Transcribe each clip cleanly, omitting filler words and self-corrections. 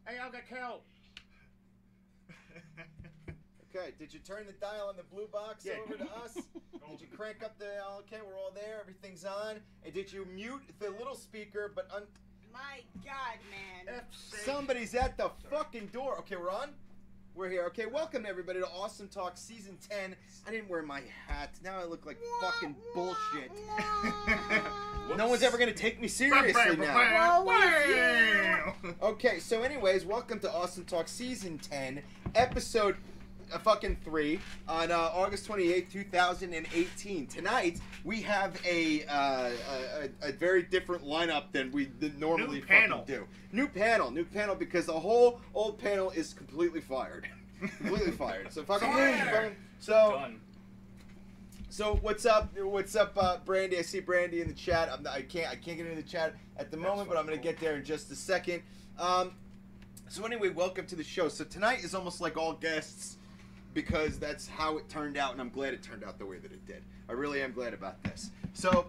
Hey, I'll get killed. Okay, did you turn the dial on the blue box over to us? Did you crank up the, okay, we're all there, everything's on. And did you mute the little speaker, but My God, man. somebody's at the fucking door. Okay, we're on? We're here. Okay, welcome everybody to Awesome Talk Season 10. I didn't wear my hat. Now I look like fucking bullshit. No one's ever gonna take me seriously now. Okay, so anyways, welcome to Awesome Talk Season 10, Episode fucking 3 on August 28th, 2018. Tonight, we have a very different lineup than we normally fucking do. New panel because the whole old panel is completely fired. Completely fired. So fucking So what's up? What's up, Brandy? I see Brandy in the chat. I can't get into the chat at the moment, but I'm gonna get there in just a second. So anyway, welcome to the show. So tonight is almost like all guests because that's how it turned out, and I'm glad it turned out the way that it did. I really am glad about this. So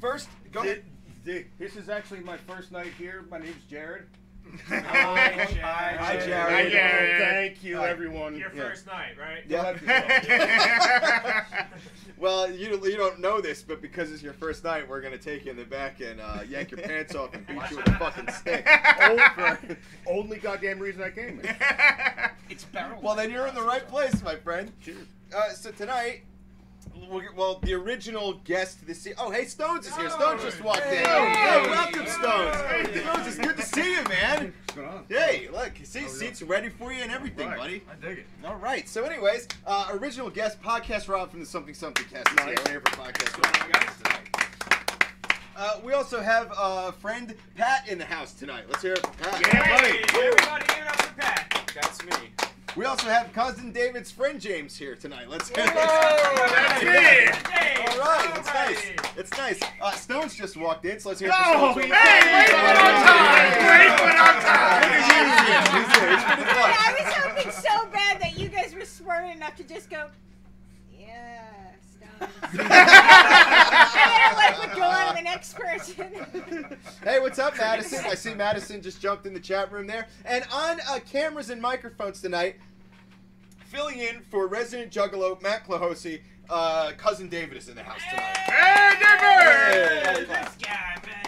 first, go ahead. This is actually my first night here. My name's Jared. Hi, Jared. Thank you, everyone. Your first night, right? Yeah. Well, you don't know this, but because it's your first night, we're gonna take you in the back and yank your pants off and beat you with a fucking stick. Only goddamn reason I came here. It's barrel. Well, then you're in the right place, my friend. Cheers. So tonight, well, the original guest this season. Oh, hey, Stones is here. Stones just walked in. Hey, welcome, Stones. Stones, it's good to see you, man. What's going on? Hey, look, see, seats ready for you and everything, buddy. I dig it. All right. So, anyways, original guest, Podcast Rob from the Something Something Cast. Is here. We're here for Podcast Rob. We also have friend Pat in the house tonight. Let's hear it for Pat. Yeah, buddy. Everybody give it up for Pat. That's me. We also have cousin David's friend James here tonight. Let's hear it. That's me. All right, it's nice. It's nice. Stones just walked in, so let's hear it for Oh, Stones. hey, wait one on time. Wait one on time. He's here. He's pretty close. I was hoping so bad that you guys were smart enough to just go, yeah, Stones. And then like would go on to the next person. Hey, what's up, Madison? I see Madison just jumped in the chat room there. And on cameras and microphones tonight, filling in for resident juggalo Matt Clahosi, cousin David is in the house tonight. Hey, David! This guy, man.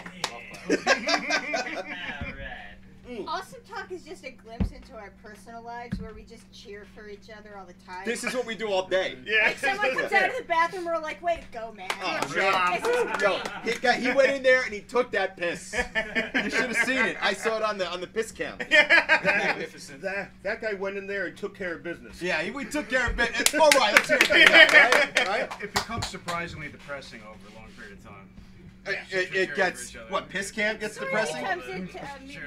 Awesome Talk is just a glimpse into our personal lives where we just cheer for each other all the time. This is what we do all day. Yeah. Like someone comes out of the bathroom, we're like, way to go, man. Oh, This is Yo, great. he went in there and he took that piss. You should have seen it. I saw it on the piss cam. Magnificent. That guy went in there and took care of business. Yeah, we took care of it. It's all right. Let's hear it. Right? It becomes surprisingly depressing over a long period of time. It gets what? Piss cam gets depressing. Comes into,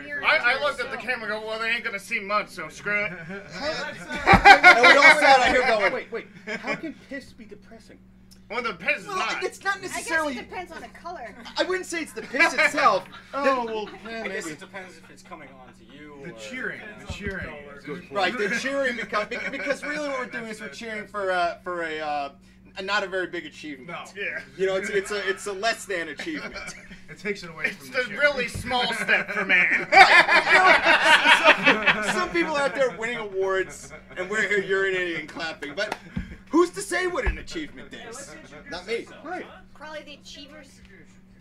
mirror I looked at image, the so- camera and go, well, they ain't gonna see much, so screw it. And we all sat out here going, Wait. How can piss be depressing? Well, the piss is well, not. it's not I guess necessarily. it depends on the color. I wouldn't say it's the piss itself. Oh, well, yeah, I guess maybe. it depends if it's coming on to you. The or cheering. depends The on cheering. color. Right, the cheering because really what we're doing is we're cheering for a not a very big achievement. No. Yeah. You know, it's a less than achievement. It takes it away It's from the cheering. really small step for man. Some people out there winning awards, and we're here urinating and clapping. But who's to say what an achievement is? Not me. Right. Probably the achievers.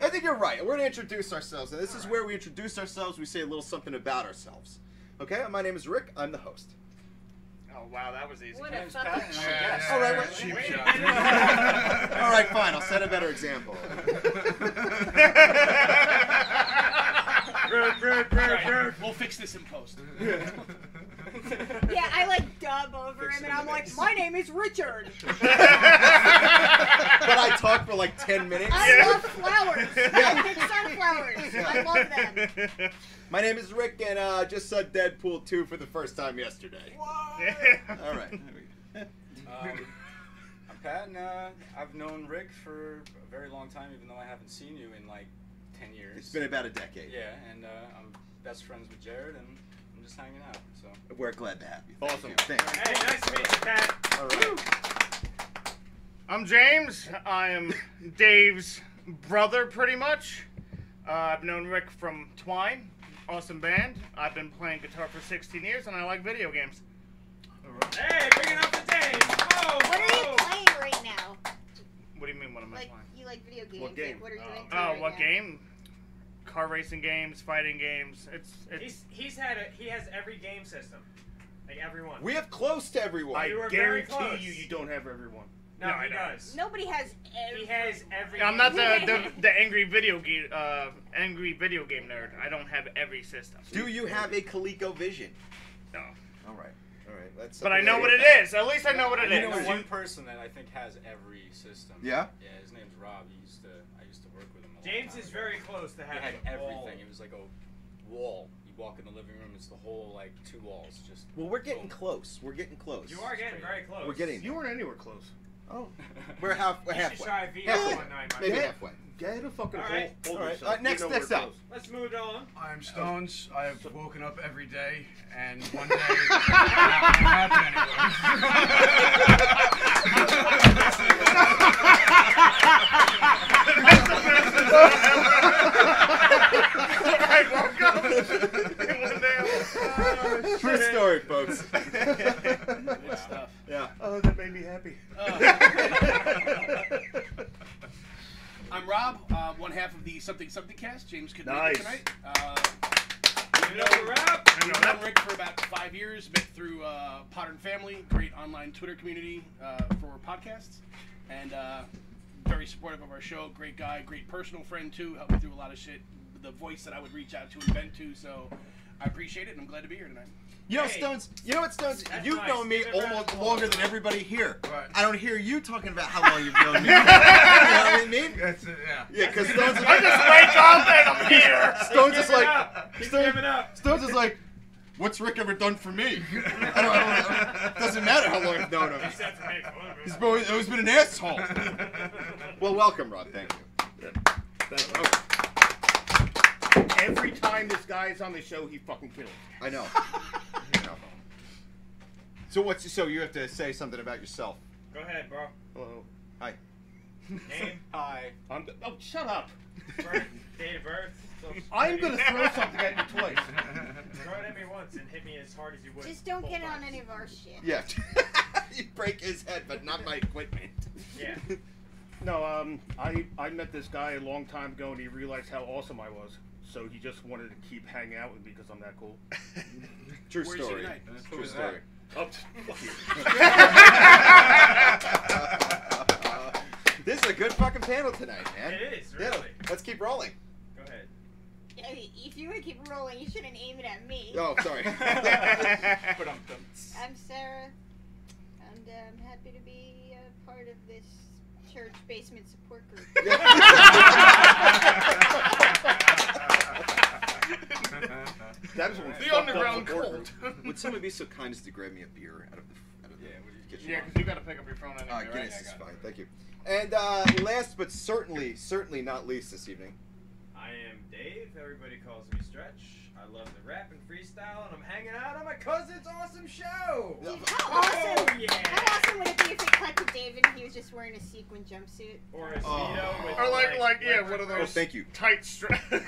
I think you're right. We're gonna introduce ourselves, and this is where we introduce ourselves. We say a little something about ourselves. Okay, my name is Rick. I'm the host. Oh wow, that was easy. What My a name's fucking Pat, and I'm a Yeah, guest. All right, yeah, wait, cheap wait a shot. minute. All right, fine. I'll set a better example. We'll fix this in post. Yeah, I like dub over him, and I'm like, my name is Richard. But I talk for like 10 minutes. I love flowers. I pick sunflowers. I love them. My name is Rick, and just saw Deadpool 2 for the first time yesterday. All right. I'm Pat, and I've known Rick for a very long time, even though I haven't seen you in like 10 years. It's been about a decade. Yeah, and I'm best friends with Jared, and I'm just hanging out. So. We're glad to have you. Awesome. Thank you. Hey, nice to meet you, Pat. All right. I'm James. I am Dave's brother, pretty much. I've known Rick from Twine, awesome band. I've been playing guitar for 16 years, and I like video games. Hey, bring it up to Dave. Whoa, What are you playing right now? What do you mean? What am I Like, playing? you like video games. What game? Like, what are you into Oh, right what now? game? Car racing games, fighting games. He has every game system, like everyone. We have close to everyone. You were very close. you don't have everyone. No, No, he I don't. does. Nobody has He has every. I'm not the angry video game nerd. I don't have every system. Do you have a ColecoVision? No. All right. All right. That's. But I know what it is. At least I know what it I is. know one person that I think has every system. Yeah? Yeah, his name's Rob. I used to work with him. A long James time is ago. very close to He having had all. everything. It was like a wall. You walk in the living room, it's the whole like 2 walls. Just. Well, we're getting boom. close. We're getting close. You are getting very close. We're getting. You weren't anywhere close. Oh. We're halfway. You should try VR Halfway. one night, my Maybe friend. halfway. Get a fucking All right. hold All right. yourself. Next You know up. we're close. Let's move on. I'm Stones. I've woken up every day, and one day I'm True story, folks. Good stuff. Yeah. Oh, that made me happy. I'm Rob, one half of the Something Something cast. James couldn't make Nice. it tonight. You know the rap. We've known Rick for about 5 years, met through Potter and Family, great online Twitter community for podcasts, and very supportive of our show. Great guy, great personal friend too. Helped me through a lot of shit. The voice that I would reach out to and vent to. So I appreciate it, and I'm glad to be here tonight. You know, Hey. Stones. You know what, Stones? That's You've nice. known me Give it a round almost of longer applause. than everybody here. Right. I don't hear you talking about how long you've known me. You know what I mean? That's it. Yeah. Yeah, because Stones. I just wake up and I'm here. Stones is Give it like. up. Keep Stones- giving up. Stones is like. What's Rick ever done for me? I don't, doesn't matter how long I've known him. Except to make fun of He's him. always been an asshole. Well, welcome, Rob. Thank you. Every time this guy is on the show, he fucking kills. I know. I know. So you have to say something about yourself. Go ahead, bro. Hello. Hi. Name, Hi. Oh, shut up. birth, date of birth. Social I'm Security. gonna throw something at you twice. Throw it at me once and hit me as hard as you would. Just don't both get on times. any of our shit. Yeah. You break his head, but not my equipment. Yeah. No, I met this guy a long time ago, and he realized how awesome I was. So he just wanted to keep hanging out with me because I'm that cool. True Where's he story. tonight? True Who's story. Oh, fuck you. This is a good fucking panel tonight, man. It is, Yeah, really. let's keep rolling. Go ahead. If you would keep rolling, you shouldn't aim it at me. Oh, sorry. But I'm Sarah, and I'm happy to be a part of this church basement support group. That is what The fucked up underground the boardroom. cult. Would someone be so kind as to grab me a beer out of the Yeah, what did you kitchen? Yeah, because you got to pick up your phone anyway, right? Guinness is fine. Thank you. And last but certainly not least this evening. I am Dave. Everybody calls me Stretch. I love the rap and freestyle, and I'm hanging out on my cousin's awesome show. Dude, how awesome! Oh, yeah. How awesome would it be if it cut to David and he was just wearing a sequin jumpsuit? Or a Oh. Speedo with Or like yeah, one of Oh, those thank you. tight straps. It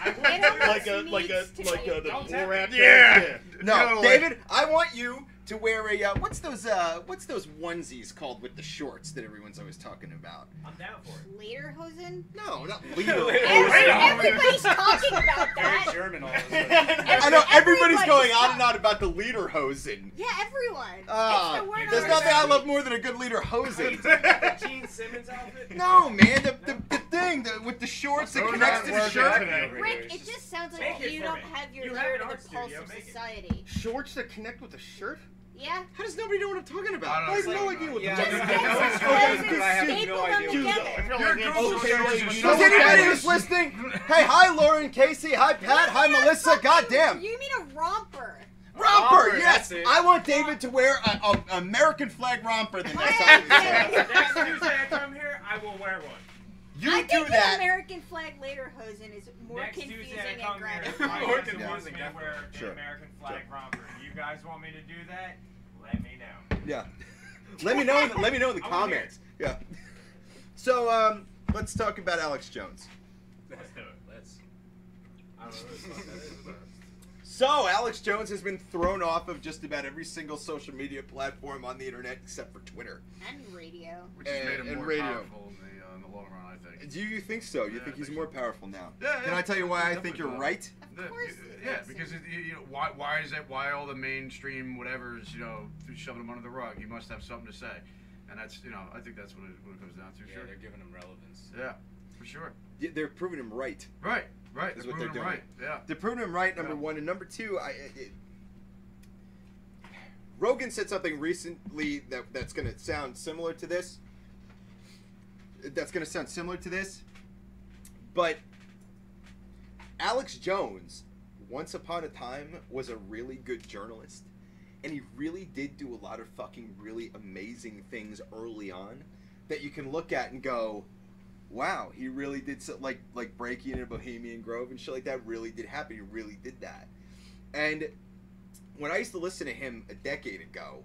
almost like needs to the Don't tap Borat. Yeah. No, Totally. David, I want you to wear a what's those onesies called with the shorts that everyone's always talking about? I'm down for it. Lederhosen? No, not Everybody's talking about that. Very German all of a sudden. I know everybody's Everybody's going on talking- and on about the Lederhosen. Yeah, everyone. It's Ah, the word there's on nothing the I street. love more than a good Lederhosen. The Gene Simmons outfit? No, man, the thing with the shorts that Those connects aren't to the working shirt. today. Rick, it just sounds Make like it you for don't me. have your You ear have to an the art pulse studio, of make it. society. Shorts that connect with a shirt? Yeah? How does nobody know what I'm talking about? I I have don't no know. idea what Yeah, the Just fuck get you're some talking clothes about. and I have staple no them idea. I together. feel like it's Does Does anybody who's listening? Hey, hi, Lauren, Casey. Hi, Pat. Hi, Melissa. Goddamn. You mean a romper? Romper, Romper, yes. that's it. I want David to wear an American flag romper the next I time. am Next Tuesday I come here, I will wear one. You I do think an that. American flag lederhosen is more Next confusing Tuesday I and come here, gratifying. my More husband wants me confusing, to wear Sure. an American flag Sure. romper. You guys want me to do that? Let me know. Yeah. Let me know. Let me know in the I wanna hear comments. Yeah. So let's talk about Alex Jones. Let's do it. Let's. I don't know who the fuck that is, but. So Alex Jones has been thrown off of just about every single social media platform on the internet except for Twitter. And radio. Which has made him And more radio. powerful in the long run, I think. Do you think so? You Yeah, think I he's think more so. powerful now? Yeah, Can yeah. I tell you why I think Definitely you're not. right? Of course it Yeah, is. because why is it? Why all the mainstream whatever's shoving him under the rug? He must have something to say, and that's I think that's what it comes down to. Yeah, Sure. they're giving him relevance. Yeah, for sure. Yeah, they're proving him right. Right. Right. Is They're what they're proving him doing. right. Yeah. They're proving him right, number Yeah. one. And number two, Rogan said something recently that's going to sound similar to this. But Alex Jones, once upon a time, was a really good journalist. And he really did do a lot of fucking really amazing things early on that you can look at and go, wow, he really did like breaking into Bohemian Grove and shit like that really did happen. He really did that. And when I used to listen to him a decade ago,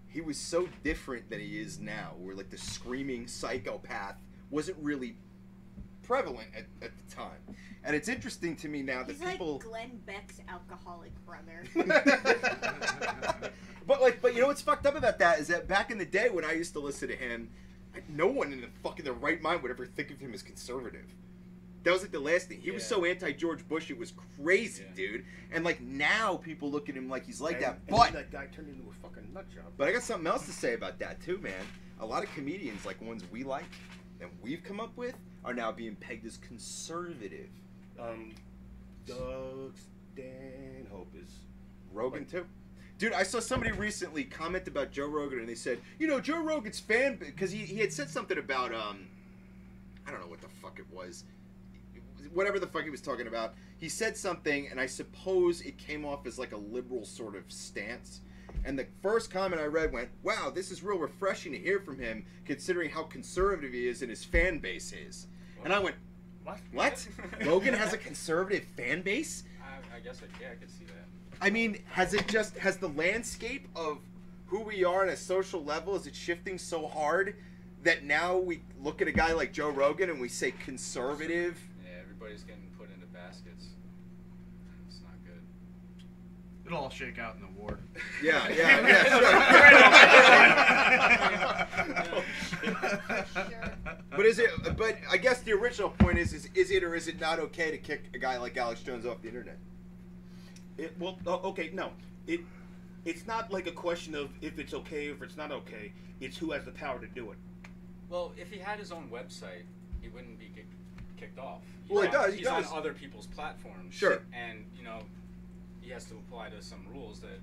he was so different than he is now, where like the screaming psychopath wasn't really prevalent at the time. And it's interesting to me now that He's people like Glenn Beck's alcoholic brother. but you know what's fucked up about that is that back in the day when I used to listen to him, no one in their right mind would ever think of him as conservative. That was like the last thing. He was so anti-George Bush, it was crazy, dude. And like now people look at him like he's like that. But that guy turned into a fucking nut job. But I got something else to say about that too, man. A lot of comedians, like ones we like and we've come up with, are now being pegged as conservative. Doug Stanhope is Rogan too. Dude, I saw somebody recently comment about Joe Rogan, and they said, Joe Rogan's fan, because he had said something about I don't know what the fuck it was, whatever the fuck he was talking about. He said something, and I suppose it came off as like a liberal sort of stance. And the first comment I read went, wow, this is real refreshing to hear from him, considering how conservative he is and his fan base is. And I went, what? Rogan has a conservative fan base? I guess I could see that. I mean, has the landscape of who we are on a social level, is it shifting so hard that now we look at a guy like Joe Rogan and we say conservative? Yeah, everybody's getting put into baskets. It's not good. It'll all shake out in the ward. Yeah, sure. But I guess the original point is it or is it not okay to kick a guy like Alex Jones off the internet? Okay, no. It's not like a question of if it's okay or if it's not okay. It's who has the power to do it. Well, if he had his own website, he wouldn't be kicked off. Well, he does. He's on other people's platforms. Sure. And, he has to apply to some rules that,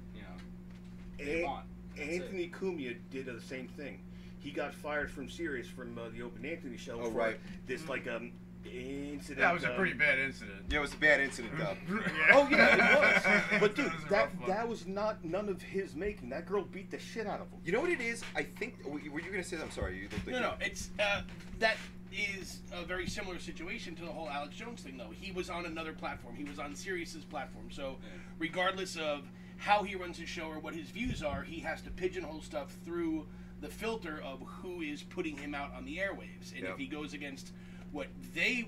they want. Anthony Cumia did the same thing. He got fired from Sirius from the Open Anthony show for right. this incident. That was a pretty bad incident. Yeah, it was a bad incident, though. Oh yeah, it was. But dude, That was a rough one. that was not none of his making. That girl beat the shit out of him. You know what it is? I think. Were you going to say that? I'm sorry. You looked like No, it's that is a very similar situation to the whole Alex Jones thing, though. He was on another platform. He was on Sirius's platform. So, regardless of how he runs his show or what his views are, he has to pigeonhole stuff through the filter of who is putting him out on the airwaves. And if he goes against what Yeah,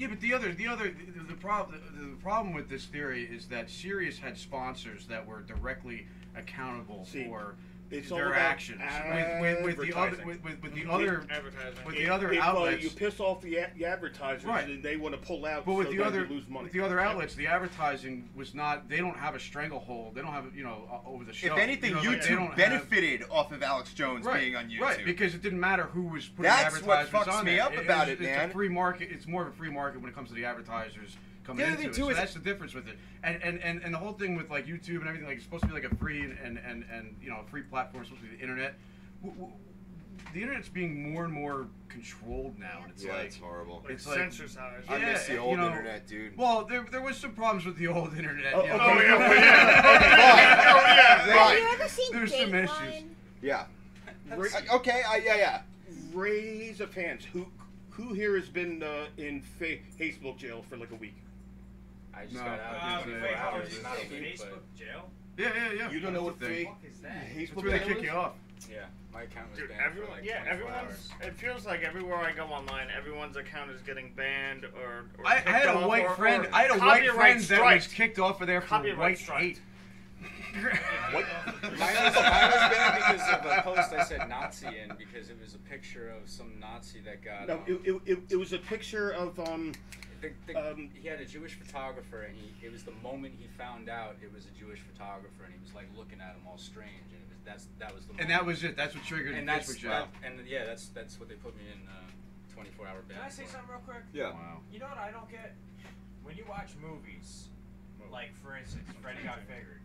but the problem with this theory is that Sirius had sponsors that were directly accountable See, for it's all their about actions. With the other advertising. with the other Advertising. with the other if, outlets. you piss off the advertisers, Right. and they want to pull out, But with so the then other, you lose money. with the other outlets, the advertising was not. They don't have a stranglehold. They don't have over the show. If anything, you know, like, they don't YouTube benefited off of Alex Jones being on YouTube. Right, because it didn't matter who was putting That's what advertisements fucks on me there. up about it's man. a free market. It's more of a free market when it comes to the advertisers coming The other into thing it. too So is- that's the difference with it. And the whole thing with like YouTube and everything, like it's supposed to be like a free and a free platform. It's supposed to be the internet. The internet's being more and more controlled now, and it's Yeah, like it's horrible. Like it's like- censorized. I miss the Yeah, old you know, internet, dude. Well, there was some problems with the old internet. Oh, you know? okay. Oh yeah. Have you ever seen There's some Dateline? issues. Yeah. Ra- Okay. Yeah. Raise of hands. Who here has been in Facebook jail for like a week? I just No, got out. wait, 24 how hours. is Not a Facebook week, but jail? Yeah. You don't know That's what the thing. fake What is that? That's Facebook where they jail kick is? you off. yeah, my account was Dude, banned everyone, for like yeah, 24 everyone's. hours. It feels like everywhere I go online, everyone's account is getting banned or I kicked had a off white or- friend. or I had a white copyright friend that was striked. kicked off of there for Copyright white strike. hate. Mine was banned because of a post I said Nazi in because it was a picture of some Nazi that got. No, it was a picture of He had a Jewish photographer, and it was the moment he found out it was a Jewish photographer, and he was like looking at him all strange, and that was the moment. And that was it. That's what triggered and the that's Facebook jail. that's what they put me in 24-hour ban. Can I say for. something real quick? Yeah. Wow. You know what I don't get? When you watch movies, like for instance, Freddy Got Fingered,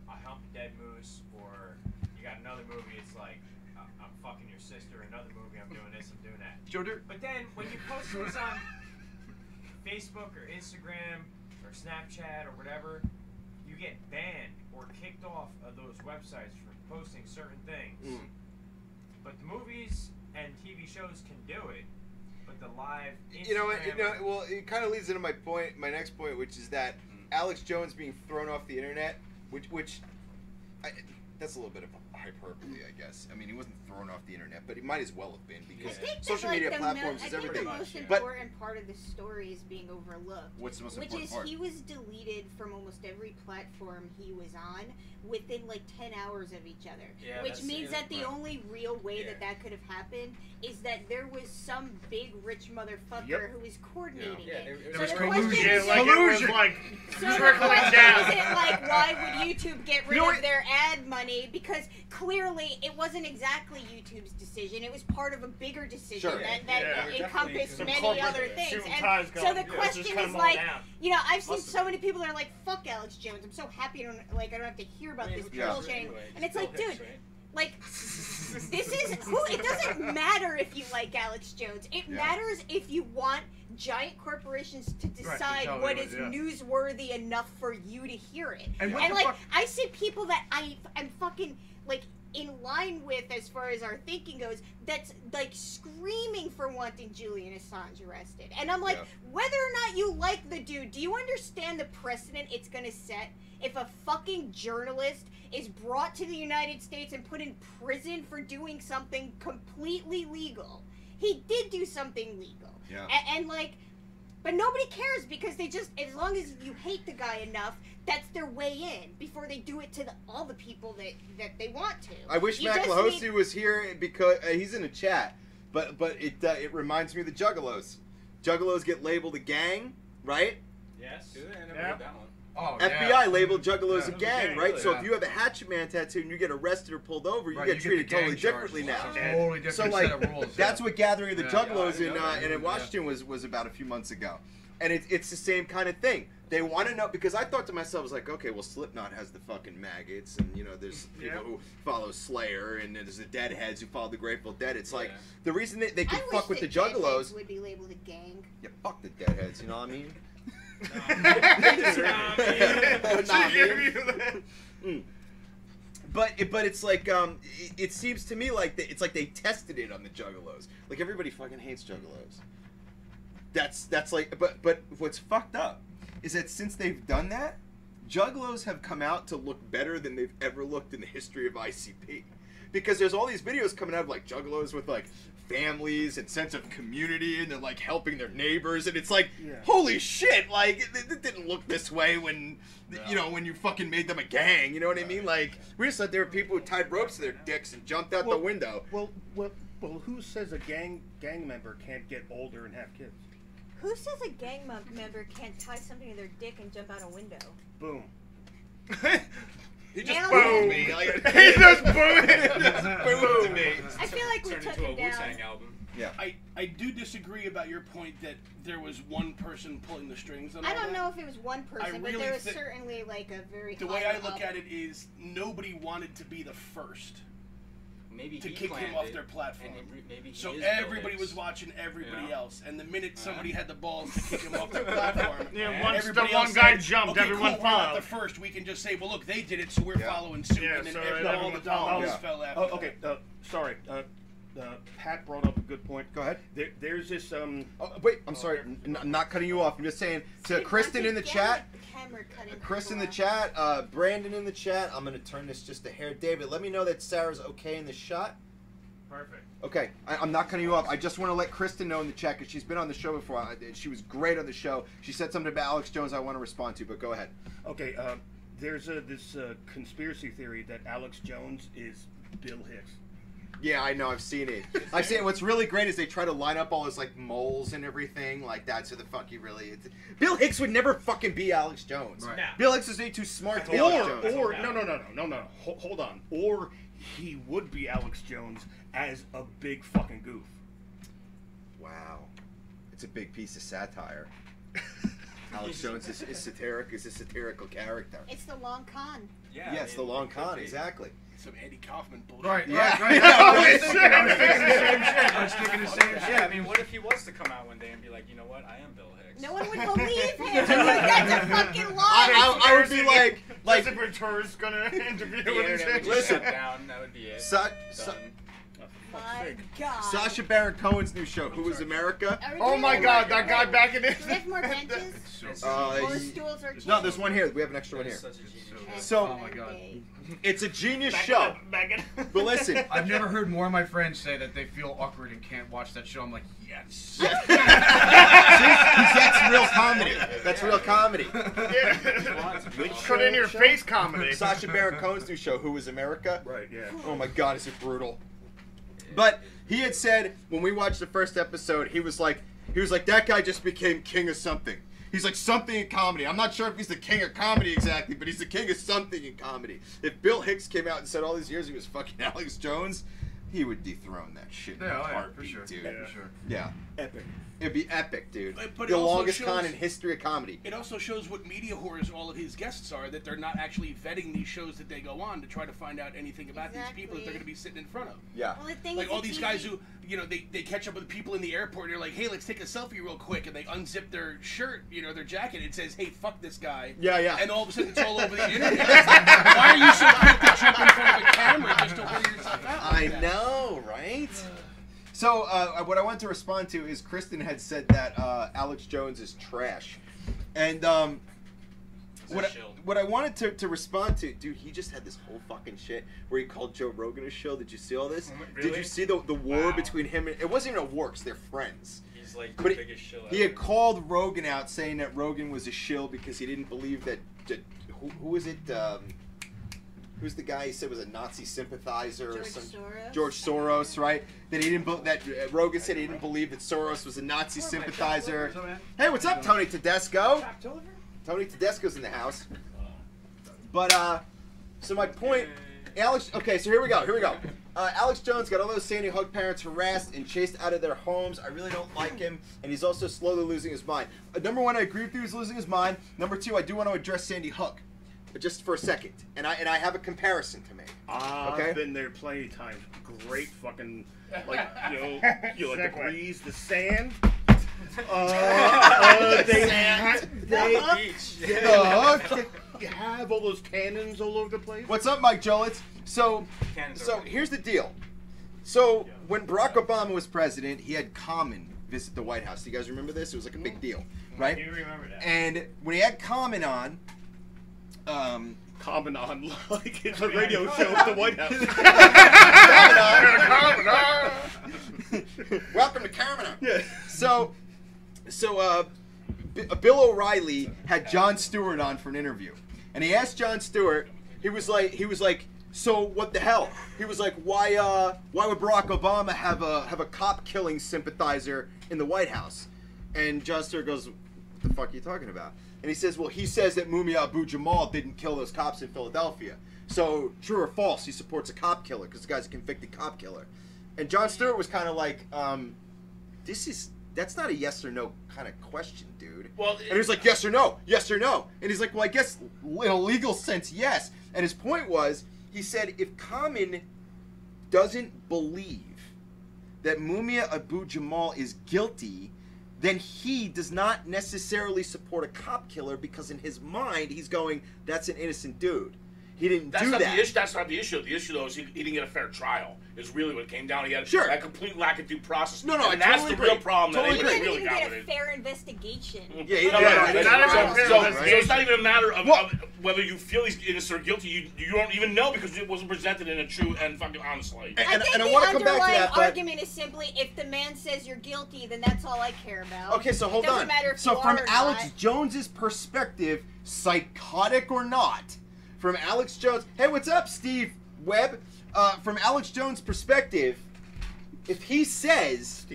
I humped a dead moose, or you got another movie, it's like, I'm fucking your sister, another movie, I'm doing this, I'm doing that. Joe Dirt. But then when you post things on Facebook or Instagram or Snapchat or whatever, you get banned or kicked off of those websites for posting certain things. But the movies and TV shows can do it, but the live Instagram... Well, it kind of leads into my next point, which is that Alex Jones being thrown off the internet, that's a little bit of hyperbole, I guess. I mean, he wasn't thrown off the internet, but he might as well have been because I think social that, media like, platforms I is think everything. the most But important part of the story is being overlooked. what's the most Which important is part? he was deleted from almost every platform he was on within like 10 hours of each other. Yeah, which that's- means yeah, that the right. only real way Yeah. that could have happened is that there was some big rich motherfucker Yep. who was coordinating Yeah, it. there So was the collusion. question Yeah, is, like it was Collusion. like so the trickling question down. isn't like why would YouTube get rid You know of what? their ad money, because clearly it wasn't exactly YouTube's decision. It was part of a bigger decision Sure. that Yeah. encompassed Some many corporate other things. shooting And ties so going. the Yeah, let's question just cut is them all like, down. you know, I've seen Must have so many people that are like, "Fuck Alex Jones. I'm so happy I don't have to hear about this Yeah. bullshit." And it's like, dude, like, this is who. It doesn't matter if you like Alex Jones. It Yeah. matters if you want giant corporations to decide tell what you is what, yeah. newsworthy enough for you to hear it. And what And the like, fuck- I see people that I'm fucking like in line with as far as our thinking goes, that's like screaming for wanting Julian Assange arrested. And I'm like, Yeah. whether or not you like the dude, do you understand the precedent it's gonna set if a fucking journalist is brought to the United States and put in prison for doing something completely legal? He did do something legal. Yeah. And like, but nobody cares because they just, as long as you hate the guy enough, that's their way in before they do it to all the people that they want to. I wish You Mac just Lahosi need- was here because he's in the chat, but it reminds me of the Juggalos. Juggalos get labeled a gang, right? Yes. Do they? I never Yeah. heard that one. Oh, FBI yeah. labeled Juggalos Yeah. a gang, gang, right? really, So yeah. if you have a Hatchet Man tattoo and you get arrested or pulled over, you Right, get you treated the gang totally differently charges. now. Totally different So like set of rules. that's yeah. what Gathering of the Yeah. Juggalos Yeah, I know that. in Washington was about a few months ago, and it's the same kind of thing. They want to know because I thought to myself, I was like, okay, well Slipknot has the fucking maggots, and you know there's people Yeah. who follow Slayer, and there's the Deadheads who follow the Grateful Dead. It's like Yeah. the reason they I can wish fuck with the Deadheads Juggalos. would be labeled a gang. Yeah, fuck the Deadheads. You know what I mean? Nah, She gave you that. But it's like it seems to me like it's like they tested it on the Juggalos. Like everybody fucking hates Juggalos. That's like but what's fucked up is that since they've done that, Juggalos have come out to look better than they've ever looked in the history of ICP. Because there's all these videos coming out of like Juggalos with like families and sense of community, and they're like helping their neighbors, and it's like, holy shit, like it didn't look this way when you know, when you fucking made them a gang, you know what I mean? Like, we just thought there were people who tied ropes to their dicks and jumped out the window. Well, who says a gang member can't get older and have kids? Who says a gang member can't tie something to their dick and jump out a window? Boom. He just Nailed boomed it. me. Like, He just boomed. boomed me. I feel like we Turned took into a him down. Wu-Tang album. Yeah. I do disagree about your point that there was one person pulling the strings on I all don't that. know if it was one person, but really there was thi- certainly like a very The way higher I look up. at it is nobody wanted to be the first Maybe to he kick planned him off it, their platform. and maybe he So is everybody Bill was Hicks. watching everybody Yeah. else, and the minute somebody had the balls to kick him off their platform, Yeah, once the everybody one else guy said, jumped, okay, everyone cool, we're not followed. the first. We can just say, well, look, they did it, so we're following suit, Yeah, and then so all everyone the followed. dominoes Yeah. fell after. Oh, that. okay. Sorry. Pat brought up a good point. Go ahead. There's this Oh, wait, I'm sorry. I'm not cutting you off. I'm just saying to Kristen in the chat. Chris in the chat, Brandon in the chat. I'm gonna turn this just a hair. David, let me know that Sarah's okay in the shot. Perfect. Okay, I'm not cutting you off. I just want to let Kristen know in the chat because she's been on the show before. She was great on the show. She said something about Alex Jones I want to respond to, but go ahead. Okay, there's this conspiracy theory that Alex Jones is Bill Hicks. Yeah, I know. I've seen it. I've seen it. What's really great is they try to line up all his like moles and everything. Like that's who the fuck he really is. Bill Hicks would never fucking be Alex Jones. Right. No. Bill Hicks is way too smart to be Alex Jones. Or no. Hold on. Or he would be Alex Jones as a big fucking goof. Wow, it's a big piece of satire. Alex Jones is a satirical character. It's the long con. Yeah, Yeah, it's the long con, exactly. Some Andy Kaufman bullshit. Right, Yeah. right. I was thinking the same shit. I was thinking the same shit. Yeah, I mean, what if he was to come out one day and be like, you know what, I am Bill Hicks. No one would believe him. That's a fucking lie. I would be like Jessica Venture's gonna interview The with internet would him. just Listen. shut down. That would be it. Sa- Done. My God. Sasha Baron Cohen's new show, Who is America? Are we Oh doing my more- God, that guy back in Do it. we have more benches? More He- stools or chairs? no, there's one here. We have an extra one That is here. such a genius. So- Oh my God. It's a genius show. But listen, I've never heard more of my friends say that they feel awkward and can't watch that show. I'm like, yes. See, that's real comedy. That's real comedy. Put in your face comedy. Sasha Baron Cohen's new show, Who is America? Right, yeah. Oh my God, is it brutal? But he had said when we watched the first episode, he was like, that guy just became king of something. He's like something in comedy. I'm not sure if he's the king of comedy exactly, but he's the king of something in comedy. If Bill Hicks came out and said all these years he was fucking Alex Jones, he would dethrone that shit in a Yeah, heartbeat, for sure. dude. For sure. Yeah. Epic. It'd be epic, dude. But it The also longest con shows- in history of comedy. It also shows what media whores all of his guests are, that they're not actually vetting these shows that they go on to try to find out anything about these people that they're going to be sitting in front of. Yeah. Well, the thing Like is, all it's these guys easy- who, you know, they catch up with people in the airport and they're like, hey, let's take a selfie real quick. And they unzip their shirt, you know, their jacket. It says, hey, fuck this guy. Yeah, yeah. And all of a sudden it's all over the internet. It's like, why are you so quick to jump in front of a camera just to wear yourself out? I like that? know, right? So, what I want to respond to is Kristen had said that Alex Jones is trash. And He's a shill. what I wanted to respond to, dude, he just had this whole fucking shit where he called Joe Rogan a shill. Did you see all this? Really? Did you see the war Wow. between him and... It wasn't even a war, 'cause they're friends. He's like the But biggest shill he had ever. called Rogan out saying that Rogan was a shill because he didn't believe that who was it? Who's the guy he said was a Nazi sympathizer or George something? Soros? George Soros, right? That he didn't. Rogan said he didn't believe that Soros was a Nazi sympathizer. What's up, man? Hey, what's up, Tony Tedesco? Tony Tedesco's in the house. But so my point, Alex. Okay, so here we go. Alex Jones got all those Sandy Hook parents harassed and chased out of their homes. I really don't like him, and he's also slowly losing his mind. Number one, I agree with you, he's losing his mind. Number two, I do want to address Sandy Hook, but just for a second, and I have a comparison to make. Okay. I've been there plenty of times. Great fucking, like, you know, like the breeze, the sand. They have all those cannons all over the place. What's up, Mike Jolitz? So Cannons so are- here's the deal. So when Barack Obama was president, he had Common visit the White House. Do you guys remember this? It was like a big deal, I right? do remember that. And when he had Common on, Comment on like it's a radio show at the White House. Welcome to Kamina. Yeah. So, Bill O'Reilly had Jon Stewart on for an interview, and he asked Jon Stewart. He was like, so what the hell? He was like, why would Barack Obama have a cop killing sympathizer in the White House? And Jon Stewart goes, what the fuck are you talking about? And he says, well, he says that Mumia Abu-Jamal didn't kill those cops in Philadelphia. So, true or false, he supports a cop killer because the guy's a convicted cop killer. And Jon Stewart was kind of like, that's not a yes or no kind of question, dude. Well, and he was like, yes or no, yes or no. And he's like, well, I guess in a legal sense, yes. And his point was, he said, if Common doesn't believe that Mumia Abu-Jamal is guilty, then he does not necessarily support a cop killer because in his mind, he's going, that's an innocent dude. He didn't do not that. The issue. That's not the issue. The issue, though, is he didn't get a fair trial. Is really what it came down. He had a complete lack of due process. No, and I that's totally the real agree. problem. Totally that agree. He really didn't got even with get a it. fair investigation. Yeah, he No, did. so it's not even a matter of whether you feel he's innocent or guilty. You don't even know because it wasn't presented in a true and fucking honest light. I think I the want to come back to underlying that, but argument is simply if the man says you're guilty, then that's all I care about. okay, so hold it doesn't on. Matter if So you from are or Alex not. Jones's perspective, psychotic or not, from Alex Jones. Hey, what's up, Steve Webb? From Alex Jones' perspective, if he says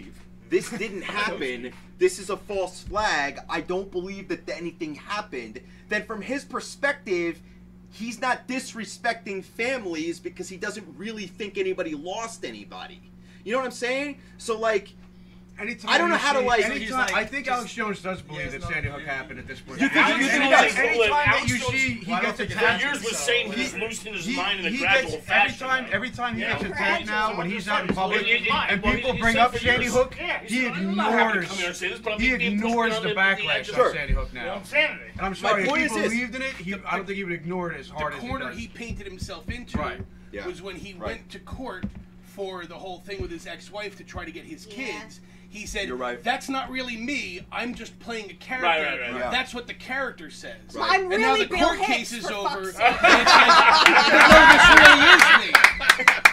this didn't happen, this is a false flag, I don't believe that anything happened, then from his perspective, he's not disrespecting families because he doesn't really think anybody lost anybody. You know what I'm saying? So, like, Anytime I don't know how to, like... Anytime, I think Alex Jones does believe that Sandy Hook happened at this point. You think Alex he Jones does? Anytime that Alex you Jones- see he Well, I don't gets think it's attacked, For years was saying he's losing his mind in a he gradual gets fashion. every time he Yeah. gets attacked now when he's out in public and Well, people he bring said up for Sandy years. Hook, Yeah, he I'm not happy to ignores come here and say this, but I'm he being pushed ignores around the the backlash edge of- on Sandy Hook You know now. insanity. And I'm sorry, if point he is this. believed in it, I don't think he would ignore it as hard The as he corner does. he painted himself into Right. Yeah. was when he Right. went to court for the whole thing with his ex-wife to try to get his Yeah. kids. He said, You're right. that's not really me, I'm just playing a character. Right. Yeah. That's what the character says. Well, I'm And really now the Bill court Hicks, case is for over. fuck's And sake. it's like, no, this really is me.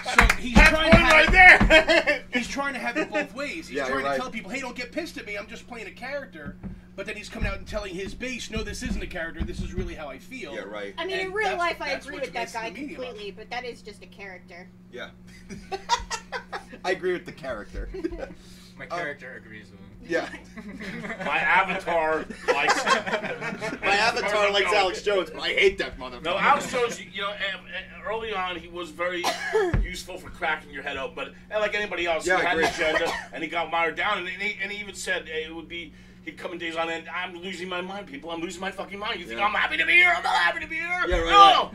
So he's trying to have right there. He's trying to have it both ways. He's Yeah, trying you're right. to tell people, hey, don't get pissed at me, I'm just playing a character. But then he's coming out and telling his base, no, this isn't a character, this is really how I feel. Yeah, right. I mean, And in real that's- life, I that's agree what's with that messing guy the media up. completely, but that is just a character. Yeah. I agree with the character. My character agrees with him. Yeah. My avatar likes him. My avatar likes Alex Jones, but I hate that motherfucker. No, Alex Jones, early on he was very useful for cracking your head up, but like anybody else, Yeah, he I had an agree. agenda, and he got mired down, and he even said it would be, he'd come in days on end, I'm losing my mind, people, I'm losing my fucking mind. You think Yeah. I'm happy to be here? I'm not happy to be here. Yeah, right, No!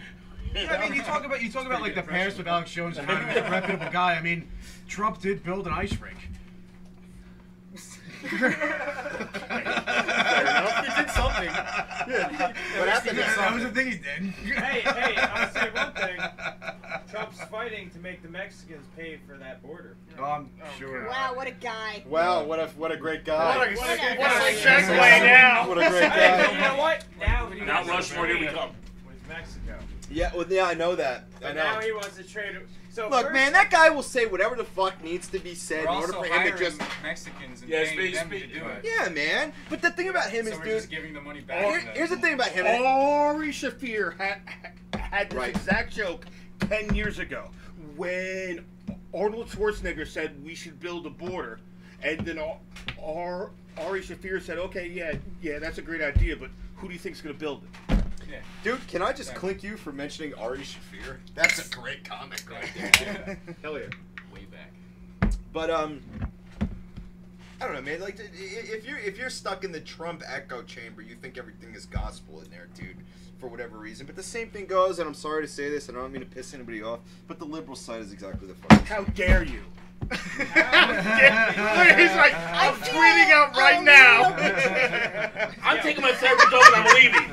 Yeah, I mean, you talk about like the past of Alex Jones and how he was a reputable guy. I mean, Trump did build an ice rink. Fair enough. He did something. Yeah. What happened? That was the thing he did. Hey, I'll say one thing. Trump's fighting to make the Mexicans pay for that border. Oh, I'm sure. Wow, what a guy. Wow, what a great guy. What a What a segue now. What a great Hey, guy. you know what? Now he Mount wants to Rushmore, here we trade come. with Mexico. Yeah, well, yeah, I know that. I But know. now he wants to trade. So Look, first, man, that guy will say whatever the fuck needs to be said We're in order also for him to hiring just. Mexicans and Yeah, paying them to speak- do it. Yeah, man. But the thing about him So is, we're dude. just giving the money back. Here's the thing about him. Ari Shafir had this Right. exact joke 10 years ago when Arnold Schwarzenegger said we should build a border, and then Ari Shafir said, okay, yeah, that's a great idea, but who do you think's going to build it? Dude, can I just clink you for mentioning Ari Shafir? That's a great comic right there. Hell yeah. Way back. But I don't know, man. Like, if you're stuck in the Trump echo chamber, you think everything is gospel in there, dude, for whatever reason. But the same thing goes, and I'm sorry to say this, and I don't mean to piss anybody off, but the liberal side is exactly the fucking. How dare you? He's like, I'm feel tweeting out right a now. I'm taking my therapy dose and I'm leaving.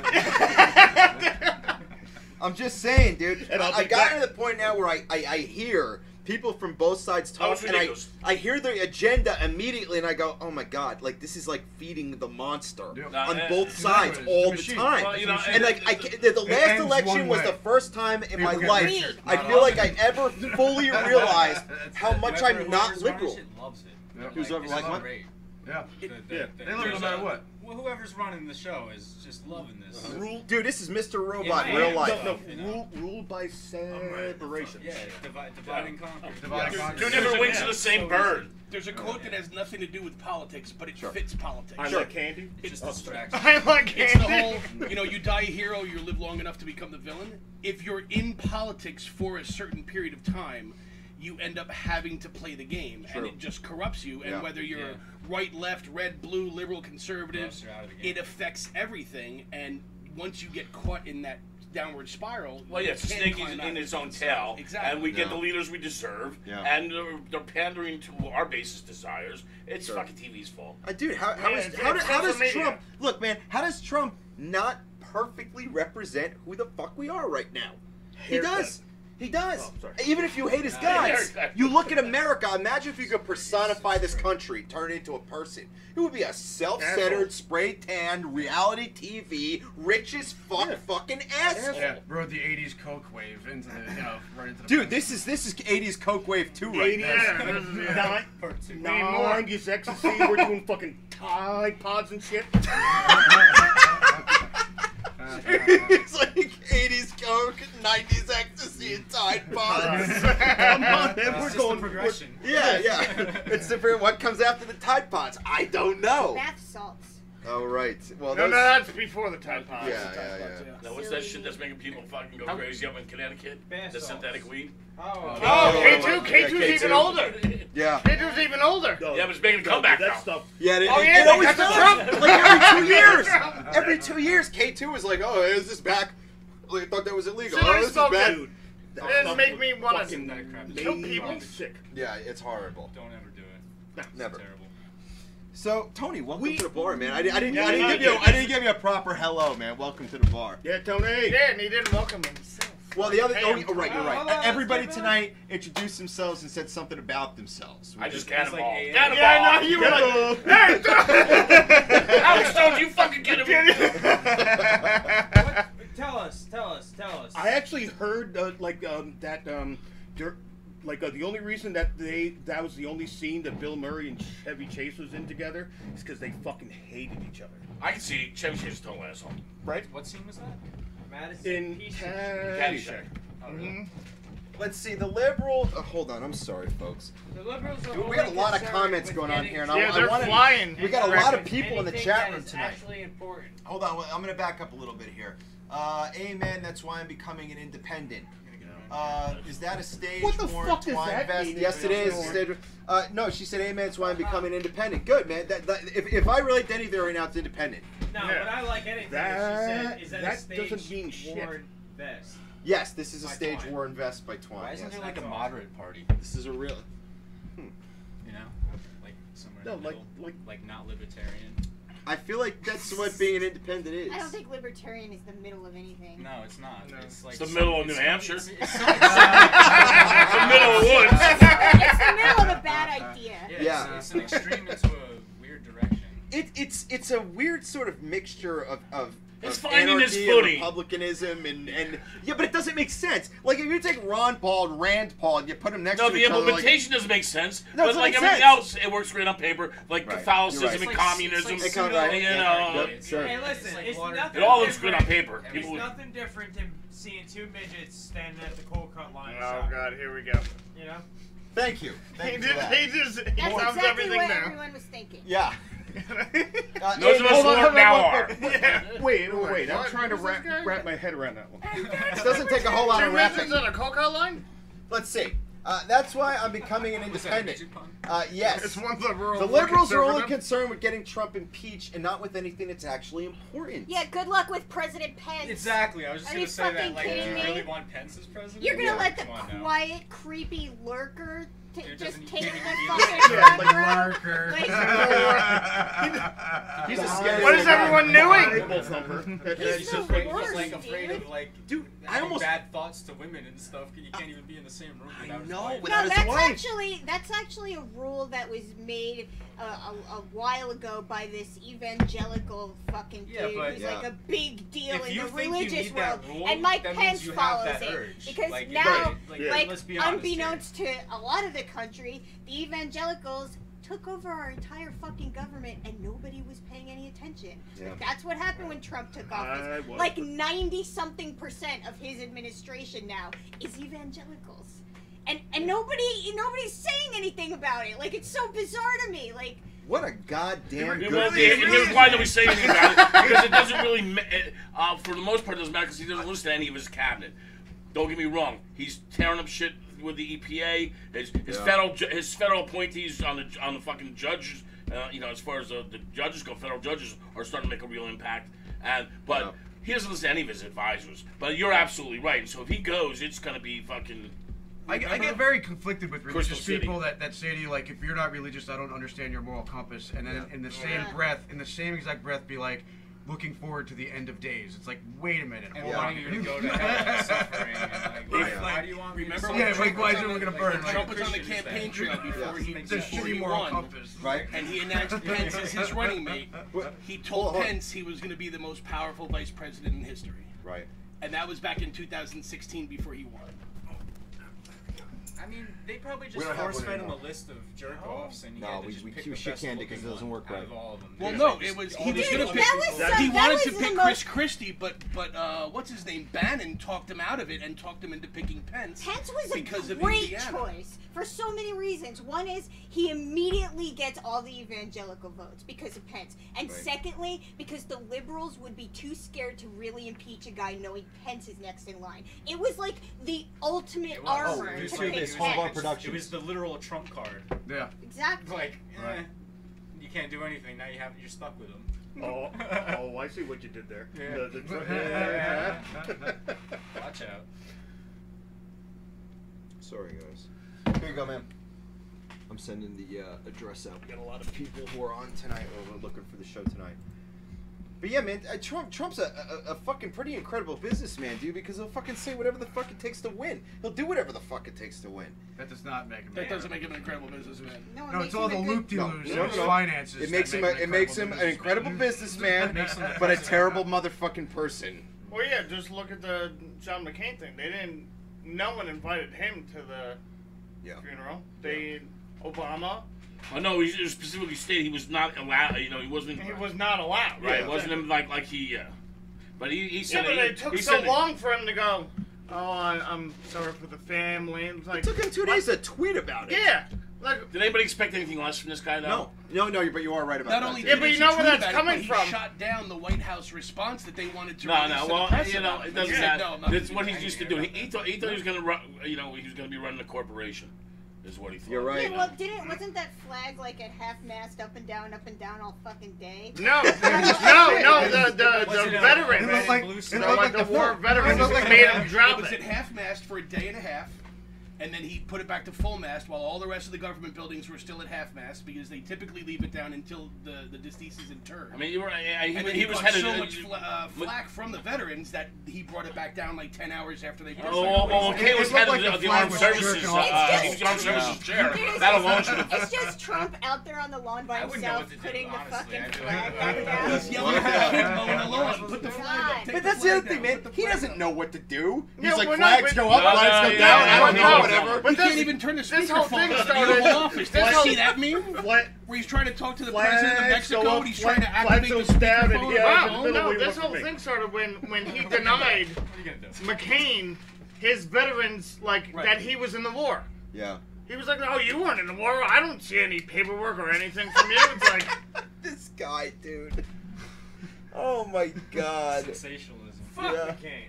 I'm just saying, dude. And I'll I be got back. to the point now where I hear people from both sides Oh, talk, it's and ridiculous. I hear the agenda immediately, and I go, oh my god, like this is like feeding the monster on both sides all the time. Well, you know, and like the last ends election one was way. the first time in my People get life richer. I Not feel all. like I ever fully realized how much I'm not liberal. Loves it. Yep. Who's over it's like what? great. Yeah. They love it no matter what. Well, whoever's running the show is just loving this. Rule, Dude, this is Mr. Robot Yeah, in real yeah. life. no, You know? rule by separation. Yeah, divide and conquer. Divide and conquer. Two different wings of the same bird. There's a quote that has nothing to do with politics, but it Sure. fits politics. I like candy. It just distracts. I like It's the candy. whole, you know, you die a hero, you live long enough to become the villain. If you're in politics for a certain period of time, you end up having to play the game, and True. it just corrupts you. And Yeah. whether you're Yeah. right, left, red, blue, liberal, conservative, Corrupts you out of the game. it affects everything. And once you get caught in that downward spiral, Well, yeah, you it's a can't snake climb out. in its own tail, Exactly. and we get Yeah. the leaders we deserve, Yeah. and they're pandering to our basest desires. It's Sure. fucking TV's fault. Dude, how Yeah, does it's Trump look, man? How does Trump not perfectly represent who the fuck we are right now? He Haircut. does. He does. Oh, sorry. Even if you hate his guys, haircut. you look at America. Imagine if you could personify this country, turn it into a person. It would be a self-centered, Asshole. spray-tanned, reality TV, rich as fuck, Yeah. fucking asshole. Yeah, rode the '80s Coke wave into the, right into the. Dude, this is 80s Coke Wave 2 right now. Yeah, this is nine is ecstasy. We're doing fucking Tide Pods and shit. It's like 80s Coke, 90s ecstasy, and Tide Pods. Come on, man. We're It's just going. the progression. Yeah, yeah. It's different. What comes after the Tide Pods? I don't know. Bath salts. Oh, right. Well, No, those... that's before the Tide Pods. Yeah. Now, what's that shit that's making people fucking go crazy up in Connecticut? Bath The salts. synthetic weed? Oh, Oh, Yeah, K2's even K2. older. Yeah. K2's even older. Yeah, but it's making a comeback That now. stuff. Yeah, Oh, yeah, it always because of does. Trump. Like every 2 years. Trump. Every 2 years, K2 is like, oh, is this back? I thought that was illegal. Silly Oh, this is smoke, bad. dude. That make me want fucking to kill people. Sick. Yeah, it's horrible. Don't ever do it. Never. Terrible. So, Tony, welcome to the bar, man. I didn't Yeah, give you a proper hello, man. Welcome to the bar. Yeah, Tony. Yeah, and he didn't welcome himself. Well, the other Hey, oh, right, you're right. hold on, Everybody let's get tonight introduced themselves and said something about themselves. I just It's like cannonball. AA. Cannonball! Yeah, no, you were like, hey, Alex Stone, you fucking kidding me? What? Tell us. I actually heard the only reason that was the only scene that Bill Murray and Chevy Chase was in together is because they fucking hated each other. I can see Chevy Chase is a total asshole. Right? What scene was that? Madison In Pieces. Caddyshack. Oh, really? Let's see, the liberals. Hold on, I'm sorry, folks. The liberals are We got a only lot of concerned comments with going on getting here, and Yeah, I they're want to. flying. We got a lot of anything people in the that chat room is tonight. actually important. Hold on, I'm going to back up a little bit here. Amen. That's why I'm becoming an independent. Is that a stage What the worn fuck does twine that vest? mean? Yes, it is. Stage, no, she said amen. That's why I'm becoming independent. Good, man. If I relate to anything right now, it's independent. No, Yeah. what I like anything That- she said is that that a stage doesn't mean shit. worn vest. Yes, this is a By stage Twine. worn vest by Twine. Why isn't yes. there like a That's all. moderate party? This is a real. You know, like somewhere No, in the like- middle, like not libertarian. I feel like that's what being an independent is. I don't think libertarian is the middle of anything. No, it's not. No. It's like It's the middle of New it's- Hampshire. It's The middle of the woods. It's the middle of a bad idea. Yeah, Yeah. It's an extreme into a weird direction. It's a weird sort of mixture of It's of finding its anarchy and footing. republicanism and yeah, but it doesn't make sense. Like if you take Ron Paul and Rand Paul and you put them next No, to the each other, like, implementation doesn't make sense. No, it but doesn't like make everything sense. else, it works great on paper. Like Right. Catholicism You're right. and It's like- communism. it's like It comes right. you Yeah. know, Yep, sure. Hey, listen, like it's water- nothing. it all looks good on different. paper. It's People, nothing different than seeing two midgets standing at the cold cut line. Oh God, here we go. You know. Thank you. He Thank you just, for that. he just, he That's sums exactly everything what now. everyone was thinking. Yeah. Those of us who work now are. Wait, I'm What? trying to Who's this guy? wrap my head around that one. It doesn't take a whole lot Two of rapping. midgets on a coca line? Let's see. That's why I'm becoming an Was that a independent. midget pun? Yes. It's one liberal. The one liberals are only conservative. concerned with getting Trump impeached and not with anything that's actually important. Yeah, good luck with President Pence. Exactly. I was just Are gonna you say that. fucking Like, do kidding you me? really want Pence as president? You're gonna Yeah. let the Come on now. quiet, creepy lurker Dude, just doesn't he take the can't even be fucking Yeah, front row? Lurker. Like, He's a scary What is guy. everyone doing? Bible thumper. He's the afraid, worst, like afraid dude. of like Dude, I having almost- bad thoughts to women and stuff. You can't even be in the same room without his know, wife. without No, his that's wife. actually a rule that was made a while ago by this evangelical fucking dude Yeah, but- who's Yeah. like a big deal If in you the think you religious need that world, rule, and Mike that means Pence you have follows that it urge. because Like, now, Yeah. let's be honest unbeknownst to a lot of the country, the evangelicals took over our entire fucking government and nobody was paying any attention. Yeah. That's what happened when Trump took I office. was. Like 90-something% of his administration now is evangelicals. And nobody's saying anything about it. Like, it's so bizarre to me. Like, What a goddamn Yeah, good well, thing. here's why nobody say anything about it, because it doesn't really, for the most part, it doesn't matter because he doesn't listen to any of his cabinet. Don't get me wrong; he's tearing up shit with the EPA. His federal appointees on the fucking judges. As far as the judges go, federal judges are starting to make a real impact. But he doesn't listen to any of his advisors. But you're absolutely right. And so if he goes, it's gonna be fucking. I get very conflicted with religious Crystal City. people that say to you, like, if you're not religious, I don't understand your moral compass. And then in the same breath, in the same exact breath, be like, looking forward to the end of days. It's like, wait a minute. And hold wanting on. you to go to hell and suffering. And like, why do you want me to Remember suffer? Yeah, like, why is everyone gonna burn? When Trump was on the Christians campaign then. trail before he, It's a before shitty he moral won, compass. Right? and he announced Pence as his running mate, he told Hold on. Pence he was going to be the most powerful vice president in history. Right. And that was back in 2016 before he won. I mean, they probably We just don't have force one fed him a anymore. list of jerk-offs, and he No, had to we just pick cue the shit best candy 'cause it looking doesn't one work out right. of all of them. Well, They no, just- it was all he the was Dude, going to good pick. that was ones. so- He that wanted was to the pick most- Chris Christie, but what's his name? Bannon talked him out of it and talked him into picking Pence. Pence was because a of great Indiana. choice for so many reasons. One is he immediately gets all the evangelical votes because of Pence. And Right. secondly, because the liberals would be too scared to really impeach a guy knowing Pence is next in line. It was like the ultimate It was. armor It was to like- pick it was Pence. Hallmark like- Productions. It was the literal trump card. Yeah. Exactly. Like, Right. you can't do anything. Now you're stuck with him. Oh, I see what you did there. Yeah. Watch out. Sorry, guys. Here you go, man. I'm sending the address out. We got a lot of people who are on tonight or we're looking for the show tonight. But yeah, man, Trump's a fucking pretty incredible businessman, dude, because he'll fucking say whatever the fuck it takes to win. He'll do whatever the fuck it takes to win. That does not make him. That doesn't make him an incredible businessman. No, it No, makes it's all him the a loop good- dealers No, and his no. finances. It makes that him make it makes him an businessman. incredible businessman, Makes him the but a president. terrible motherfucking person. Well, yeah, just look at the John McCain thing. They didn't. No one invited him to the Yeah. funeral. Obama. Oh no, he specifically stated he was not allowed. He wasn't. He was not allowed. Right, Yeah. wasn't him like he. But he Yeah, said but he, it took he so said long for him to go. Oh, I'm sorry for the family. It's like, It took him 2 days to tweet about it. yeah, like Did anybody expect anything less from this guy though? No, but you are right about Not that. only too. Yeah, did but he you know where tweet that's about it, coming but he from. shot down the White House response that they wanted to No, release no. to the Well, press it about doesn't Yeah, matter. no, I'm not- That's what he used to do. He thought he was gonna run. He was gonna be running a corporation. Is what he thought. You're right. Yeah, well, wasn't that flag like at half-mast up and down all fucking day? no, the Wasn't it veterans. red and like- blue it stripe? looked Like the war veterans looked like made the- him drop It was it. at half-mast for a day and a half, and then he put it back to full-mast while all the rest of the government buildings were still at half-mast because they typically leave it down until the deceased is interred. I mean, you were. and then He was got headed. so much flack from the veterans that he brought it back down like 10 hours after they. Oh, okay. It was It head looked of like the the armed flag was services. jerking off. He was the armed services chair. Dude, That alone should have. It's just Trump out there on the lawn by I wouldn't know himself what to do, putting the honestly. fucking I feel flag like- back down. He's yelling at the kid mowing the lawn. Put the flag up. take But that's the flag other thing, down, man. put the He flag doesn't down. know what to do. He's Yeah, like, well, no, flags but- go up, No, flags no, go yeah, down. I I don't don't know, know. whatever. But He can't this- even turn the this whole speakerphone thing on in the started- Oval Office. Did this you whole- see that meme? What? Where he's trying to talk to the Flags president of go Mexico up, and he's trying to flags activate go the down, and speakerphone. he has Wow, in the middle no, where he this wants to whole be. thing started when he denied What are you gonna do? McCain his veterans Right. that he was in the war. Yeah. He was like, "No, you weren't in the war. I don't see any paperwork or anything from you." It's like, This guy, dude. Oh my god. Sensationalism. Fuck Yeah. McCain.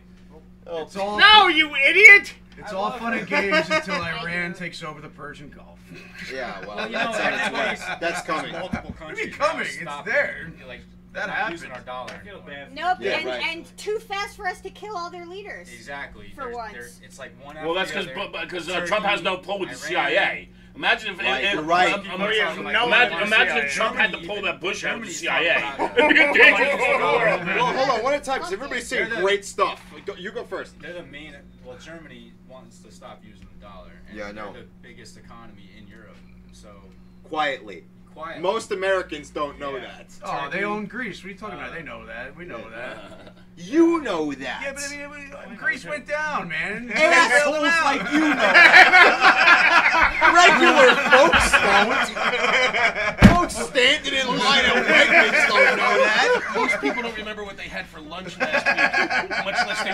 Oh, It's all "No, you idiot!" it's all fun and games until Iran takes over the Persian Gulf. yeah, well, Well, you that's know, on its way. everybody's- That's coming. Multiple What do you countries mean coming? now It's stop there. Like, That not happened. using our dollar. I feel bad. Nope, Yeah, and, right. and too fast for us to kill all their leaders. Exactly. For once. It's like one Well, that's after the other. because Turkey, Trump has no pull with the Iran. CIA. Imagine if You're right. Imagine if Trump had to pull that Bush out of the CIA. Well, hold on, one at a time, because everybody's saying great stuff. You go first. They're the main. Well, Germany wants to stop using the dollar. And Yeah, I know. They're the biggest economy in Europe. So Quietly. Most Americans don't know that. Oh, they own Greece. What are you talking about? They know that. We know that. You know that. Yeah, but I mean, Greece went down, man. Assholes like you know. Regular folks don't. Folks standing in line at Wegmans don't know that. Most people don't remember what they had for lunch last week, much less they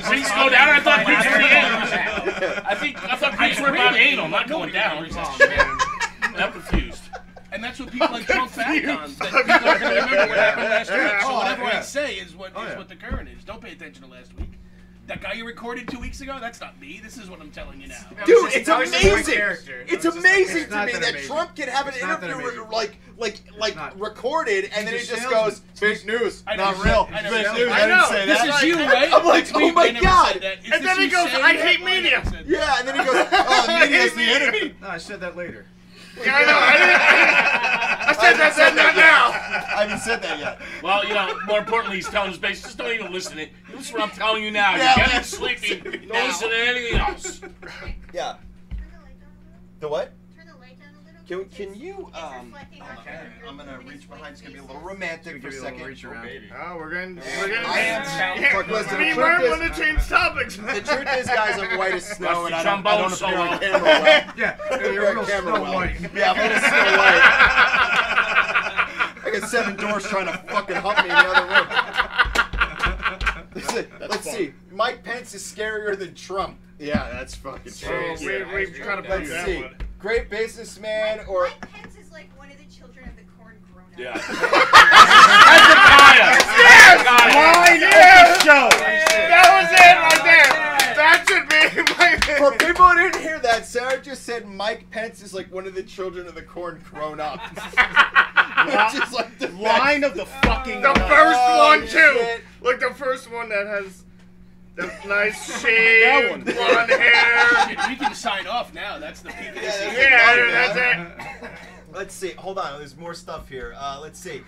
Greece go down? I thought Greece were anal. I thought Greece were about anal, not going down. I'm confused. And that's what people like Trump back on. That people are going to remember what happened last week. So whatever I say is what the current is. Don't pay attention to last week. That guy you recorded 2 weeks ago, that's not me. This is what I'm telling you now. Dude, it's amazing. It's amazing to me that Trump can have an interview like recorded, and then he just goes, fake news, not real. Fake news. I didn't say that. This is you, right? I'm like, oh my god. And then he goes, I hate media. Yeah, and then he goes, oh, media's the enemy. No, I said that later. Yeah, I know. I said that now. I haven't said that yet. Well, more importantly, he's telling his base, just don't even listen to it. This is what I'm telling you now. Yeah, You're getting sleepy. Don't listen to anything else. Yeah. The what? Turn the light down a little. Can you, Okay. I'm gonna reach behind, it's gonna be a little romantic for a second. Reach around. Oh, we're gonna Listen, we might want to change topics. The truth is, guys, I'm white as snow, and I don't trombone appear on solo. camera well. Yeah, You're you're on real camera Snow well. White. Yeah, I'm a little Snow White. I got 7 doors trying to fucking hump me in the other room. Let's see. Mike Pence is scarier than Trump. Yeah, that's fucking true. We've kind of Let's see. Great businessman or... Mike Pence is like one of the children of the corn grown up. Yeah. Yes! Show. That was it right there. That should be my... For people who didn't hear that, Sarah just said Mike Pence is like one of the children of the corn grown up. Which is like the line of the fucking... The first one, too. Shit. Like the first one that has... The nice shade, blonde hair. We can sign off now. That's the peak of the season. Yeah, that's it. Let's see. Hold on. There's more stuff here. Let's see.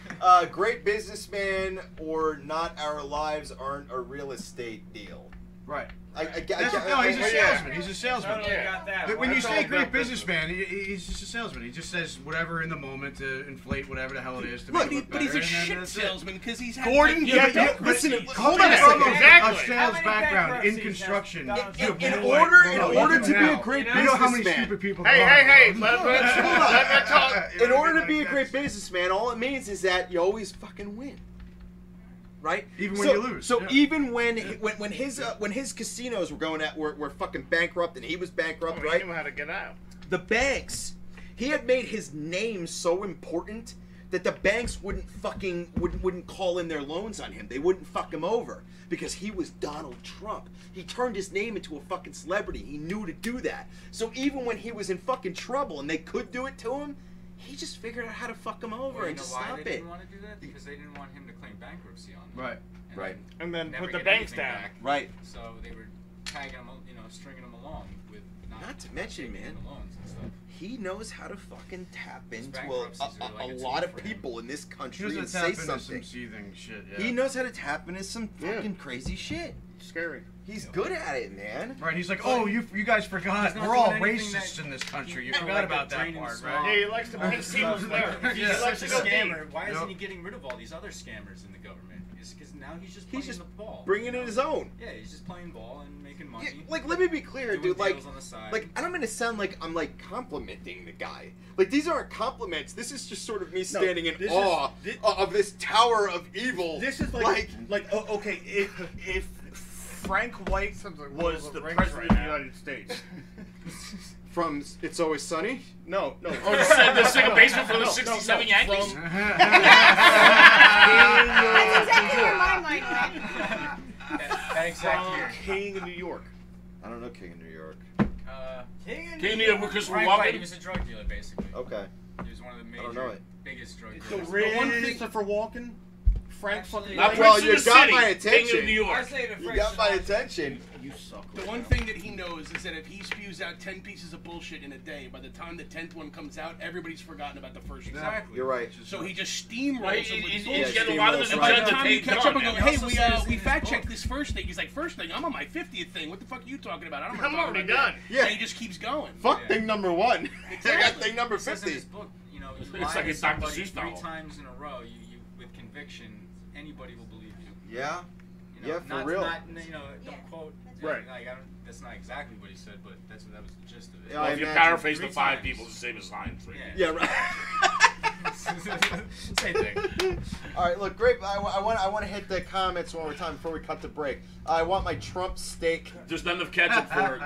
Great businessman or not our lives aren't a real estate deal. Right. No, he's a salesman. He's a salesman. Totally got that. But when you say great businessman, he's just a salesman. He just says whatever in the moment to inflate whatever the hell it is to make it look But he's better, a and then shit that's it. salesman because he's had... Gordon Gekko. Listen, Hold on a second. A sales background in construction. In order to be a great you know how many businessman. stupid people Hey, there are. hey, let me talk. In order to be a great businessman, all it means is that you always fucking win. Right? Even when you lose. So Yeah. even when his casinos were fucking bankrupt and he was bankrupt, He right? knew how to get out. The banks, he had made his name so important that the banks wouldn't call in their loans on him. They wouldn't fuck him over because he was Donald Trump. He turned his name into a fucking celebrity. He knew to do that. So even when he was in fucking trouble and they could do it to him, he just figured out how to fuck him over and just stop they it. didn't want to do that? Because they didn't want him to claim bankruptcy on them. Right. And Right. And then never put the get banks anything down. back. Right. So they were tagging him, stringing him along with Not to mention, taking man, the loans and stuff. he knows how to fucking tap His into bankruptcies are like a a lot tool of for him. people in this He country knows how and to say tap into something. some seething shit. Yeah. He knows how to tap into some fucking crazy shit. Scary. He's good at it, man. Right, he's like, oh, you guys forgot. He's not We're all doing anything racists that- in this country. You He's forgot like about the that draining part, swamp. right? Yeah, he likes to paint people's there. If he's Yeah. such a Let's go scammer, why Yep. isn't he getting rid of all these other scammers in the government? It's because now he's just playing the ball. Bringing in his own. Yeah, he's just playing ball and making money. Yeah, like, let me be clear, doing dude. Like, deals on the side. I don't mean to sound like I'm like complimenting the guy. Like, these aren't compliments. This is just sort of me standing in this awe is- of this tower of evil. This is okay, if Frank White was the rings president right of the now. United States. From It's Always Sunny. No. Oh, the second baseman for the 67 Yankees? That's exactly where my mind went. That exact From year. King of New York. I don't know King of New York. King King of New York with Christopher Frank White, he Walken? was a drug dealer, basically. Okay. He was one of the don't know major, it. biggest drug The dealers. one Christopher Walken Frank fucking. Not Well, Prince you of the got City, my King attention. of New York. I say the You got my French attention. You suck. The one thing that he knows is that if he spews out 10 pieces of bullshit in a day, by the time the 10th one comes out, everybody's forgotten about the first one. Exactly. You're right. So he just steamrolls Right, him with he's bullshit. getting a lot of his And by the agenda time you taken catch up and go, on. hey, Also says we in his fact book- checked this first thing. He's like, first thing? I'm on my 50th thing. What the fuck are you talking about? I don't know what I'm I'm already talking about done. that. Yeah. And he just keeps going. Fuck Yeah. thing number 1. I got thing number It says in 50. his book, you know, you It's lie like to a Dr. somebody Seuss 3 novel. times in a row, you with conviction, anybody will believe you. Yeah. You know, Yeah, for not, real. Not, you know, Yeah. don't quote. That's right. Like, that's not exactly what he said, but that was the gist of it. Yeah, Well, I if you imagine. paraphrase the 3 5 times. people, it's the same as line 3. Yeah, right. Same thing. All right, look, great. I want to hit the comments one more time before we cut the break. I want my Trump steak. There's not enough ketchup for it.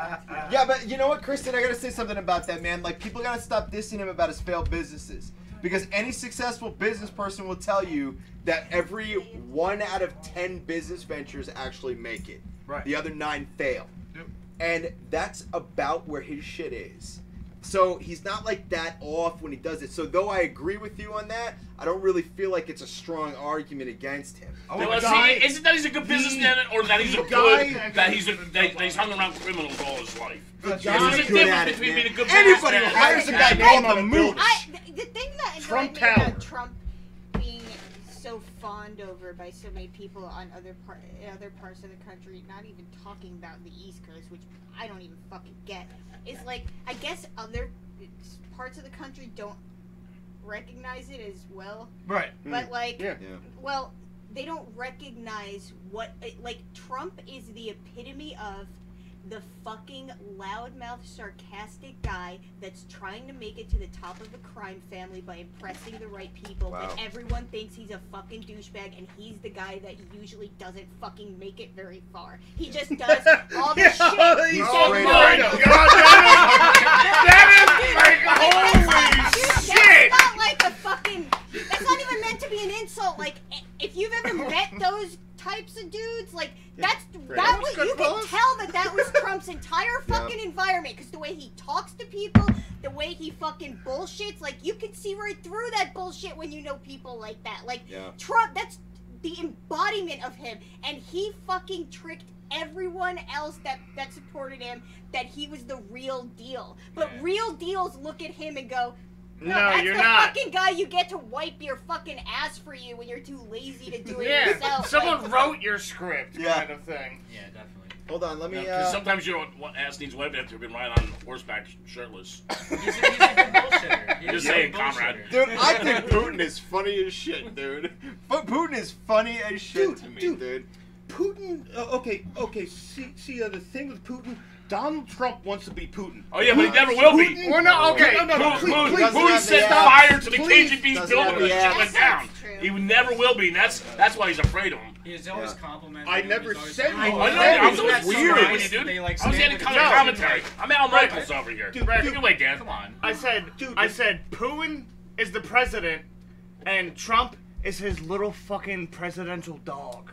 Yeah, but you know what, Kristen? I gotta say something about that, man. Like, people gotta stop dissing him about his failed businesses. Because any successful business person will tell you that every 1 out of 10 business ventures actually make it. Right. The other 9 fail. Yep. And that's about where his shit is. So he's not like that off when he does it. So though I agree with you on that, I don't really feel like it's a strong argument against him. Oh, Well, guy- see, isn't that he's a good businessman or that he's a guy- good, that he's hung around criminals all his life? The There's guy's a good at difference it, between man. being a good Anybody businessman hires a and- guy and- named on the a Moose. The thing that Trump annoyed me about Tower. Trump being so fawned over by so many people on other parts of the country, not even talking about the East Coast, which I don't even fucking get, is like, I guess other parts of the country don't recognize it as well, Right. but like, Yeah. well, they don't recognize what, like, Trump is the epitome of the fucking loudmouth, sarcastic guy that's trying to make it to the top of the crime family by impressing the right people, Wow. but everyone thinks he's a fucking douchebag, and he's the guy that usually doesn't fucking make it very far. He just does all the shit. He's Oh straight my up. God, that is like holy Dude, shit. that's not like a fucking. That's not even meant to be an insult. Like, if you've ever met those types of dudes, like, that was, you can tell that was Trump's entire fucking environment, because the way he talks to people, the way he fucking bullshits, like, you can see right through that bullshit when you know people like that. Like, Yeah. Trump, that's the embodiment of him, and he fucking tricked everyone else that supported him that he was the real deal. But Yeah. real deals look at him and go, no, No, that's you're the not. fucking guy you get to wipe your fucking ass for you when you're too lazy to do it Yeah, yourself. someone Like, wrote your script, Yeah. kind of thing. Yeah, definitely. Hold on, let me. Because sometimes you don't ask needs wiping after you've been riding on horseback shirtless. He's a good bullshitter. He's Just a saying, good comrade. bullshitter. Dude, I think Putin is funny as shit, dude. Putin is funny as shit to me, dude. Putin. Okay. See, the thing with Putin. Donald Trump wants to be Putin. Oh yeah, but he never will be. Putin- We're not okay. No, Putin doesn't Putin have set the fire ass. to the Please. KGB's Doesn't have building the and shit ass. went down. That's true. He never will be, and that's why he's afraid of him. He's always Yeah. complimenting I him, never he's always said saying, I "Oh, I know, know, it's it's always that's so weird nice." when you do. They, like, I was stand getting with kind each of other. commentary. I'm Al Michaels over here. Dude, Take it away, Dan. Come on. I said Putin is the president, and Trump is his little fucking presidential dog.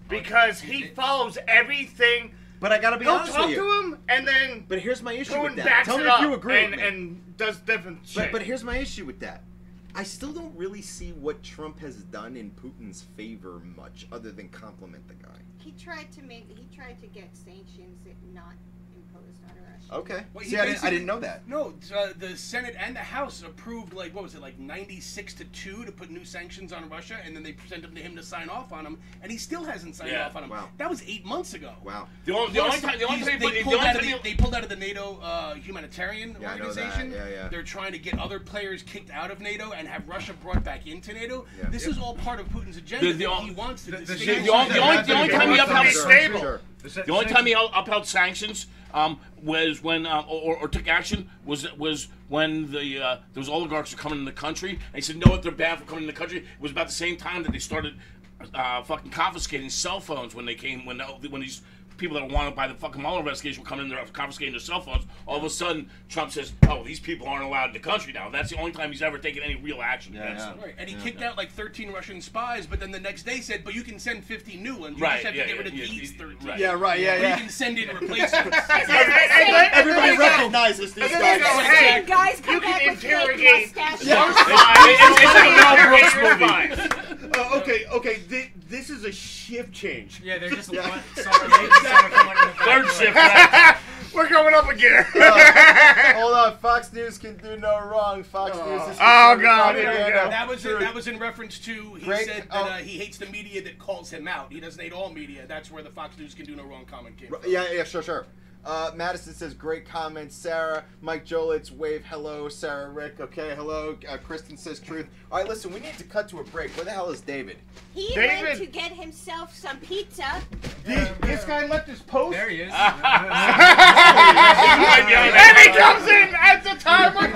Because he follows everything. But I gotta be He'll honest talk with you. to him, and then But here's my issue with Putin that. backs Tell me it if up you agree and, with me. and does different shit. But here's my issue with that. I still don't really see what Trump has done in Putin's favor much, other than compliment the guy. He tried to get sanctions that not imposed on Russia. Okay. Well, he See, I basically- didn't know that. No, the Senate and the House approved, like, what was it, like 96-2 to put new sanctions on Russia, and then they sent them to him to sign off on them, and he still hasn't signed Yeah. off on them. Wow. That was 8 months ago. Wow. The only time They pulled out of the NATO humanitarian Yeah, I know that. organization. Yeah. They're trying to get other players kicked out of NATO and have Russia brought back into NATO. Yeah. This is all part of Putin's agenda. The- He wants to the destabilize the only time he upheld stable. Sure. The only time he upheld sanctions was when or took action was when those oligarchs were coming in the country, and he said no, they're bad for coming in the country. It was about the same time that they started fucking confiscating cell phones when these people that are wanted by the fucking Mueller investigation were coming in there confiscating their cell phones. All of a sudden, Trump says, "Oh, these people aren't allowed in the country now." That's the only time he's ever taken any real action against them. Right, and he kicked out like 13 Russian spies, but then the next day said, "But you can send 50 new ones. You Right, just have yeah, to get rid of yeah, these yeah, 13." right. Yeah, right, Or yeah. you can send in replacements. Everybody recognizes these guys. Hey, guys come you can back with fake interrogate mustaches. It's like a Mel Brooks movie. Okay. okay, this is a shift change. Yeah, they're just Yeah. one, someone late, someone coming in the Third back shift. door. Right? We're going up again. Hold on, Fox News can do no wrong. Fox News is Oh, conservative God, here we propaganda. go. That was in reference to he Greg, said that he hates the media that calls him out. He doesn't hate all media. That's where the Fox News can do no wrong comment came from. Yeah, sure. Madison says, great comments, Sarah. Mike Jolitz, wave hello. Sarah, Rick, okay, hello. Kristen says truth. All right, listen, we need to cut to a break. Where the hell is David? He David. went to get himself some pizza. This guy left his post. There he is. And he comes in at the time of break.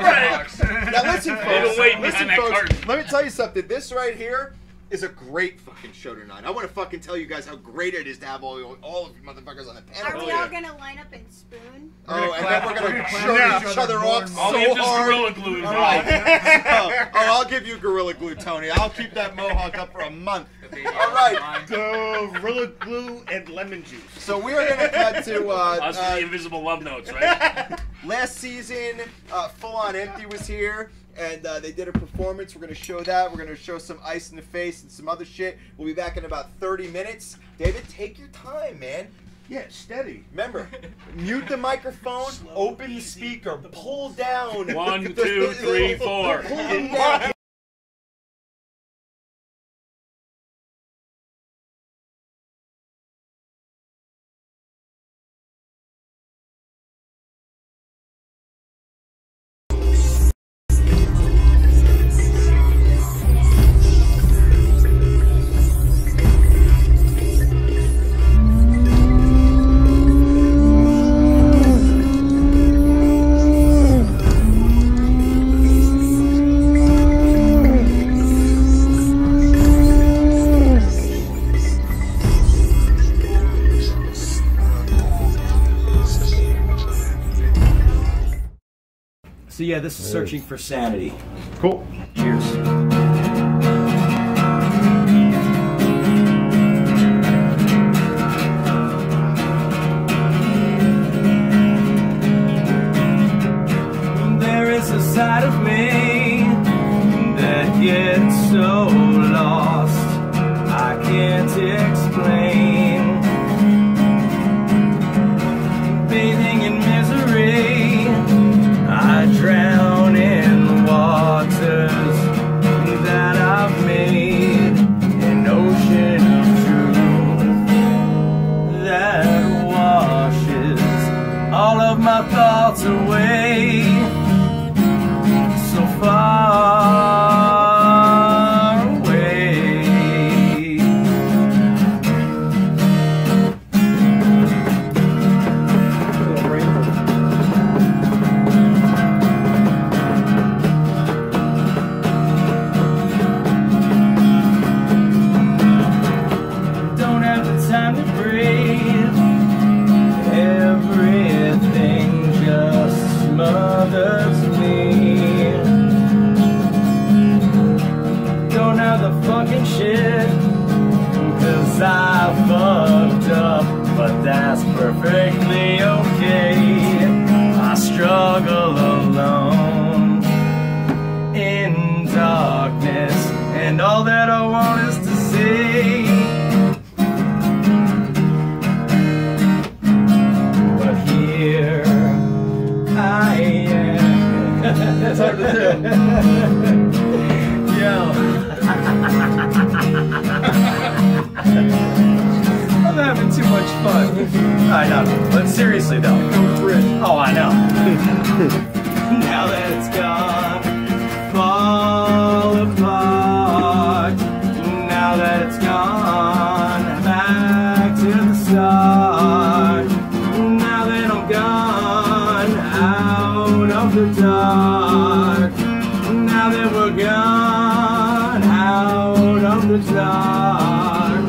Now listen, They've been folks. waiting Listen, behind that folks. curtain. Let me tell you something. This right here is a great fucking show tonight. I want to fucking tell you guys how great it is to have all of you motherfuckers on the Are panel. we all gonna line up and spoon? Oh, and then we're gonna clap show each each other off so I'll give this hard. Gorilla Glue. All right. I'll give you Gorilla Glue, Tony. I'll keep that mohawk up for a month. All right. Gorilla Glue and lemon juice. So we are gonna cut to Us for the invisible love notes, right? last season. Full On Empty was here. And they did a performance. We're going to show that. We're going to show some Ice in the Face and some other shit. We'll be back in about 30 minutes. David, take your time, man. Yeah, steady. Remember, mute the microphone, open the speaker, pull down. 1, 2, 3, 4. Pull them down. So yeah, this is Searching for Sanity. Cool. Cheers. There is a side of me that gets so lost I can't explain. Bathing in misery, I drown in the waters that I've made, an ocean of truth that washes all of my thoughts away. So far away. Don't have the time to breathe. Everything just smothers me. Don't have the fucking shit, 'cause I fucked up, but that's perfectly okay. I struggle alone in darkness, and all that I want is to say, but here I am. That's hard to do. Yo. I'm having too much fun. I know, but seriously though. Oh, I know. Now that it's gone, fall apart. Now that it's gone, back to the start. Now that I'm gone, out of the dark. Now that we're gone, out of the dark.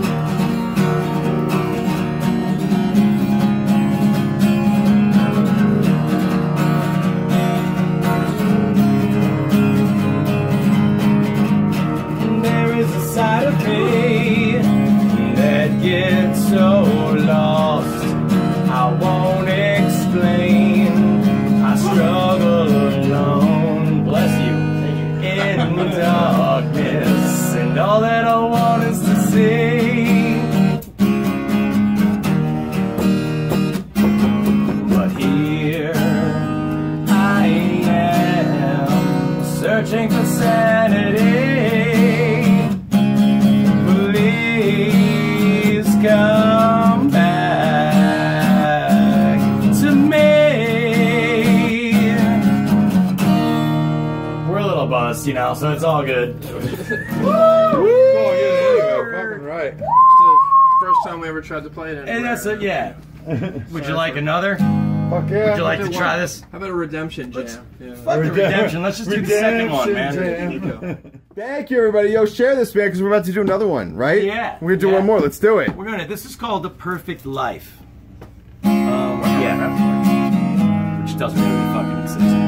There is a side of me that gets so lost I won't explain. I struggle alone, bless you, in darkness, and all that I want is to searching for sanity. Please come back to me. We're a little buzzed, you know, so it's all good. Oh, yeah, there you go. Fucking right. It's the first time we ever tried to play it. And that's it, yeah. Would you like another? Fuck yeah. Would you like to try this? How about a redemption jam? Fuck the redemption. Let's just do the second one, man. Thank you, everybody. Yo, share this, man, because we're about to do another one, right? Yeah. We're gonna do one more. Let's do it. We're gonna. This is called The Perfect Life. Yeah. Which doesn't really fucking exist.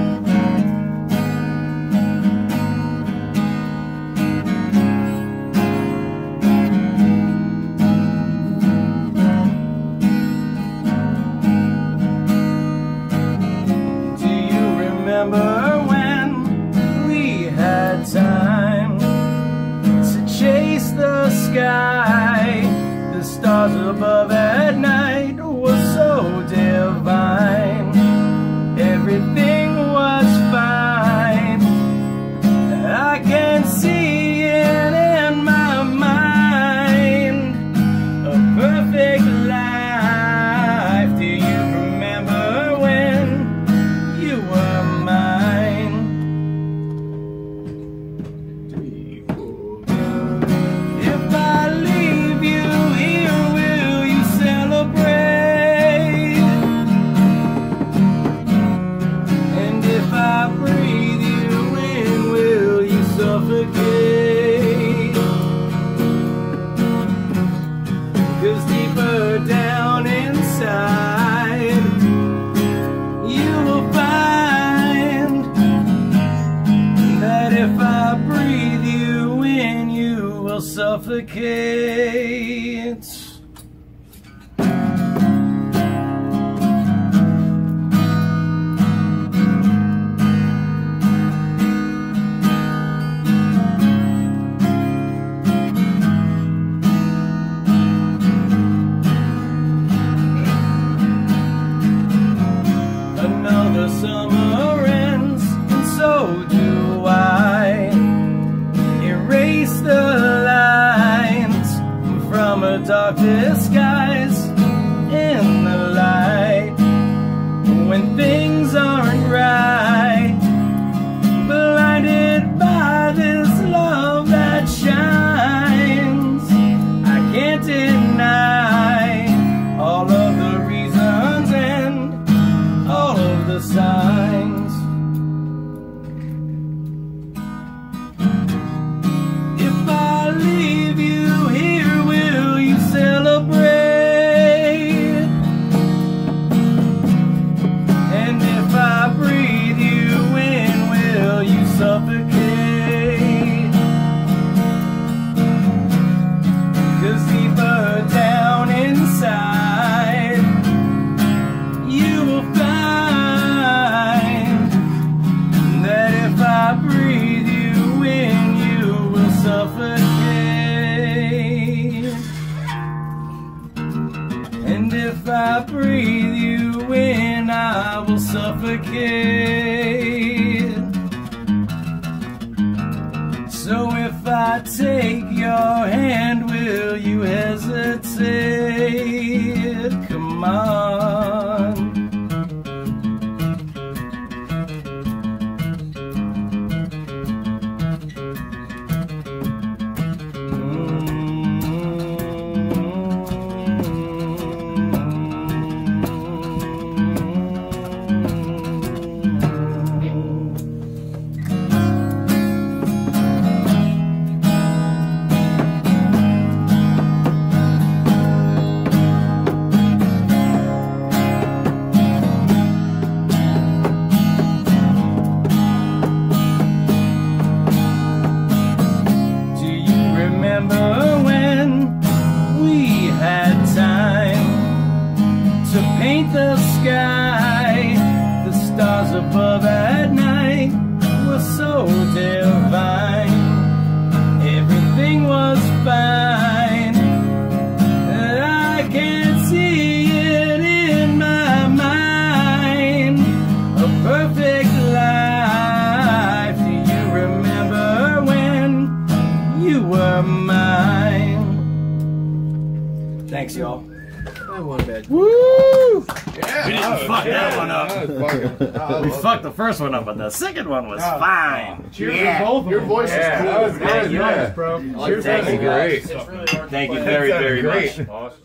Remember when we had time to chase the sky? The stars above at night were so divine. Everything was fine. I can see it in my mind. A perfect life. Do you remember when you were mine? If I leave you here, will you celebrate? And if I breathe you in, will you suffocate? 'Cause deeper down inside, you will find that if I breathe you in, you will suffocate. Another summer ends, and so do I. Erase the lines from a dark disguise in the light. When things aren't right, blinded by this love that shines, I can't deny all of the reasons and all of the signs. If I leave you here, will you celebrate? And if I breathe you in, will you suffocate? 'Cause deeper down inside, you will find that if I breathe you in, you will suffocate. And if I breathe you in, I will suffocate. So if I take your hand, will you hesitate? Come on. Thanks, y'all. I won bed. Woo! Yeah, we didn't fuck that one up. We fucked the first one up, but the second one was fine. Cheers for both of them. Your voice is cool. That was good. Nice, bro. Cheers, thank you, guys. Thank you very, very much. Awesome.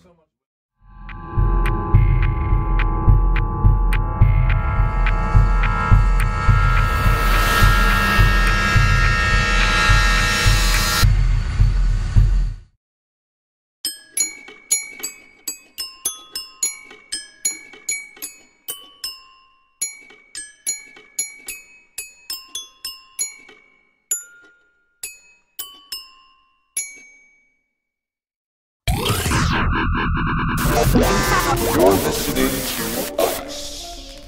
You're listening to us.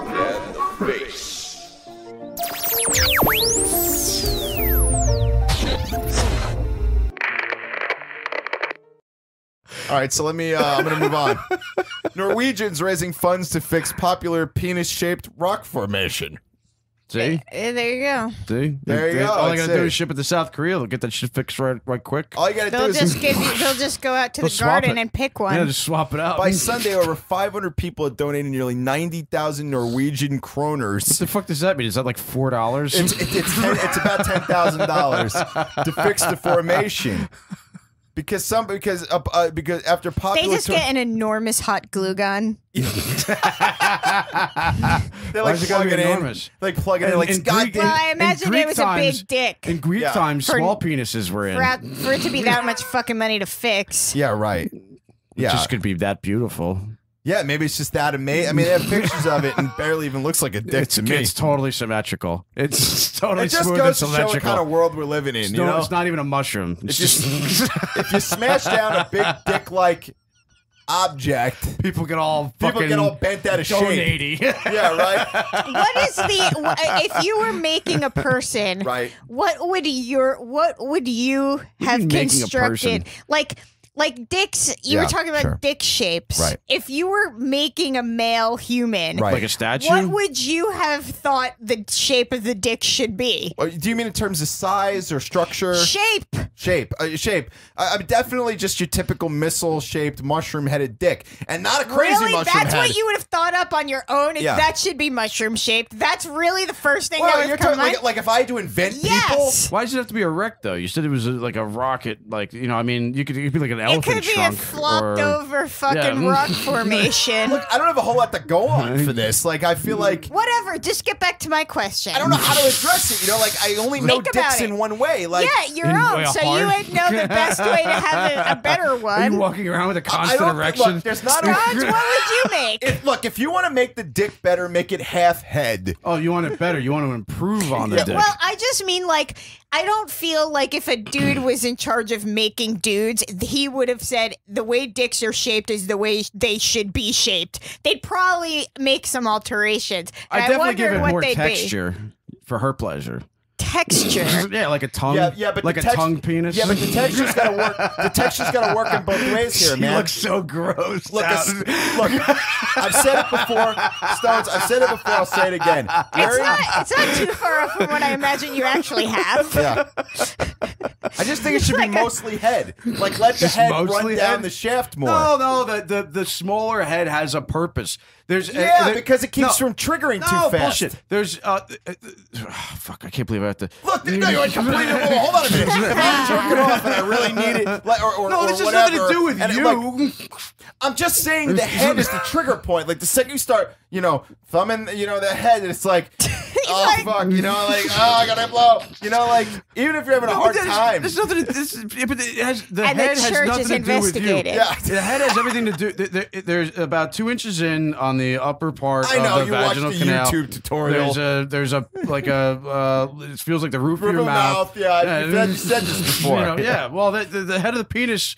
And the face. All right, so let me. I'm gonna move on. Norwegians raising funds to fix popular penis-shaped rock formation. See? There you go. See? There you go. All they That's gotta do it. is ship it to South Korea. They'll get that shit fixed right quick. All you gotta do They'll is just give you. They'll just go out to They'll the swap garden it. and pick one. Yeah, just swap it out. By Sunday, over 500 people had donated nearly 90,000 Norwegian kroners. What the fuck does that mean? Is that like $4? It's about $10,000 to fix the formation. Because after popular, They just get an enormous hot glue gun. they Why is it gotta plug be it in, enormous? like plug it in, like In God Greek- damn. Well, I imagine Greek it was a big dick. In Greek Yeah. times, For- small penises were in. For it to be that much fucking money to fix. Yeah, right. It Yeah, just could be that beautiful. yeah. Maybe it's just that amazing. I mean, they have pictures of it and barely even looks like a dick to me. It's totally symmetrical. It's totally It just smooth goes to and show what symmetrical. kind of world we're living in. It's, You no, know, it's not even a mushroom. It's just if you smash down a big dick-like object, people get all bent out of shape. donating. Yeah, right. What is the if you were making a person? Right. What would you have mean making a constructed? person? Like dicks. You Yeah, were talking about sure. dick shapes. Right. If you were making a male human, Right. Like a statue? what would you have thought the shape of the dick should be? Do you mean in terms of size or structure? Shape. Shape. I'm definitely just your typical missile-shaped, mushroom-headed dick, and not a crazy Really? mushroom That's head. what you would have thought up on your own. If Yeah. that should be mushroom shaped. That's really the first thing that Well, would you're have come talking to like if I had to invent people. Yes. Why does it have to be erect though? You said it was like a rocket, like I mean, you could be like an It elephant could be a trunk flopped or- over fucking Yeah. rock formation. Look, I don't have a whole lot to go on for this. Like, I feel like Whatever. Just get back to my question. I don't know how to address it. You know, like I only know Think about dicks it. in one way. Like, yeah, your In own. way So you hard. would know the best way to have a better Are you one. walking around with a I constant don't erection? Look, there's not Raj, what a. would you make? Look, if you want to make the dick better, make it half head. Oh, you want it better. You want to improve on the Yeah, dick. Well, I just mean like I don't feel like if a dude was in charge of making dudes, he would have said the way dicks are shaped is the way they should be shaped. They'd probably make some alterations. I And definitely give wonder it what more they'd texture for her pleasure. Texture. Yeah, like a tongue. Yeah, but like the a text- tongue penis. Yeah, but the texture's got to work. The texture's got to work in both ways here, She man. looks so gross. Look, look, I've said it before, Stones. I've said it before. I'll say it again. It's not too far off from what I imagine you actually have. Yeah. I just think it should be mostly head. Like, let the Just head run mostly down head? the shaft more. No, the smaller head has a purpose. There's because it keeps from triggering too fast. Bullshit. There's fuck, I can't believe I have to. Look, no, you're completely. Hold on a minute. If I'm jerking off and I really need it, like, or No, or this has whatever, nothing to do with and you. like, I'm just saying the head is the trigger point. Like the second you start, thumbing, the head, it's like, oh fuck, I gotta blow. Like even if you're having a hard time, There's nothing. But it has the And the head has church nothing is to do with you. investigating. Yeah. The head has everything to do. There's about 2 inches in on the upper part I know of the you watched vaginal the canal. YouTube tutorial. There's a like a it feels like the roof of your mouth. Yeah, you said this before. Yeah. Well, the head of the penis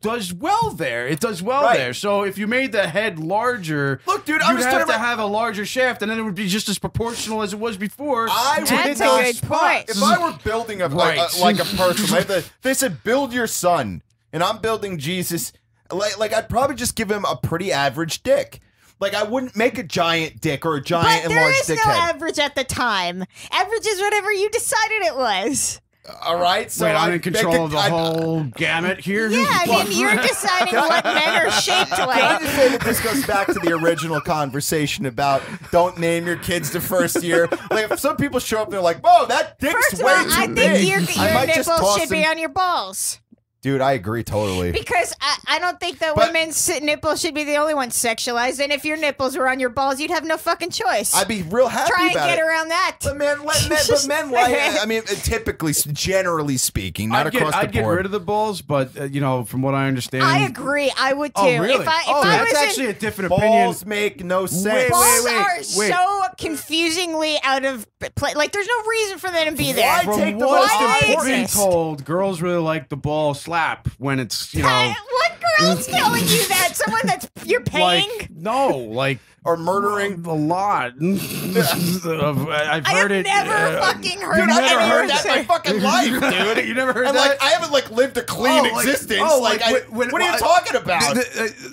does well there. It does well Right. there. So if you made the head larger, Look, dude, I'm you'd just have talking to about- have a larger shaft, and then it would be just as proportional as it was before. That's a good point. If I were building Right. like a person, like they said, build your son, and I'm building Jesus. Like I'd probably just give him a pretty average dick. Like, I wouldn't make a giant dick or a giant But and there large is no dickhead. average at the time. Average is whatever you decided it was. All right, so Wait, I'm I in control of the whole gamut here. Yeah, I mean, you're deciding what men are shaped Can I like. just say that this goes back to the original conversation about don't name your kids the first year? Like, if some people show up and they're like, whoa, that dick's First of way all, too I big. think your I might just nipples toss should be them- on your balls. Dude, I agree totally. Because I don't think that women's nipples should be the only ones sexualized. And if your nipples were on your balls, you'd have no fucking choice. I'd be real happy Try and about get it. around that. But men like, I mean, typically, generally speaking, not across I'd the get board. rid of the balls, but you know, from what I understand, I agree. I would too. Oh, really? If I That's was actually in, a different opinion. Balls make no sense. balls are so confusingly out of play. Like, there's no reason for them to be there. From Why what do I've they been exist? told, girls really like the ball slap when it's, you know, What girl's telling you that? Someone that's you're paying? like like or murdering a lot. I've heard it. never fucking heard Dude, of I've never any heard of that in my fucking life, dude. You never heard and, that? like, I haven't like lived a clean existence. what are you talking about?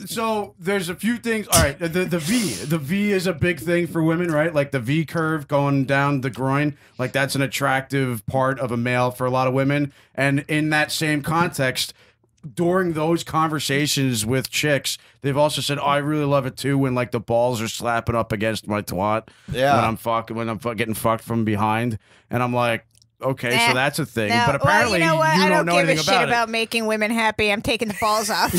So there's a few things. All right, the V is a big thing for women, right? Like the V curve going down the groin, like that's an attractive part of a male for a lot of women. And in that same context, during those conversations with chicks, they've also said, "Oh, I really love it too when like the balls are slapping up against my twat Yeah. when I'm getting fucked from behind." And I'm like, okay, so that's a thing. No, but apparently well, you know what? I don't know give a anything shit about it. about making women happy. I'm taking the balls off.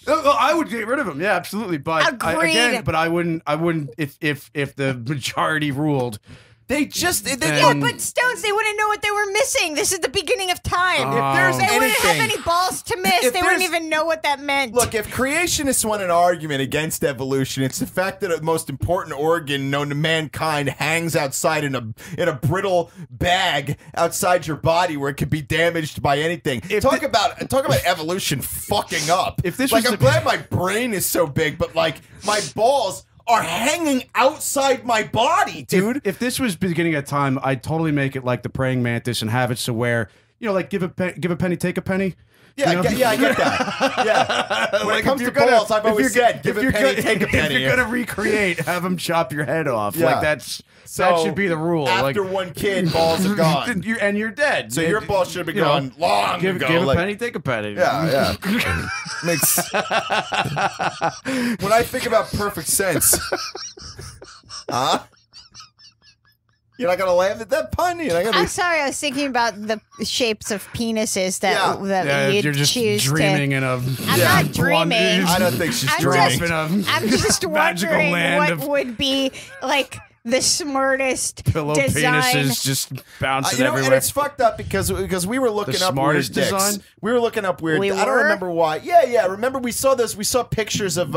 Well, I would get rid of them. Yeah, absolutely. But Agreed. I wouldn't if the majority ruled. They just yeah, but Stones, they wouldn't know what they were missing. This is the beginning of time. If there's they wouldn't have anything- any balls to miss. If They wouldn't there's- even know what that meant. Look, if creationists want an argument against evolution, it's the fact that the most important organ known to mankind hangs outside in a brittle bag outside your body where it could be damaged by anything. Talk about evolution fucking up. If this like, was I'm glad my brain is so big, but like my balls are hanging outside my body, dude. If this was beginning of time, I'd totally make it like the praying mantis and have it so where, you know, like give a penny, take a penny. Yeah, You know? I get that. Yeah. When Like, it if comes you're to gonna- balls, I've if always you're said, gonna- give if a you're penny, gonna- take a penny. If you're gonna recreate, have them chop your head off. Yeah. Like that So, should be the rule. After like, one kid, balls are gone. You're dead. So your balls should have been You know, gone long give, ago. Give a like- penny, take a penny. Yeah, yeah. Makes. When I think about perfect sense, huh? You're not gonna laugh at that pun. You're not gonna. I'm sorry, I was thinking about the shapes of penises that Yeah, you'd you're just choose dreaming to. in a. I'm not dreaming. I don't think she's I'm dreaming. just- I'm just magical wondering land what of would be like the smartest pillow design. penises just bouncing You know, and everywhere. it's fucked up because we were looking The up weird smartest dicks. design? We were looking up weird. We I don't were? remember why. Yeah. Remember we saw this. We saw pictures of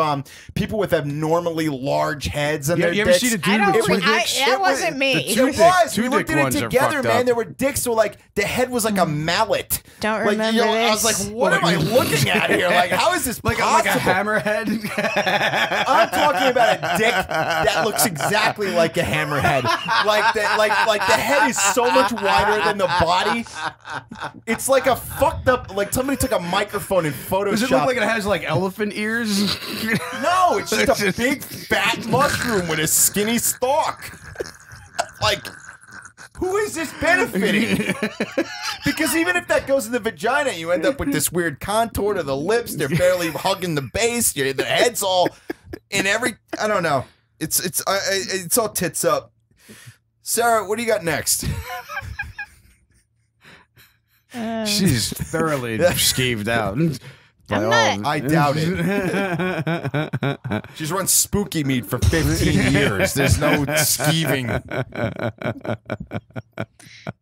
people with abnormally large heads and Yeah, their you ever dicks. seen a dude I don't. with two I, dicks? that wasn't me. It was. We two looked dick at it ones are together, fucked man. up. There were dicks. So like the head was like a mallet. Don't Like, remember you know, I was this. like, what am I looking at here? Like, how is this like possible? a hammerhead. I'm talking about a dick that looks exactly like a hammerhead. Like the head is so much wider than the body. It's like a fucked up. Like somebody took a microphone and photoshopped. Does it look like it has like elephant ears? No, it's just a big fat mushroom with a skinny stalk. Like, who is this benefiting? Because even if that goes in the vagina, you end up with this weird contour to the lips. They're barely hugging the base. The head's all in every. I don't know. It's all tits up. Sarah, what do you got next? She's thoroughly skeeved out. I doubt it. She's run spooky meat for 15 years. There's no skeeving.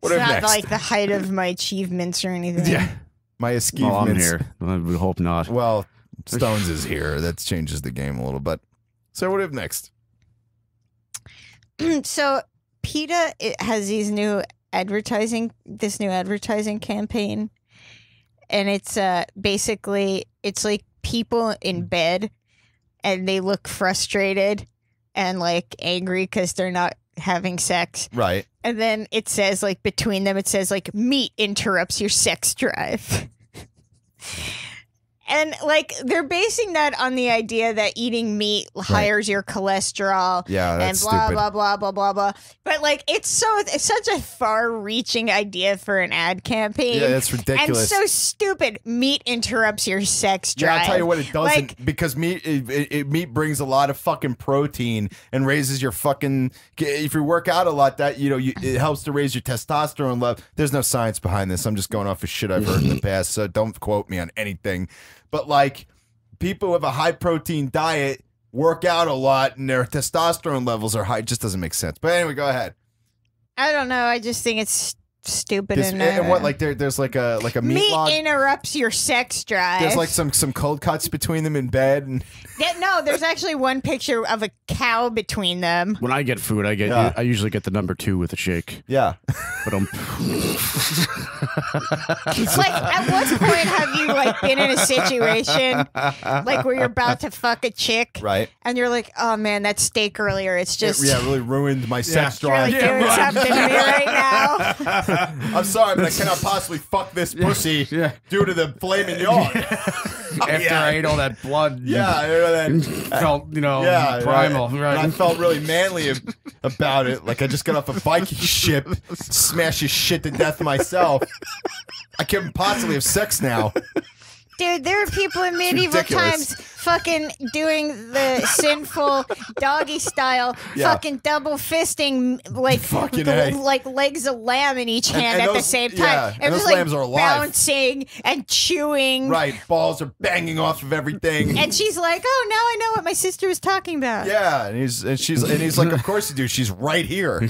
What It's if not next? like the height of my achievements or anything. Yeah. My achievements. Oh, I'm here. I would hope not. Well, Stones is here. That changes the game a little bit. So what if next? So PETA has this new advertising campaign, and it's basically it's like people in bed, and they look frustrated and like angry because they're not having sex. Right. And then it says like between them, it says like meat interrupts your sex drive. And like they're basing that on the idea that eating meat higher your cholesterol. Yeah, that's and blah stupid. blah blah blah blah blah. But like it's such a far-reaching idea for an ad campaign. Yeah, that's ridiculous. And so stupid. Meat interrupts your sex Yeah, drive. I'll tell you what, it doesn't Like, because meat brings a lot of fucking protein and raises your fucking. If you work out a lot, that it helps to raise your testosterone level. There's no science behind this. I'm just going off of shit I've heard in the past, so don't quote me on anything. But like people with a high protein diet work out a lot and their testosterone levels are high. It just doesn't make sense. But anyway, go ahead. I don't know. I just think it's stupid. And what like there's like a meat log. Interrupts your sex drive. There's like some cold cuts between them in bed and. No, there's actually one picture of a cow between them. When I get food, I usually get the number 2 with a shake. Yeah. But It's like, at what point have you like been in a situation like where you're about to fuck a chick, right? And you're like, oh man, that steak earlier, it's just It really ruined my sex it's drive. really doing something to me right now. I'm sorry, but I cannot possibly fuck this pussy due to the flaming yawn. After I ate all that blood, felt primal. And Right? I felt really manly about it. Like I just got off a Viking ship, smash his shit to death myself. I couldn't possibly have sex now. Dude, there are people in medieval ridiculous. times fucking doing the sinful doggy style, Yeah. fucking double fisting like Fucking A. like legs of lamb in each And- hand and at the those- same time. yeah, and just those lambs are alive. bouncing and chewing. Right, balls are banging off of everything. And she's like, "Oh, now I know what my sister was talking about." Yeah, and he's like, of course you do. She's right here.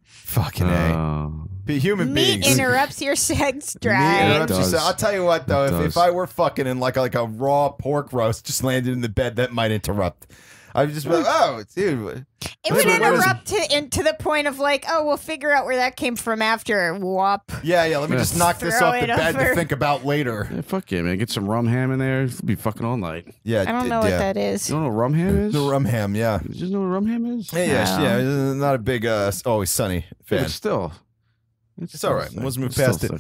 Fucking A. Be human Meat beings. interrupts your sex Me drive. interrupts your sex. I'll tell you what though, It if I were fucking in like a raw pork roast just landed in the bed, that might interrupt. I would just be like, oh, dude. It would interrupt to the point of like, oh, we'll figure out where that came from after. Whop. Yeah, let me just knock this Throw off the it bed over. to think about later. Yeah, fuck yeah, man. Get some rum ham in there. It'll be fucking all night. Yeah, I don't know what that is. You don't know what rum ham is? The rum ham, yeah. You just know what rum ham is? Yeah, not a big Always Sunny fan. But still. It's all right. Let's move past it.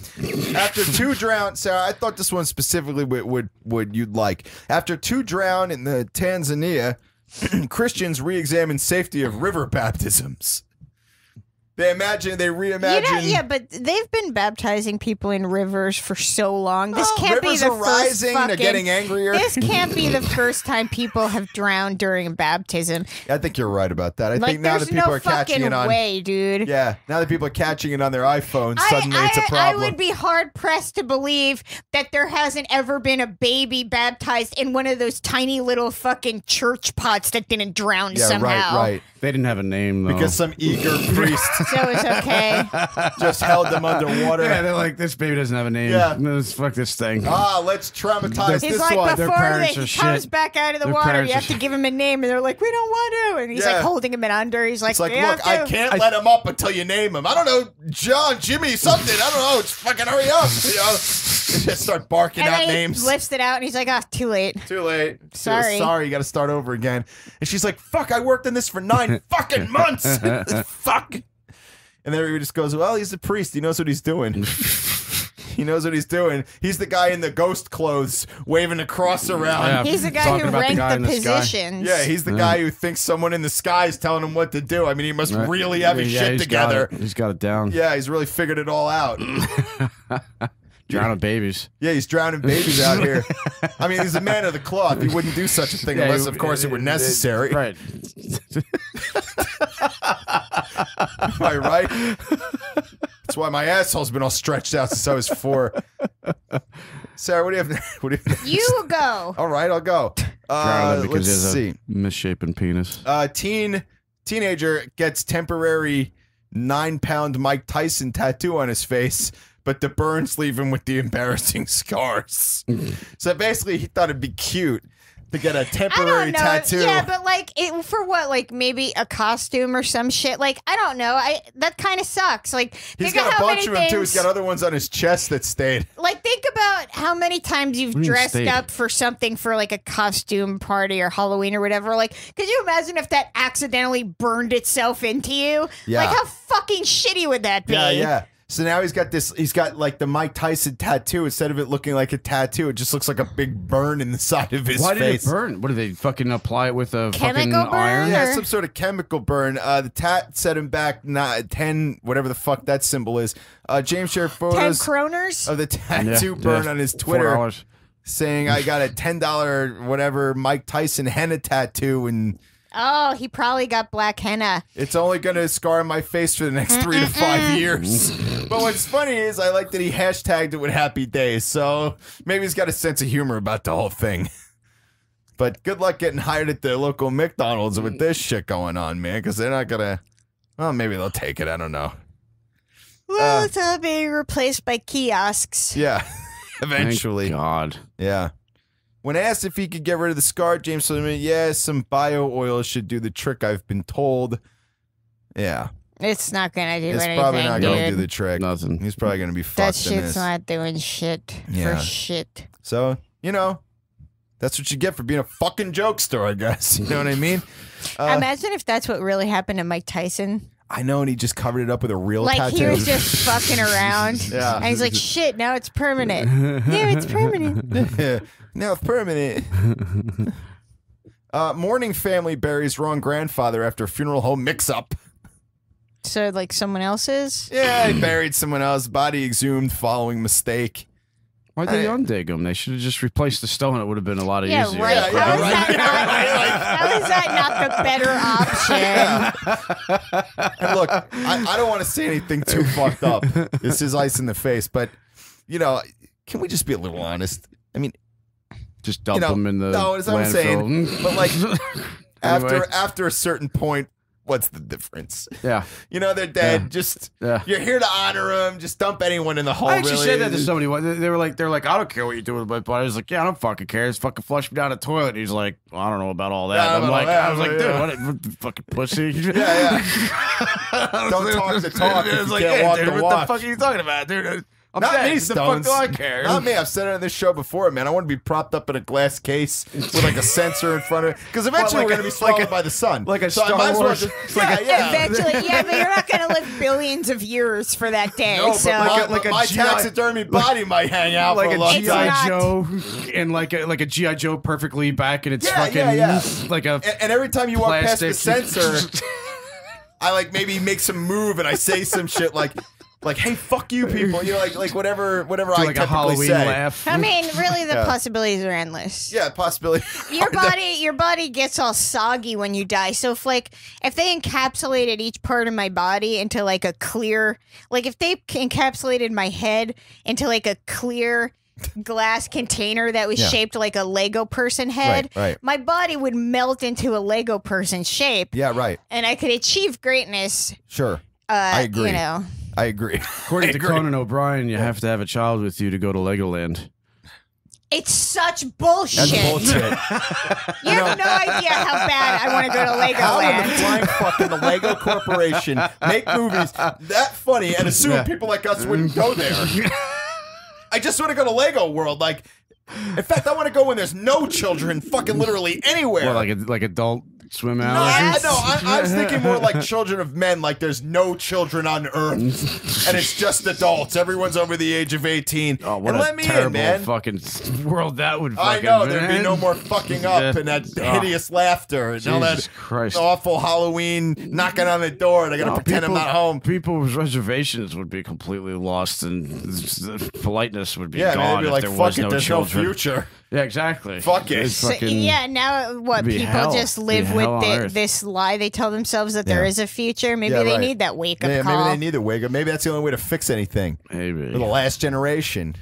After 2 drown, Sarah, I thought this one specifically would you'd like. After 2 drown in the Tanzania, Christians re-examine safety of river baptisms. They reimagine. Yeah, but they've been baptizing people in rivers for so long. This can't be rivers the are first rising, they're fucking, getting angrier. This can't be the first time people have drowned during a baptism. I think you're right about that. I Like, think now that there's people no are catching fucking it on. way, dude. Yeah, now that people are catching it on their iPhones, suddenly it's a I problem. would be hard pressed to believe that there hasn't ever been a baby baptized in one of those tiny little fucking church pots that didn't drown somehow. right. They didn't have a name, though. Because some eager priest So it's okay. just held them underwater. Yeah, they're like, this baby doesn't have a name. Yeah. Let's fuck this thing. Let's traumatize He's this like, one. before he comes back out of the Their water, parents you are have to give him a name, and they're like, we don't want to. And he's Yeah. like holding him in under. He's like, It's like, "We look, have I to." can't let him up until you name him. I don't know, John, Jimmy, something. I don't know. Just fucking hurry up. Just start barking And out then he names. lifts it out, and he's like, oh, too late. Too late. Sorry. Sorry, you got to start over again. And she's like, fuck, I worked on this for 9 fucking months. Fuck. And then everybody just goes, well, he's a priest. He knows what he's doing. He knows what he's doing. He's the guy in the ghost clothes waving a cross around. Yeah, He's the guy talking who about ranked guy the in the sky. positions. Yeah, he's the guy who thinks someone in the sky is telling him what to do. I mean, he must really have his shit he's together. got it. He's got it down. Yeah, he's really figured it all out. Drowning babies. Yeah, he's drowning babies out here. I mean, he's a man of the cloth. He wouldn't do such a thing unless, of course, it were necessary. Right. Am I right? That's why my asshole's been all stretched out since I was 4. Sarah, what do you have? What do you have next? You go. All right, I'll go. Drowning because Let's he has see. a misshapen penis. Teenager gets temporary 9-pound Mike Tyson tattoo on his face, but the burns leave him with the embarrassing scars. So basically, he thought it'd be cute to get a I temporary don't know. tattoo. Yeah, but like, for what? Like maybe a costume or some shit. Like I don't know. That kind of sucks. Like He's think got of a how bunch many of them too. He's things- got other ones on his chest that stayed. Like think about how many times you've What do you mean dressed stayed? up for something for like a costume party or Halloween or whatever. Like, could you imagine if that accidentally burned itself into you? Yeah. Like how fucking shitty would that be? Yeah, yeah. So now he's got like the Mike Tyson tattoo. Instead of it looking like a tattoo, it just looks like a big burn in the side of his Why face. did it burn? What, do they fucking apply it with a Chemical fucking burn? iron? Yeah, some sort of chemical burn. The tat set him back 10, whatever the fuck that symbol is. James shared 10 photos kroners? of the tattoo burn on his Twitter, $4. saying, I got a $10 whatever Mike Tyson henna tattoo, and Oh, he probably got black henna. it's only going to scar my face for the next 3 to 5 years. But what's funny is I like that he hashtagged it with happy days, so maybe he's got a sense of humor about the whole thing. But good luck getting hired at the local McDonald's with this shit going on, man, because they're not going to... Well, maybe they'll take it. I don't know. Well, it's all being replaced by kiosks. Yeah, eventually. Thank God. Yeah. When asked if he could get rid of the scar, James told me, yeah, some bio oil should do the trick, I've been told. Yeah. It's not gonna do It's anything, probably not going to dude. do the trick. Nothing. He's probably going to be That fucked in shit's this. not doing shit Yeah. for shit. So, you know, that's what you get for being a fucking jokester, I guess. You know what I mean? Imagine if that's what really happened to Mike Tyson. I know, and he just covered it up with a real Like tattoo. he was just fucking around. Yeah. And he's like, shit, now it's permanent. Yeah, it's permanent. Now it's permanent. Mourning family buries wrong grandfather after funeral home mix-up. So, like, someone else's? Yeah, he buried someone else. Body exhumed following mistake. Why'd they undig him? They should have just replaced the stone. It would have been a lot Yeah, easier. right. How is that not the better option? And look, I don't want to say anything too fucked up. This is ice in the face, but, you know, can we just be a little honest? I mean, Just dump you know, them in the no, that's what I'm saying. landfill. But like, Anyway. after a certain point, what's the difference? Yeah. You know, they're dead. Yeah. Just Yeah. you're here to honor them. Just dump anyone in the hole. I actually really. said that to somebody. They were like, I don't care what you do with my body. I was like, yeah, I don't fucking care. Just fucking flush me down the toilet. He's like, well, I don't know about all that. Yeah, I'm about like, all that, I was like, dude, yeah. what the fucking pussy? Yeah. Don't talk the talk if It's you like, can't hey, walk dude, the what walk. the fuck are you talking about, dude? I'm Not dead. me, What the fuck Stones. do I care? Not me. I've said it on this show before, man. I want to be propped up in a glass case with like a sensor in front of it, because eventually we're going to be swallowed by the sun. like a so I Star might as well Wars- just- it's like yeah. Eventually, yeah, but you're not going to live billions of years for that day. No, but so my taxidermy body might hang out like for a a long GI time. Joe, and like a GI Joe perfectly back, and it's Yeah, fucking yeah. like a And every time you walk past the plastic- sensor, I like maybe make some move and I say some shit like, hey, fuck you, people. You know, like whatever do I like a typically Halloween say. laugh. I mean, really, the Yeah. possibilities are endless. Yeah, possibility. Your body gets all soggy when you die. So if they encapsulated each part of my body into like a clear, like if they encapsulated my head into like a clear glass container that was Yeah. shaped like a Lego person head, Right. my body would melt into a Lego person shape, Yeah, right. and I could achieve greatness. Sure. I agree. You know. I agree. According to Conan O'Brien, you have to have a child with you to go to Legoland. It's such bullshit. That's bullshit. You have no idea how bad I want to go to How would the Legoland. flying fucking the Lego Corporation make movies that funny and assume Yeah. people like us wouldn't go there? I just want to go to Lego World. Like, in fact, I want to go when there's no children fucking literally anywhere. Well, like adult swim No, hours. I was thinking more like children of men, like there's no children on Earth, and it's just adults. Everyone's over the age of 18. Oh, what and a let me in, terrible man. fucking world that would I fucking know, there'd be man. no more fucking up Yeah. and that Oh. hideous laughter and all Jesus that Christ. awful Halloween knocking on the door and I gotta No, pretend I'm not home. People's reservations would be completely lost, and the politeness would be Yeah, man, gone they'd be if like, there fuck was it, no there's children. no future. Yeah, exactly. Fuck it. It's So, fucking- yeah, now what? be People hell. just Be live hell on with earth. this lie they tell themselves that there Yeah. is a future. Maybe Yeah, they right. need that wake up Yeah, call. maybe they need a wake up. Maybe that's the only way to fix anything. Maybe. For the last generation.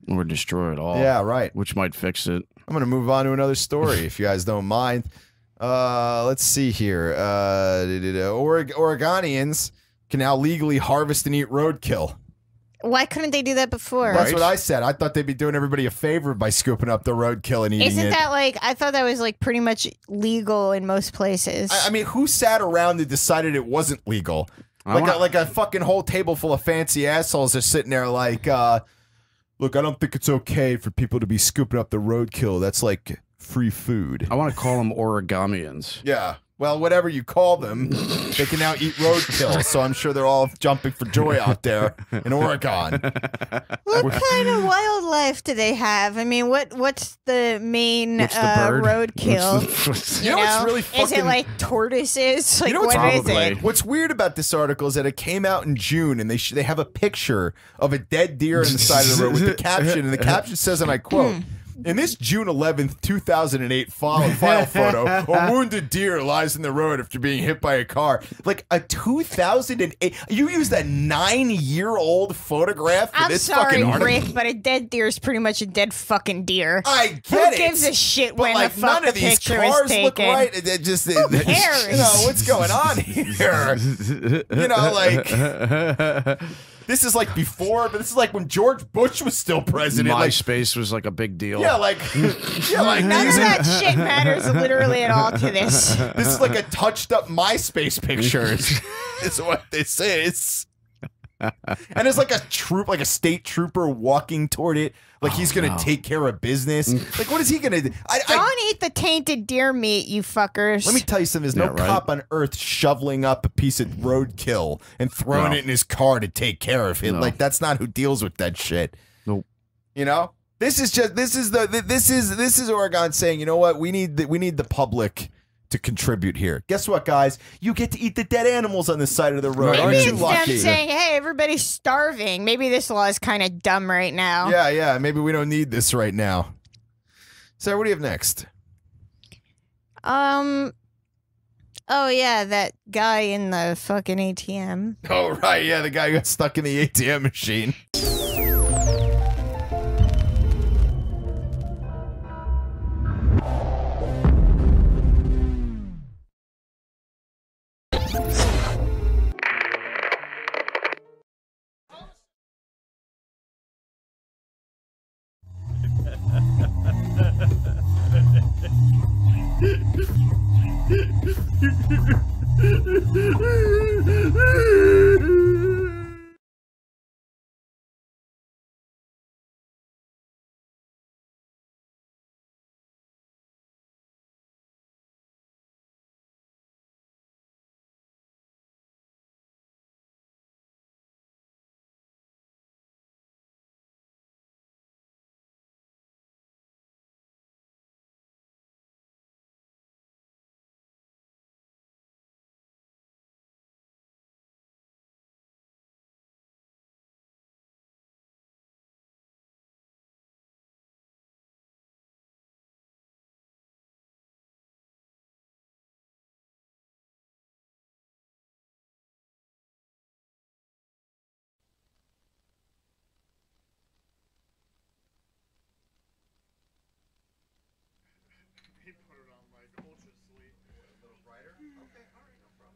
Or destroy it all. Yeah, right. Which might fix it. I'm gonna move on to another story if you guys don't mind. Let's see here. Oregonians can now legally harvest and eat roadkill. Why couldn't they do that before? That's what I said. I thought they'd be doing everybody a favor by scooping up the roadkill and eating Isn't it. that like? I thought that was like pretty much legal in most places. I mean, who sat around and decided it wasn't legal? Like a fucking whole table full of fancy assholes are sitting there like, look, I don't think it's okay for people to be scooping up the roadkill. That's like free food. I want to call them origamians. Yeah. well, whatever you call them, they can now eat roadkill. So I'm sure they're all jumping for joy out there in Oregon. What kind of wildlife do they have? I mean, what's the main roadkill? You know what's really fucking... Is it like tortoises? Like, You know what's what is it? What's weird about this article is that it came out in June, and they have a picture of a dead deer on the side of the road with the caption, and the caption says, and I quote, in this June 11th, 2008 file photo, a wounded deer lies in the road after being hit by a car. Like a 2008, you used a 9-year-old photograph for this fucking article? Rick, but a dead deer is pretty much a dead fucking deer. I get Who gives a shit But when like the fuck none the of these picture cars is taken? look right. It just, Who cares? You know, what's going on here? You know, like... This is like before, but this is like when George Bush was still president. MySpace was like a big deal. Yeah, like, None of that shit matters literally at all to this. This is like a touched up MySpace picture. Is what this is. And it's like a state trooper walking toward it, like he's gonna take care of business. Like, what is he gonna do? Don't eat the tainted deer meat, you fuckers. Let me tell you something. There's no cop on earth shoveling up a piece of roadkill and throwing it in his car to take care of it. No. Like, that's not who deals with that shit. Nope. You know, this is Oregon saying, you know what, we need the public to contribute here. Guess what, guys? You get to eat the dead animals on the side of the road. Maybe Aren't you it's lucky? them saying, hey, everybody's starving. Maybe this law is kind of dumb right now. Yeah. Maybe we don't need this right now. Sarah, what do you have next? Oh yeah, that guy in the fucking ATM. Oh right, yeah, the guy who got stuck in the ATM machine.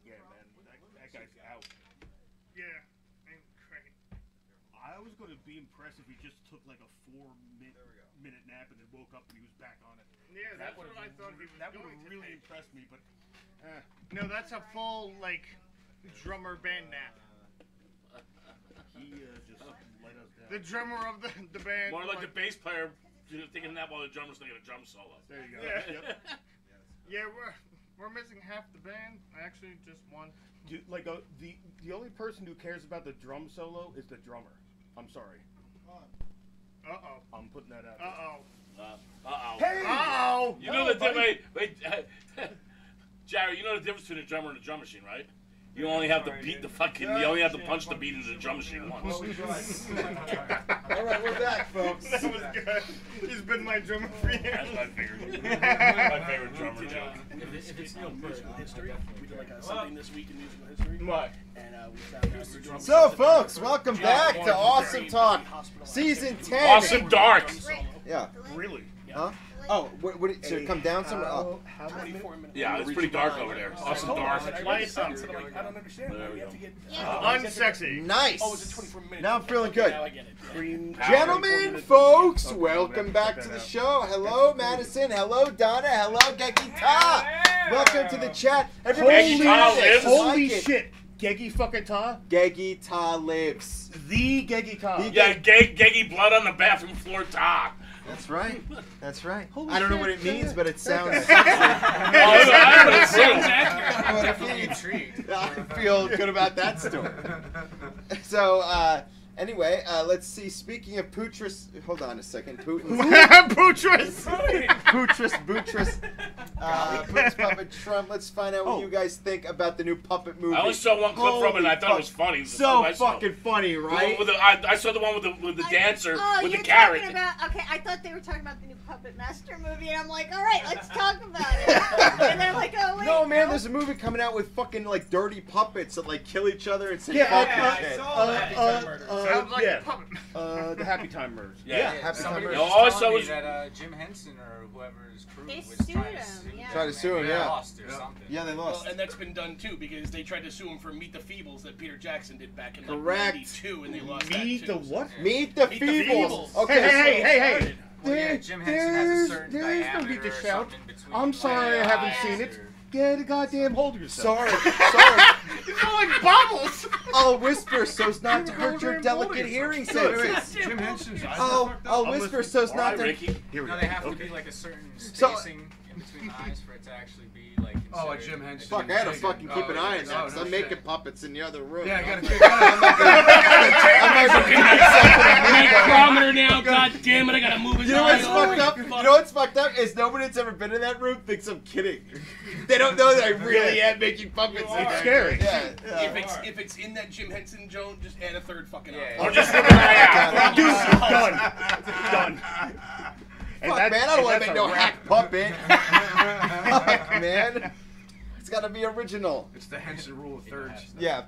Yeah, man, that guy's out. Yeah, ain't great. I was going to be impressed if he just took like a 4-minute nap and then woke up and he was back on it. Yeah, that's what I thought he was. That would have really impressed me, but no, that's a full like drummer band nap. He just let us down. The drummer of the band. More like the bass player thinking that while the drummer's thinking a drum solo. There you go. Yeah. Yeah, we're missing half the band. Actually, just one. Dude, like the only person who cares about the drum solo is the drummer. I'm sorry. Uh-oh. I'm putting that out. Uh-oh. Hey! Uh-oh! You know wait. Jerry, you know the difference between a drummer and a drum machine, right? You only have to beat the fucking. You only have to punch the beat into the drum machine once. All right, we're back, folks. That was good. He's been my drummer for years. That's my favorite drummer joke. If it's musical history, we did like something this week in musical history. What? And we found out the drummer. So, folks, welcome back to Awesome Talk, Season 10. Awesome Dark. Yeah. Really? Huh? Oh, should it come down some? Oh. How 24 minutes? Yeah, it's pretty dark over there. Awesome Dark. Lights up. I don't understand. There we go. Unsexy. Nice. Oh, it's a 24 minutes. Now I'm feeling good. Now I get it. Cream. Gentlemen, folks, welcome back to the show. Hello, Madison. Hello, Donna. Hello, Geki Ta. Welcome to the chat. Everybody, Holy shit. Gegi fucking Ta? Geki Ta lives. The Gegi Ta. Yeah, Geggy blood on the bathroom floor Ta. That's right. That's right. Holy I don't know shit, what it means, yeah. but it sounds. Okay. It sounds accurate. I feel good about that story. So, anyway, let's see. Speaking of Putris, hold on a second. Putin's Putris. Putin's puppet Trump. Let's find out what you guys think about the new puppet movie. I only saw one clip from it and I thought it was funny. So fucking funny, right? I saw the one with the dancer with the you're carrot. talking about, okay, I thought they were talking about the new Puppet Master movie, and I'm like, all right, let's talk about it. And then I'm like, oh, wait. No, man, there's a movie coming out with fucking, like, dirty puppets that, like, kill each other and say Yeah, fuck I and shit. saw that. Sounds like yeah. The Happy Time Murders. Yeah, Happy Time Somebody Murders. was just telling me that Jim Henson or whoever's crew They was sued trying to him, sue yeah. Tried to sue him, They yeah. lost or something. Yeah, they lost. Well, and that's been done too because they tried to sue him for Meet the Feebles that Peter Jackson did back in like Correct. 92, and they lost Meet that the too. what? Meet the Meet the Feebles. Feebles. Okay, Hey. Well, yeah, Jim Henson has a certain There is no diameter need to or shout. something between, I'm sorry, I like, haven't eyes seen it. or- Get a goddamn hold of yourself. Sorry. You sound like bubbles. I'll whisper so as not to hurt your delicate hearing senses. Jim Henson's eyes are I'll fucked up. I'll whisper so as not to. Ricky. Here we No, go. they have to Okay. be like a certain So- spacing in between the eyes for it to actually be like. Oh, like considered Jim Henson. Fuck, I had to Shaken. fucking keep an eye on that Oh, because no I'm shit. making puppets in the other room. Yeah, I gotta. Barometer now, god damn it, I gotta move his You know what's eye fucked over. up? You know what's fucked up is nobody that's ever been in that room thinks I'm kidding. They don't know that I really am making puppets. You in are. there. Scary. Yeah. If it's in that Jim Henson Joan, just add a third fucking eye. Or just keep an eye out. Done. And Fuck, that- man, I don't and want to that's make a no wrap. hack puppet. Fuck, man. It's got to be original. It's the Henson rule of thirds. Yeah.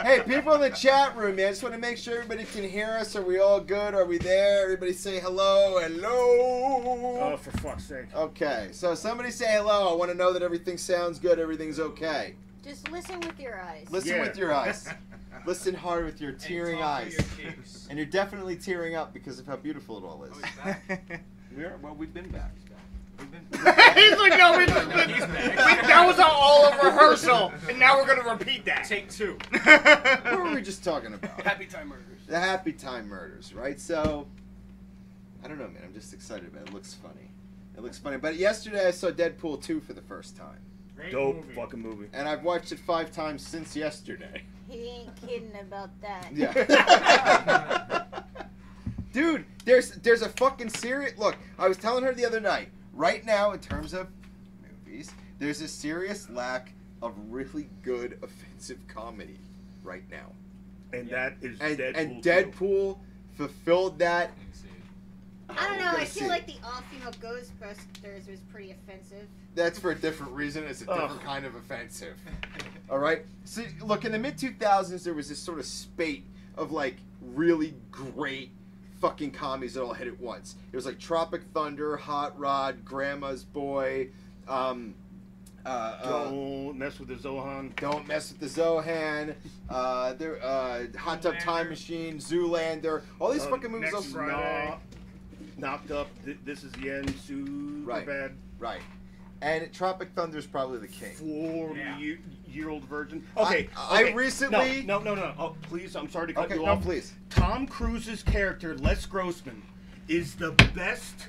Hey, people in the chat room, man. I just want to make sure everybody can hear us. Are we all good? Are we there? Everybody say hello. Hello. Oh, for fuck's sake. Okay, so somebody say hello. I want to know that everything sounds good. Everything's okay. Just listen with your eyes. Listen Yeah. with your eyes. Listen hard with your tearing eyes. Your cheeks. And you're definitely tearing up because of how beautiful it all is. Well, we've been back. We've been He's like, no, that was all a rehearsal, and now we're gonna repeat that. Take two. What were we just talking about? Happy Time Murders. The Happy Time Murders, right? So, I don't know, man. I'm just excited about it. It looks funny. It looks funny. But yesterday I saw Deadpool 2 for the first time. Great Dope movie. fucking movie. And I've watched it 5 times since yesterday. He ain't kidding about that. Yeah. Dude, there's a fucking serious... Look, I was telling her the other night. Right now, in terms of movies, there's a serious lack of really good offensive comedy right now. And that is And Deadpool. and Deadpool fulfilled that. I don't know. Gotta I see feel it. like the all-female Ghostbusters was pretty offensive. That's for a different reason. It's a different Ugh. kind of offensive. All right. See, look, in the mid 2000s, there was this sort of spate of like really great fucking comedies that all hit at once. It was like Tropic Thunder, Hot Rod, Grandma's Boy. Don't mess with the Zohan. Don't Mess with the Zohan. Hot Tub Time Machine, Zoolander. All these fucking movies. Next also, Friday. Knocked Up. This is the end. Super Right. bad. Right. And Tropic Thunder is probably the king. 4-year-old virgin. Okay. I okay. recently- No. Oh, please. I'm sorry to cut Okay, you no, off. please. Tom Cruise's character, Les Grossman, is the best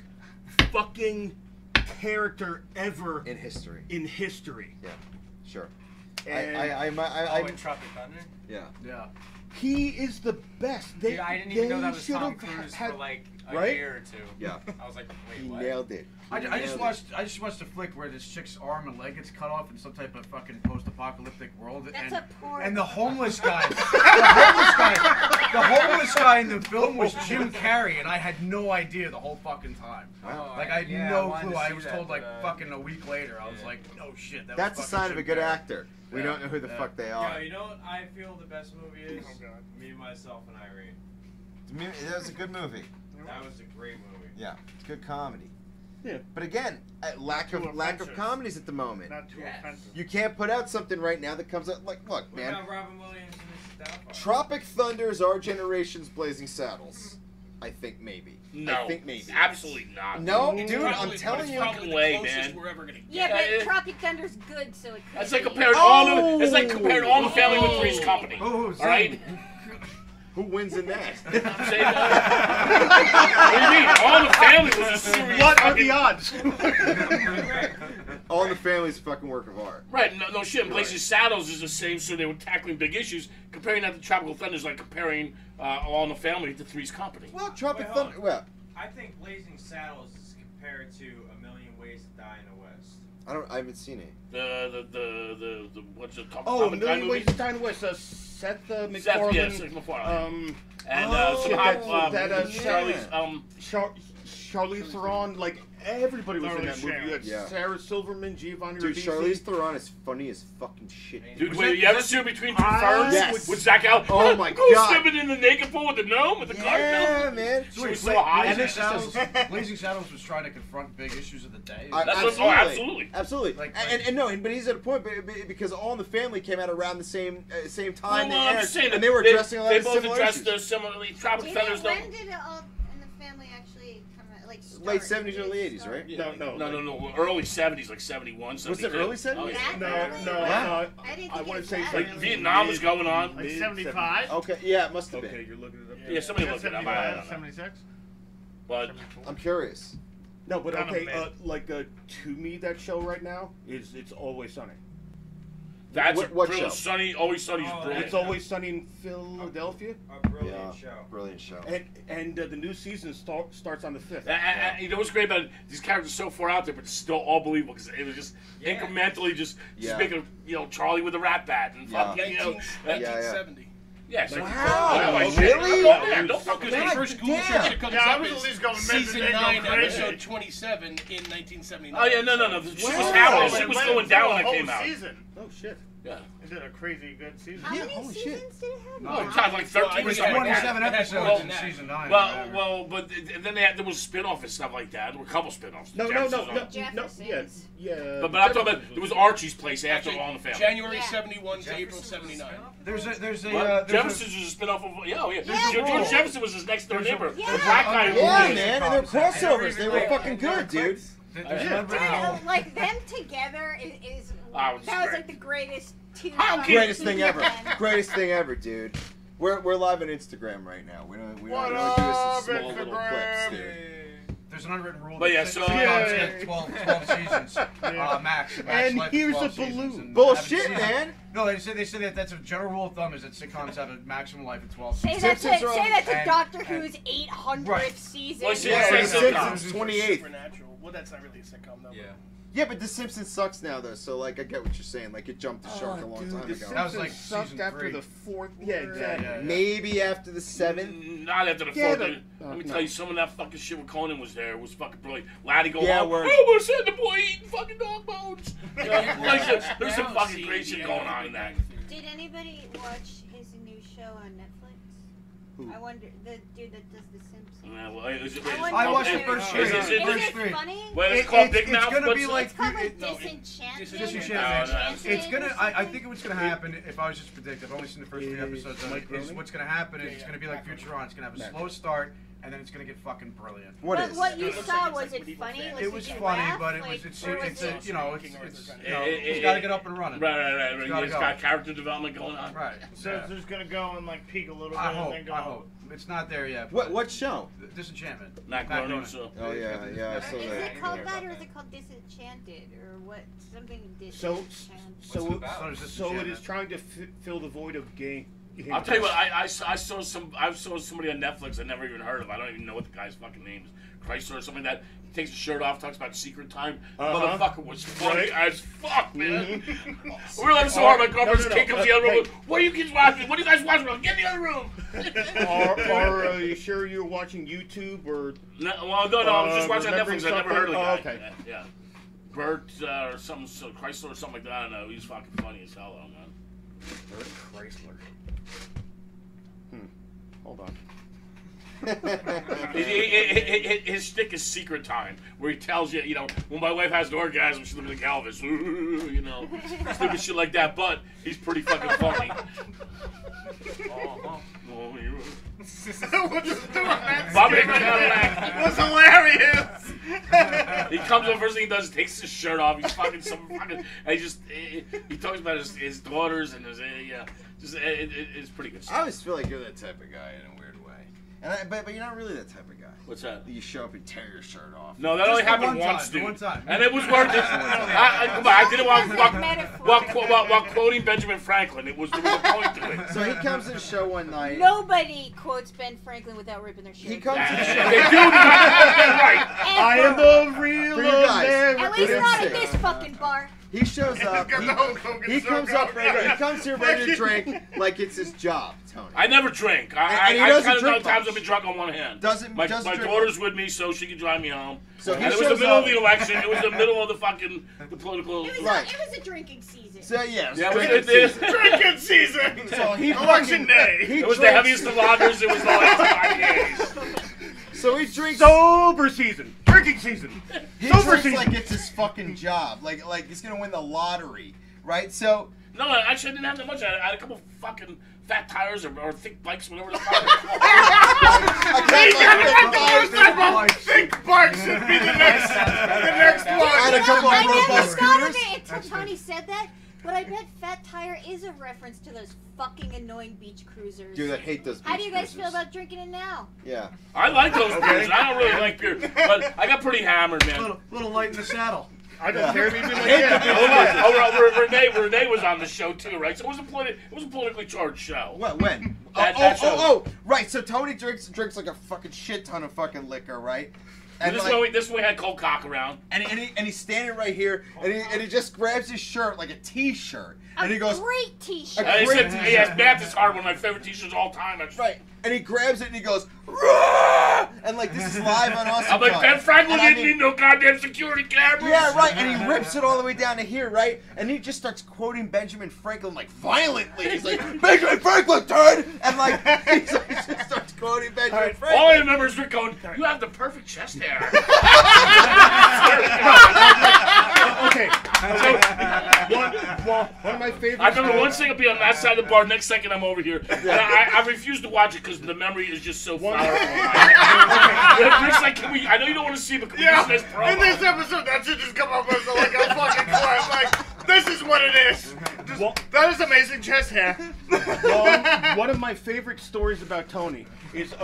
fucking character ever in history. In history. Yeah. Sure. And in Tropic Thunder? Yeah. Yeah. He is the best. They, Dude, I didn't even know that they was Tom should've Cruise had- for like a right? year or two. Yeah. I was like, wait, He what? nailed it. I Nailed just it. watched a flick where this chick's arm and leg gets cut off in some type of fucking post-apocalyptic world. That's and, a porn. And the homeless guy, the homeless guy in the film was Jim Carrey, and I had no idea the whole fucking time. Oh, Like I had yeah, I no wanted clue. to I see was that, told like but, fucking a week later. I was like, no shit. That That's a was fucking sign of a Jim good Carrey. actor. We Yeah. don't know who the Yeah. fuck they Yo, are. you know what I feel the best movie is? Me, Myself, and Irene. That was a good movie. That was a great movie. Yeah, it's good comedy. Yeah. But again, lack Too of offensive. comedies at the moment. Not too offensive. You can't put out something right now that comes out like, look, What man. about Robin Williams and Mrs. Doubtfire? Tropic Thunder is our generation's Blazing Saddles. I think maybe. No, I think maybe. absolutely not. No, It's dude, probably- I'm but telling it's you. probably the Way, closest man. we're ever gonna get. Yeah, but Yeah. Tropic Thunder's good, so it could That's like be. comparing all the. It's like comparing all the Family with Three's Company. Oh, all right. Who wins in that? What do you mean? All in the Family was a serious. What are the odds? All in the Family is a fucking work of art. Right, no shit. Blazing Saddles is the same, so they were tackling big issues. Comparing that to Tropical Thunder is like comparing All in the Family to Three's Company. Well, Tropic Thunder. Well, I think Blazing Saddles is compared to A Million Ways to Die in the West. I haven't seen it. The what's it? Oh, A Million Ways to Die in the West. Seth MacFarlane. Seth MacFarlane. And Charlize Theron, like everybody was in that movie. You had Sarah Silverman, Giovanni Dude, Ribisi. Charlize Theron is funny as fucking shit. Dude, wait, you ever see her Between Two Ferns with Zach Al? Oh my Who's god. swimming in the naked pool with the gnome with the cart? Yeah, man. She was so high. Blazing Saddles was trying to confront big issues of the day. Absolutely. But he's at a point because All in the Family came out around the same time. Well, I'm just saying and they were addressing a lot they of both similar addressed issues. similarly. Tropic Thunder's When did All in the Family actually come out? Like late 70s, early 80s, right? Yeah. No. Early 70s, like 71, 72. Was it early 70s? Oh, yeah. No. I want to say like Vietnam was going on. Like 75? Okay, yeah, it must have been. Okay, you're looking it up. Yeah, somebody look it up. I don't know. 76? But I'm curious. No, but Kind of okay, mid. to me, that show right now is It's Always Sunny. that's What a brilliant. show? Sunny, Always Sunny's brilliant. It's Always Sunny in Philadelphia. A brilliant show. Brilliant show. And the new season starts on the 5th. You know what's great about it? These characters are so far out there, but it's still all believable because it was just incrementally just making Charlie with a rat bat and fucking 1970. Yeah, so Wow, shit. really? Yeah, don't fucking The first Google search that comes Yeah, I up was is at least going season mid- 9, go crazy. episode 27 in 1979. Oh yeah, no. The shit was Wow. happening. Shit It was went going through down a when it whole came out. Season. Oh shit. Yeah. It did a crazy good season. How many holy seasons shit. did it have? No, Wow. it's like 13 or something like that. 27 episodes Well, in season 9. but then there was a spin-off and stuff like that. There were a couple spin-offs. No. Jeffersons. Yeah. But I'm talking about there was Archie's place after All in the Family. January 71 to April 79. There's Jefferson's was a spin-off of George Jefferson was his next door neighbor. Yeah. The black guy. Yeah, man, and they're crossovers. They were fucking good, dude. Dude, like them together is that was like the greatest two. Greatest thing ever. Greatest thing ever, dude. We're live on Instagram right now. We don't do some small little clips, dude. There's an unwritten rule. But yeah, that so- sitcoms get 12 seasons max. And left here's for a 12 seasons, balloon. and Bullshit, haven't seen man. it. No, they say that that's a general rule of thumb is that sitcoms have a maximum life of 12 Say seasons. that to And- Doctor and- Who's 800th Right. season. Well, see, Yeah, yeah, The Simpsons 28th. Supernatural. Well, that's not really a sitcom, though. Yeah. Yeah, but The Simpsons sucks now, though. So like, I get what you're saying. Like, it jumped the shark a long time The ago. That was like Simpsons sucked season after 3. the 4th. Yeah, exactly. yeah. Maybe after the 7th. Not after the Yeah, fourth. but- Let me no. tell you, some of that fucking shit when Conan was there was fucking brilliant. Laddie going, Yeah, oh, word. we're sending the boy eating fucking dog bones. There's some fucking great shit going on in that. Did anybody watch his new show on Netflix? Who? I wonder the dude that does The Simpsons. Yeah, well, is it- I watched the is- first is- three. is- Is is- it funny? Well, it's called Big It's Mouth. gonna be What's- like It's called like it- Disenchanted. Disenchanted. It's gonna. or I something. think what's gonna happen if I was just to predict. I've only seen the first 3 episodes of it. Is what's gonna happen is it's gonna be like Futurama. It's gonna have a slow start and then it's gonna get fucking brilliant. But what you saw, was it funny? It was did you funny, laugh? but it Like, was or it's it- you know it's It- you gotta get up and running. Right. It's gotta It's go. got character development going on. Right. So it's just gonna go and like peak a little bit I and hope. then go. I hope. It's not there yet. What show? Disenchantment. Not Groening, so. Oh yeah, I saw Is that. it called that, or is it called Disenchanted, or what? Something So Disenchanted. so it is trying to fill the void of game. I'll tell you what, I saw somebody on Netflix I never even heard of. I don't even know what the guy's fucking name is. Chrysler or something like that. He takes his shirt off, talks about secret time. Motherfucker was funny as fuck, man. We were laughing so hard, my girlfriend's kid comes in the other room. What are you kids watching? What are you guys watching? Get in the other room. Are you sure you're watching YouTube or? No, I was just watching Netflix. I never heard of the guy. Oh, okay. Yeah. Bert or something, Chrysler or something like that. I don't know. He's fucking funny as hell, though, man. Bert Chrysler. Hold on. His shtick is secret time, where he tells you, when my wife has an orgasm, she looks like Elvis, stupid shit like that. But he's pretty fucking funny. Bobby Cadillac was hilarious. He comes over, first thing he does is takes his shirt off. He's fucking and he talks about his daughters and his Just, it's pretty good I stuff. always feel like you're that type of guy in a weird way. But you're not really that type of guy. What's that? You show up and tear your shirt off. No, that only happened once, dude. And it was worth it. I did it while quoting Benjamin Franklin. There was a point to it. So he comes to the show one night. Nobody quotes Ben Franklin without ripping their shirt. He comes to the show. They do. Right. I am the real For you guys. American. At least not at this fucking bar. He shows up. He comes up ready. He comes here ready to drink like it's his job, Tony. I never drink. And he I doesn't kind of know drink times much. I've been drunk on one hand. Doesn't my drink daughter's with me, so she can drive me home. So he and it was the shows middle up- of the election. It was the middle of the political. It was, Right. it was a drinking season. So yeah, Yeah, drinking it- Drinking season. So he Election day. He It was the drinks- heaviest of lagers. It was the last 5 days. So he drinks. Sober season. Drinking season. He Sober drinks season. like it's his fucking job. Like he's gonna win the lottery, right? So No, actually, I didn't have that much. I had a couple fucking fat tires or thick bikes, whatever the fuck. Think Bark should be the next one. I had a couple of I never robust thought of scooters. it until Tony said that. But I bet Fat Tire is a reference to those fucking annoying beach cruisers. Dude, I hate those. How do beach you guys cruisers. feel about drinking it now? Yeah. I like those beers. I don't really like beer, but I got pretty hammered, man. Little light in the saddle. I don't care if you be like Renee was on the show too, right? So it was a politically charged show. What? When? That show. Right. So Tony drinks like a fucking shit ton of fucking liquor, right? And This is when we had Cole Cock around. And he's standing right here, and he just grabs his shirt like a T-shirt, and he goes, Great T-shirt. A great He has Math is Hard, one of my favorite T-shirts of all time. That's right. And he grabs it and he goes, "Roar!" And like this is live on Awesome I'm like, Talk. Ben Franklin And I didn't need no goddamn security cameras. Yeah, right. And he rips it all the way down to here, right? And he just starts quoting Benjamin Franklin like violently. He's like, "Benjamin Franklin, turd!" And like he just starts quoting Benjamin Franklin. All I remember is Rick going, "You have the perfect chest hair." Okay. One of my favorite. I remember one second being on that side of the bar, next second I'm over here. And I refuse to watch it because the memory is just so powerful. Rick's like, I know you don't want to see, but can we use this promo? In this episode, that should just come up as like a fucking clip. Like, this is what it is. That is amazing chest hair. One of my favorite stories about Tony is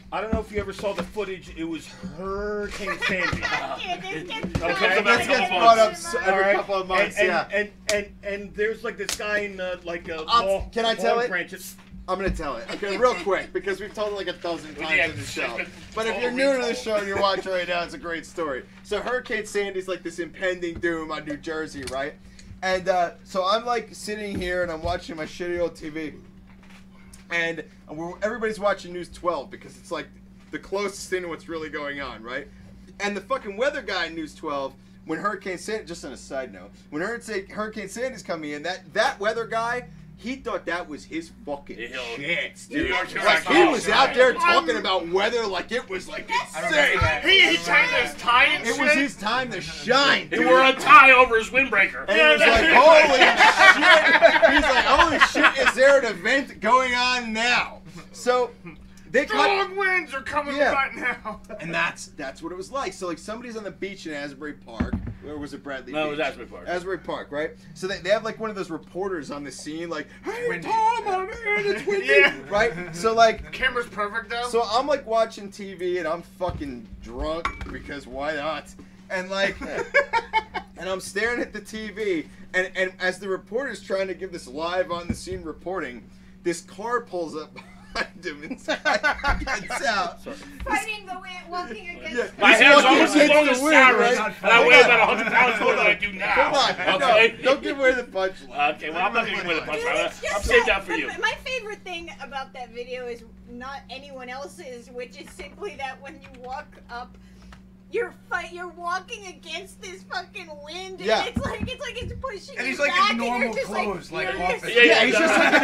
I don't know if you ever saw the footage. It was Hurricane Sandy. Okay, that gets brought up every couple of months. And there's like this guy in Can I tell it? branches. I'm gonna tell it. Okay, real quick because we've told it like a dozen times in the show. But if you're new to the show and you're watching right now, it's a great story. So Hurricane Sandy's like this impending doom on New Jersey, right? And so I'm like sitting here and I'm watching my shitty old TV, and everybody's watching News 12 because it's like the closest thing to what's really going on, right? And the fucking weather guy in News 12, when Hurricane Sandy, just on a side note, when Hurricane Sandy's coming in, that weather guy, he thought that was his fucking chance, dude. Like he was out there talking about weather like it was like insane. He tied his tie and shit. It was his time to shine. He wore a tie over his windbreaker. And he was like, holy shit. He's like, holy shit, is there an event going on now? So they Strong winds are coming right now. And that's what it was like. So like somebody's on the beach in Asbury Park. Where was it, Bradley? No, Beach? it was Asbury Park. Asbury Park, right? So they have like one of those reporters on the scene, like, "Hey Tom, I'm here, it's windy," right? So like, camera's perfect though. So I'm like watching TV and I'm fucking drunk because why not? And like, and I'm staring at the TV and as the reporter's trying to give this live on the scene reporting, this car pulls up behind him and gets out. Fighting the wind, walking against Yeah. My He's hair's walking almost as against long the as wind, Sarah's, right? and I Hold weigh on. about 100 pounds more than I do now. Hold on. Okay? No, don't give away the punchline. Okay, well, I'm not giving away the Dude, punchline. it's just I'll save that for you. My favorite thing about that video is not anyone else's, which is simply that when you walk up, you're walking against this fucking wind, Yeah. and it's like it's pushing. And he's you like back, in and you're normal just clothes, like you're office. just- Yeah, he's just like in a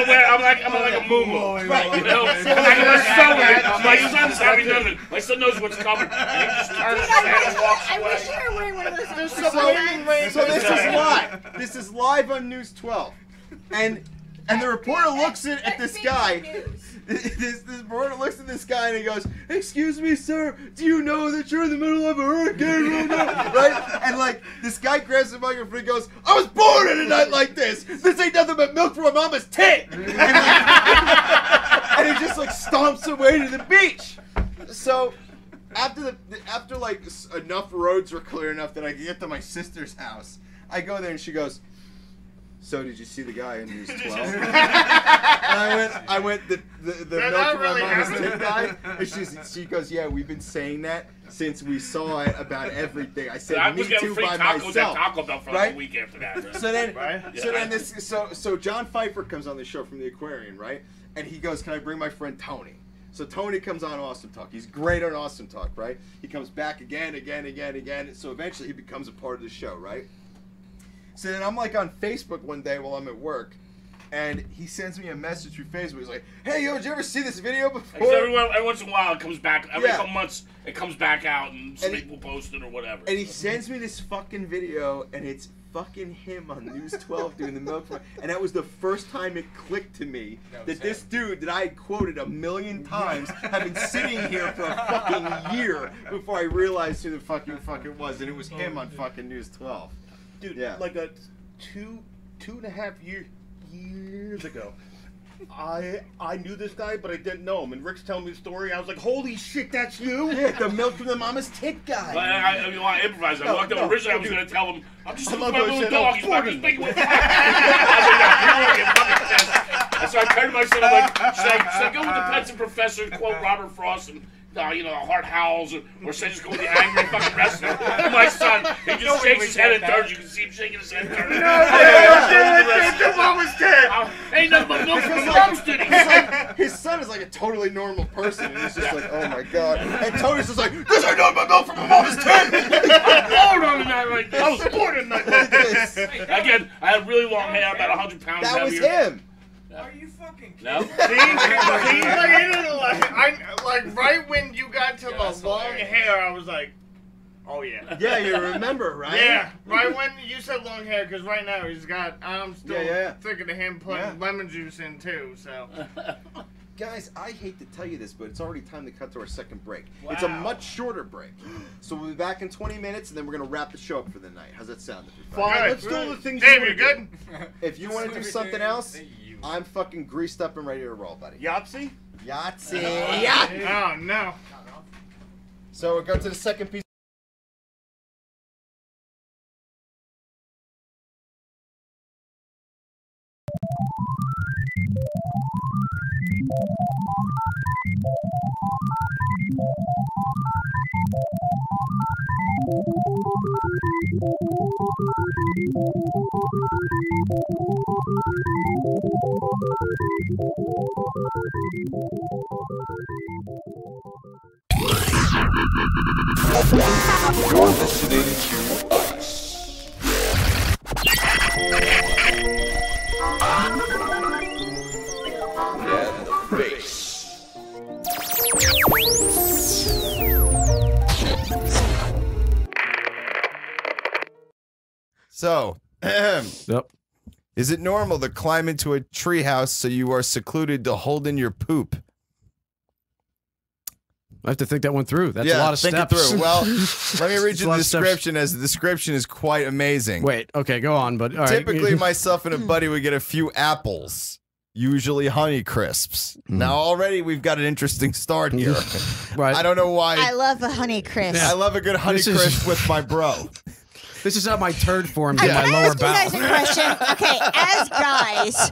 t-shirt. I'm like a moo-moo. Right. You know? I'm like a son. My son's having nothing. My son knows what's coming. And he just turns his head and walks I away. wish you were wearing one of those. So this is live. This is live on News 12, and the reporter looks at this guy. this reporter looks at this guy and he goes, "Excuse me, sir, do you know that you're in the middle of a hurricane right now?" Right? And like this guy grabs the microphone and goes, "I was born in a night like this. This ain't nothing but milk from a mama's tit." And, like, and he just like stomps away to the beach. So after like enough roads were clear enough that I could get to my sister's house, I go there and she goes, "So did you see the guy in News 12?" And I went the milk from my mama's tit guy. And she goes, "Yeah, we've been saying that since we saw it about everything." I said, I "Me was getting too free by tacos myself." at Taco Bell for like a week after that. So then, Right? so John Pfeiffer comes on the show from the Aquarian, right? And he goes, "Can I bring my friend Tony?" So Tony comes on Awesome Talk. He's great on Awesome Talk, right? He comes back again. So eventually he becomes a part of the show, right? So then I'm like on Facebook one day while I'm at work, and he sends me a message through Facebook. He's like, "Hey, yo, did you ever see this video before?" Every once in a while it comes back. Every couple months it comes back out and some people post it or whatever. And he sends me this fucking video, and it's fucking him on News 12 doing the milk. And that was the first time it clicked to me that this dude that I had quoted 1,000,000 times had been sitting here for a fucking year before I realized who the fucking fuck it was, and it was him on fucking News 12. Dude, Yeah. like a two and a half years ago, I knew this guy, but I didn't know him. And Rick's telling me the story. I was like, "Holy shit, that's you!" Yeah, the milk from the mama's tit guy. I improvised. I walked up. Originally, I was going to tell him, "I'm just looking I'm for my not little gonna dog. say He's fucking speaking with." And so I turned to my son. I'm like, should I go with the Pets and Professor, quote Robert Frost, and heart howls, or should I just go with the angry fucking wrestler? And my son, he just shakes his head and turns. You can see him shaking his head and turning. Your mama's dead. Ain't nothing but milk from the mom's titties. His son is like a totally normal person, and he's just like, "Oh my god!" And Tony's just like, "This ain't nothing but milk from my mama's tit." I'm born on a night like this. I was born on a night like this. Again, I had really long hair, about 100 pounds That was heavier. him. Are you fucking kidding? No. Like right when you got to the long hair, I was like, "Oh yeah." Yeah, you remember, right? Yeah, right when you said long hair, because right now I'm still Yeah. thinking of him putting lemon juice in too. So, Guys, I hate to tell you this, but it's already time to cut to our second break. It's a much shorter break, so we'll be back in 20 minutes, and then we're gonna wrap the show up for the night. How's that sound? Fine, let's do the things. Dave, you good? If you want to do something else, I'm fucking greased up and ready to roll, buddy. Yahtzee? Yahtzee. Yeah. Oh no. So we'll go to the second piece. You're listening to us. And the bass. So, is it normal to climb into a treehouse so you are secluded to hold in your poop? I have to think that one through. That's a lot of think steps. it through. Well, let me read It's you a lot the of steps. description, as the description is quite amazing. Wait, okay, go on. But all right. Typically, myself and a buddy would get a few apples, usually Honey Crisps. Now, already we've got an interesting start here. Right. I don't know why. I love a Honey Crisp. I love a good Honey This is- Crisp with my bro. This is how my turd forms in my Can I lower ask you guys a bowel. question? Okay, as guys,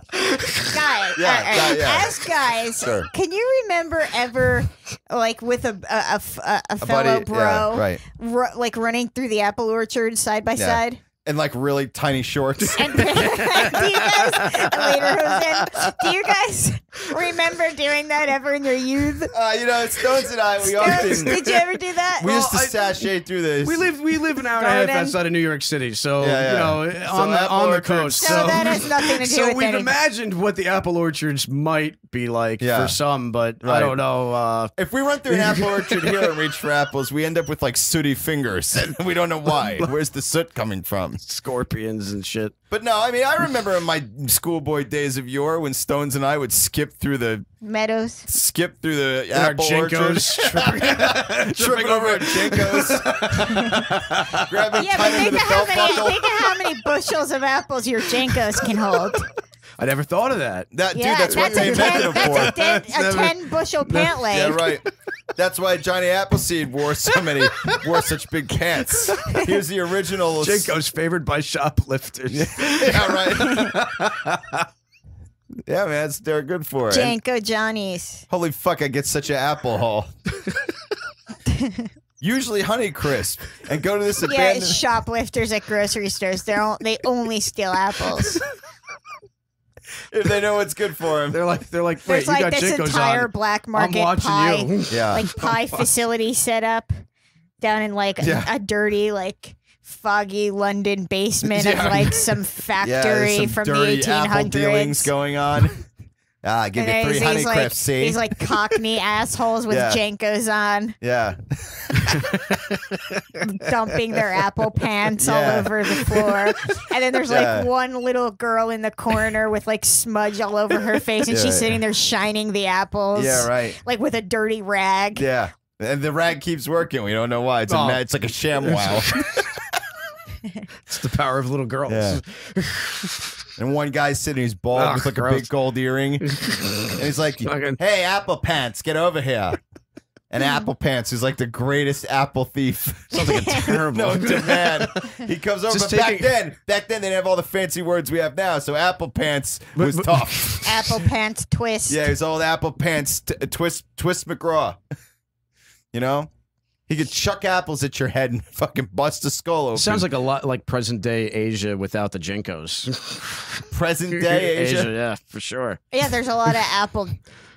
as guys, Sure. can you remember ever, like, with a fellow buddy, bro, yeah, right. like running through the apple orchard side by Yeah. side? And like really tiny shorts. Do you guys later, Jose, do you guys remember doing that ever in your youth? You know, Stones and I, we often. Did you ever do that? We used to sashay through this. We live an hour and a half Garden. outside of New York City, so Yeah, you know, on the apple coast. So that has nothing to do so with we've anything. imagined what the apple orchards might be like Yeah. for some, but I Right. don't know. If we run through an apple orchard here and reach for apples, we end up with like sooty fingers, and we don't know why. Where's the soot coming from? Scorpions and shit. But no, I mean, I remember in my schoolboy days of yore when Stones and I would skip through the Meadows. apple Jinkos. orchard. Tripping over at Jinkos. Grabbing Yeah, tight but into the belt buckle. think of how many bushels of apples your Jenkos can hold. I never thought of that. Dude, that's what they invented them for. That's a 10 bushel pant leg. Yeah, right. That's why Johnny Appleseed wore such big pants. Here's the original. Jinko's favored by shoplifters. Yeah, right. Yeah, man, they're good for it. Janko Johnny's. Holy fuck, I get such an apple haul. Usually Honeycrisp, and go to this Yeah, abandoned. shoplifters at grocery stores. They only steal apples. If they know what's good for them, they're like, wait, There's you like got this Jinkos entire on. black market I'm watching pie, you. Yeah. like pie facility set up down in like a dirty, like foggy London basement of like some factory some from dirty the apple 1800s. dealings going on. Give you 3 Honeycrisps, see? These like Cockney assholes with Yeah. Jankos on, Yeah. dumping their apple pants all Yeah. over the floor. And then there's Yeah. like one little girl in the corner with like smudge all over her face, and Yeah. she's sitting there shining the apples. Yeah, right. Like with a dirty rag. Yeah. And the rag keeps working. We don't know why. It's it's like a ShamWow. It's the power of little girls. Yeah. And one guy's sitting, he's bald Ugh, with like a gross. big gold earring. And he's like, hey, Apple Pants, get over here. And Apple Pants is like the greatest apple thief. Sounds like a terrible. No, man. He comes over, Just but taking- back then they didn't have all the fancy words we have now. So Apple Pants was tough. Apple pants twist. Yeah, he's old Apple Pants Twist McGraw. You know? He could chuck apples at your head and fucking bust a skull open. Sounds like a lot like present day Asia without the Jinkos. Present day Asia? yeah, for sure. Yeah, there's a lot of apple.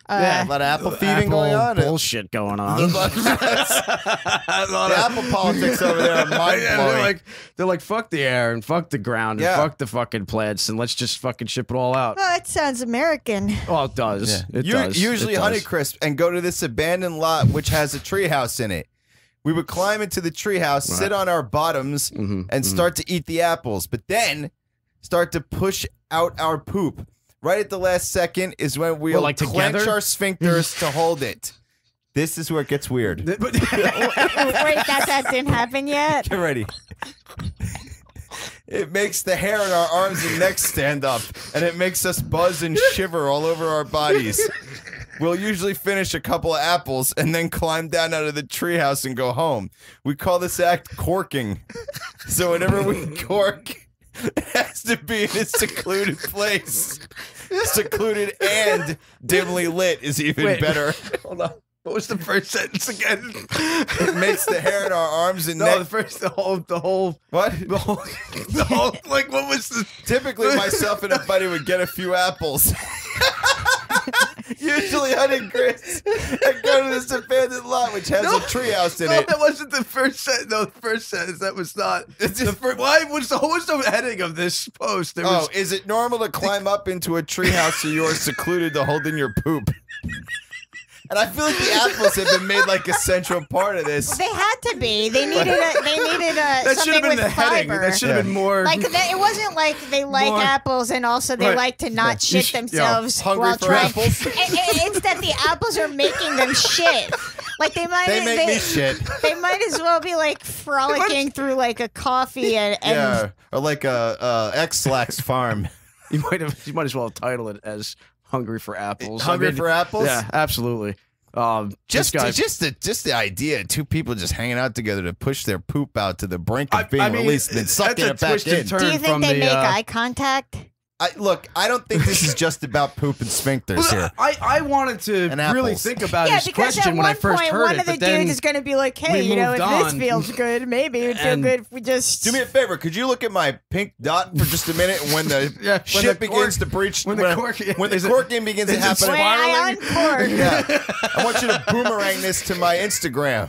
Yeah, a lot of apple thieving going on. Bullshit going on. The apple politics over there are mind Yeah, blowing. they're like, fuck the air and fuck the ground and Yeah. fuck the fucking plants and let's just fucking ship it all out. Oh, that sounds American. Well, it does. It U- does. Usually It does. Honeycrisp, and go to this abandoned lot which has a treehouse in it. We would climb into the treehouse, sit on our bottoms, and start to eat the apples, but then start to push out our poop. Right at the last second is when we'll like, clench together? our sphincters to hold it. This is where it gets weird. Wait, that didn't happen yet? Get ready. It makes the hair on our arms and necks stand up, and it makes us buzz and shiver all over our bodies. We'll usually finish a couple of apples and then climb down out of the treehouse and go home. We call this act corking. So whenever we cork, it has to be in a secluded place. Secluded and dimly lit is even Wait. better. Hold on. What was the first sentence again? It makes the hair in our arms and No, neck. the whole. What? The whole. Like, what was the? Typically, myself and a buddy would get a few apples. Usually Honeycrisp, and go to this abandoned lot which has a treehouse in No, it. that wasn't the first sentence. No, the first sentence. That was not. The first, why was the heading of this post? There was, Is it normal to climb up into a treehouse so you are secluded to hold in your poop? And I feel like the apples have been made like a central part of this. They had to be. They needed that should something have been with the heading. fiber. That should have been more. Like it wasn't like they like More- apples and also they Right. like to not Yeah. shit themselves Hungry while for trying. apples? It's that the apples are making them shit. Like they might. They make me shit. They might as well be like frolicking through like a coffee and Yeah, or like a X-Lax farm. You might as well title it as "Hungry for Apples." Hungry for apples? Yeah, absolutely. Just this guy, the idea, two people just hanging out together to push their poop out to the brink of being released and then sucking it that's a back twisted in. turn do you think from they the, make eye contact? Look, I don't think this is just about poop and sphincters here. I wanted to And really apples. think about Yeah, his because question at when I one first point heard one it, of the but then dudes is going to be like, "Hey, we you know, moved if this on. feels good, maybe it would feel And- good if we just." Do me a favor. Could you look at my pink dot for just a minute when the Yeah, shit when the begins cork- to breach? when the cork- when the is it- corking begins to is it happen. When I uncork. Yeah. I want you to boomerang this to my Instagram.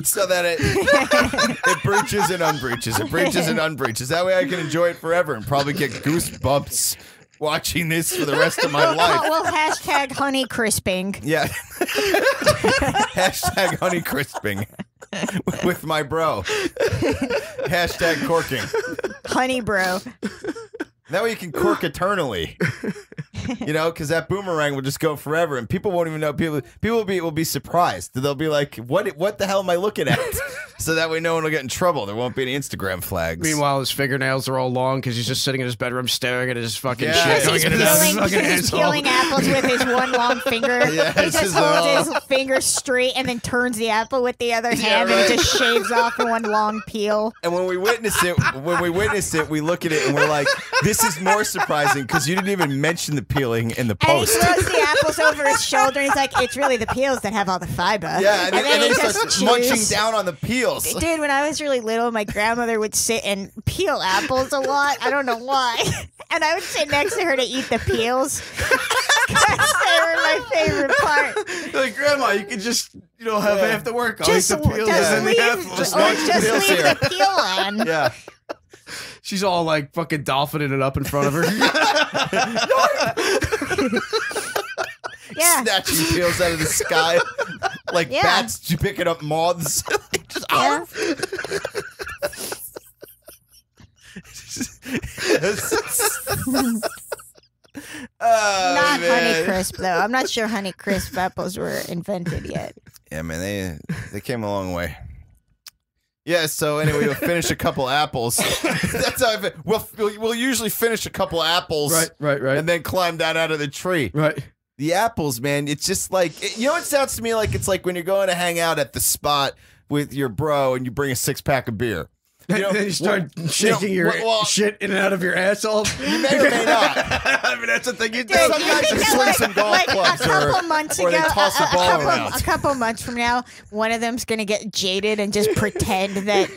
So that it breaches and unbreaches. It breaches and unbreaches. That way I can enjoy it forever and probably get goosebumps watching this for the rest of my life. Well, hashtag honey crisping. Yeah. Hashtag honey crisping with my bro. Hashtag corking. Honey, bro. That way you can cork eternally. You know, because that boomerang will just go forever, and people won't even know. People will be surprised. They'll be like, "What the hell am I looking at?" So that way, no one will get in trouble. There won't be any Instagram flags. Meanwhile, his fingernails are all long because he's just sitting in his bedroom staring at his fucking Yeah. shit. He's peeling apples with his one long finger. Yeah, he it's just just holds all- his finger straight and then turns the apple with the other hand right. and just shaves off in one long peel. And when we witness it, we look at it and we're like, "This is more surprising because you didn't even mention the peeling in the And he post." throws the apples over his shoulder and he's like, it's really the peels that have all the fiber. Yeah, and then he just starts munching chews. down on the peels. Dude, when I was really little, my grandmother would sit and peel apples a lot. I don't know why. And I would sit next to her to eat the peels. 'Cause they were my favorite part. Like, Grandma, you could just, have half the work. I'll eat the peels and leave, the apples. just leave the peel on. Yeah. She's all like fucking dolphining it up in front of her. Yeah. Snatching peels out of the sky like Yeah. bats picking up moths. Just, Yeah. Not Honey Crisp though. I'm not sure Honey Crisp apples were invented yet. Yeah, man, they came a long way. Yeah, so anyway, we'll finish a couple apples. That's how we'll usually finish a couple apples. Right. And then climb down out of the tree. Right. The apples, man, it's just like, you know what it sounds to me like? It's like when you're going to hang out at the spot with your bro and you bring a 6-pack of beer. Then you start shaking your shit in and out of your asshole. You may or may not. I mean, that's the thing you do. Dude, Some you guys think just that, swing like, some golf like clubs a couple months or ago, they toss the ball around. a couple months from now, one of them's gonna get jaded and just pretend that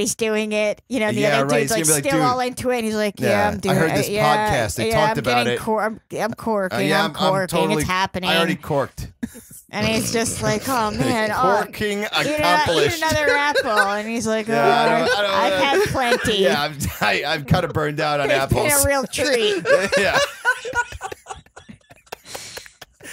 he's doing it. You know, the Yeah, other right. dude's He's like gonna be like, still "Dude." all into it. And he's like, Yeah, "Yeah, I'm doing I heard it. this Yeah, podcast. They yeah, talked about it. I'm corking. Yeah, I'm corking. totally, it's happening." I already corked. And he's just like, "Oh man, Corking eat accomplished. another apple." And he's like, "Oh, Yeah, I don't- I've had plenty." Yeah, I'm kind of burned out on It's apples. been a real treat. Yeah.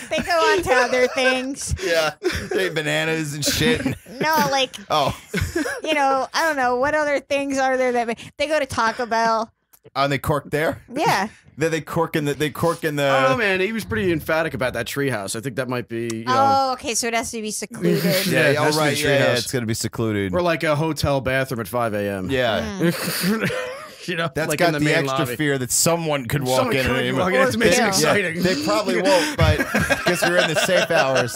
They go on to other things. Yeah, they eat bananas and shit. No, like, Oh, I don't know. What other things are there that they go to Taco Bell? and they cork there. Yeah. Then they cork in the. Oh man, he was pretty emphatic about that treehouse. I think that might be, Oh, okay. So it has to be secluded. Yeah, it all has to be right. a Yeah, treehouse. it's gonna be secluded. Or like a hotel bathroom at 5 a.m. Yeah. That's like got in the, main extra lobby. fear that someone could walk Someone in. could and walk in. It makes it Yeah, exciting. they probably won't, but because we're in the safe hours.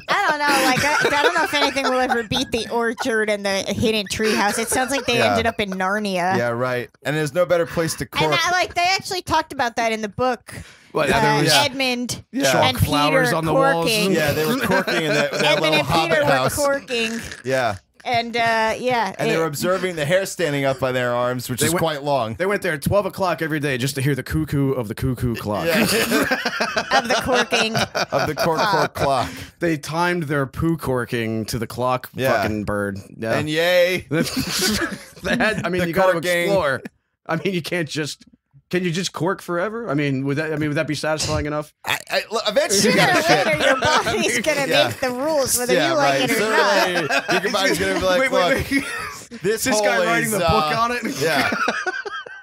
I don't know. Like, I don't know if anything will ever beat the orchard and the hidden treehouse. It sounds like they Yeah. ended up in Narnia. Yeah, right. And there's no better place to cork. And they actually talked about that in the book. What, there was Edmund Yeah. and chalk flowers Peter on the walls. corking. Yeah, they were corking in that Edmund little and hobbit Peter house. were corking. Yeah. And yeah. And they were observing the hair standing up on their arms, which is quite long. They went there at 12 o'clock every day just to hear the cuckoo of the cuckoo clock. of the corking. Of the cork clock. They timed their poo corking to the clock fucking bird. Yeah. And yay. They had, I mean, The you got to corking. explore. I mean, you can't just. Can you just cork forever? I mean, would that be satisfying enough? Eventually, Sooner you or gotta shit. later, your body's gonna Yeah. make the rules, whether Yeah, you like right. it or Sooner or not. later, your body's gonna be like, look, this This guy hole writing is, the book on it? Yeah.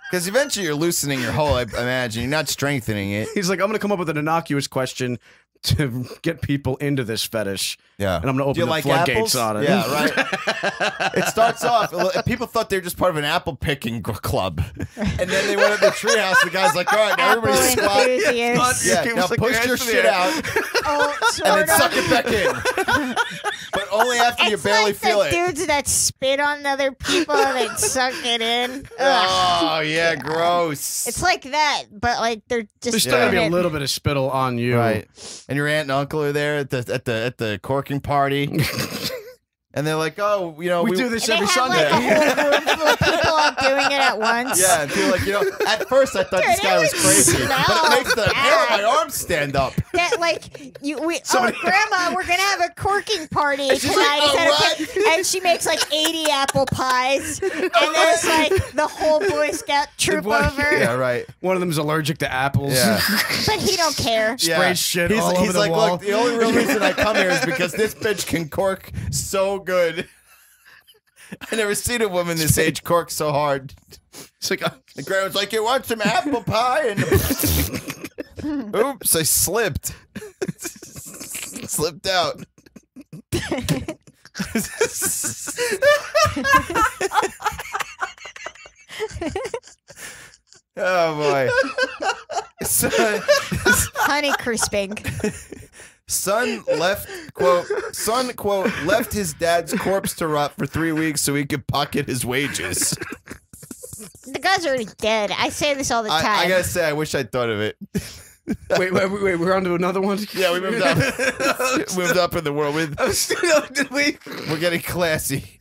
Because eventually you're loosening your hole, I imagine. You're not strengthening it. He's like, I'm going to come up with an innocuous question to get people into this fetish. Yeah. And I'm going to Do you open the like floodgates apples? on it. Yeah, right. It starts off, people thought they were just part of an apple picking club. And then they went up to the treehouse. The guy's like, all right, now Apple everybody squat. enthusiasts. Yeah, Give now us like push your your hands in the shit air. out Oh, and sort then of. suck it back in. But only after you It's barely like feel the it. dudes that spit on other people and then suck it in. Ugh. Oh, yeah, gross. It's like that, but like they're just There's still going to be doing a it. little bit of spittle on you. Right. And your aunt and uncle are there at the corking party. And they're like, oh, you know, We do this And every they have Sunday. like a whole room full of people all doing it at once. Yeah, and feel like, at first I thought Dude, this guy it was would crazy. smell But it makes the hair on my bad. arms stand up. That Grandma, we're gonna have a corking party she's tonight. like, Is that "Oh, okay?" And she makes like 80 apple pies, and then it's like the whole Boy Scout troop over. Yeah, right. One of them's allergic to apples. Yeah. But he don't care. Sprays shit he's, all he's over the like, wall. look, the only real reason I come here is because this bitch can cork so good. I never seen a woman this age cork so hard. It's like the grandma's like, "You want some apple pie?" And oops, I slipped. Slipped out. Oh boy. Honey crisping. Son left left his dad's corpse to rot for 3 weeks so he could pocket his wages. The guy's already dead. I say this all the time. I gotta say, I wish I'd thought of it. wait, we're on to another one? Yeah, we moved up. Moved up in the world. We're getting classy.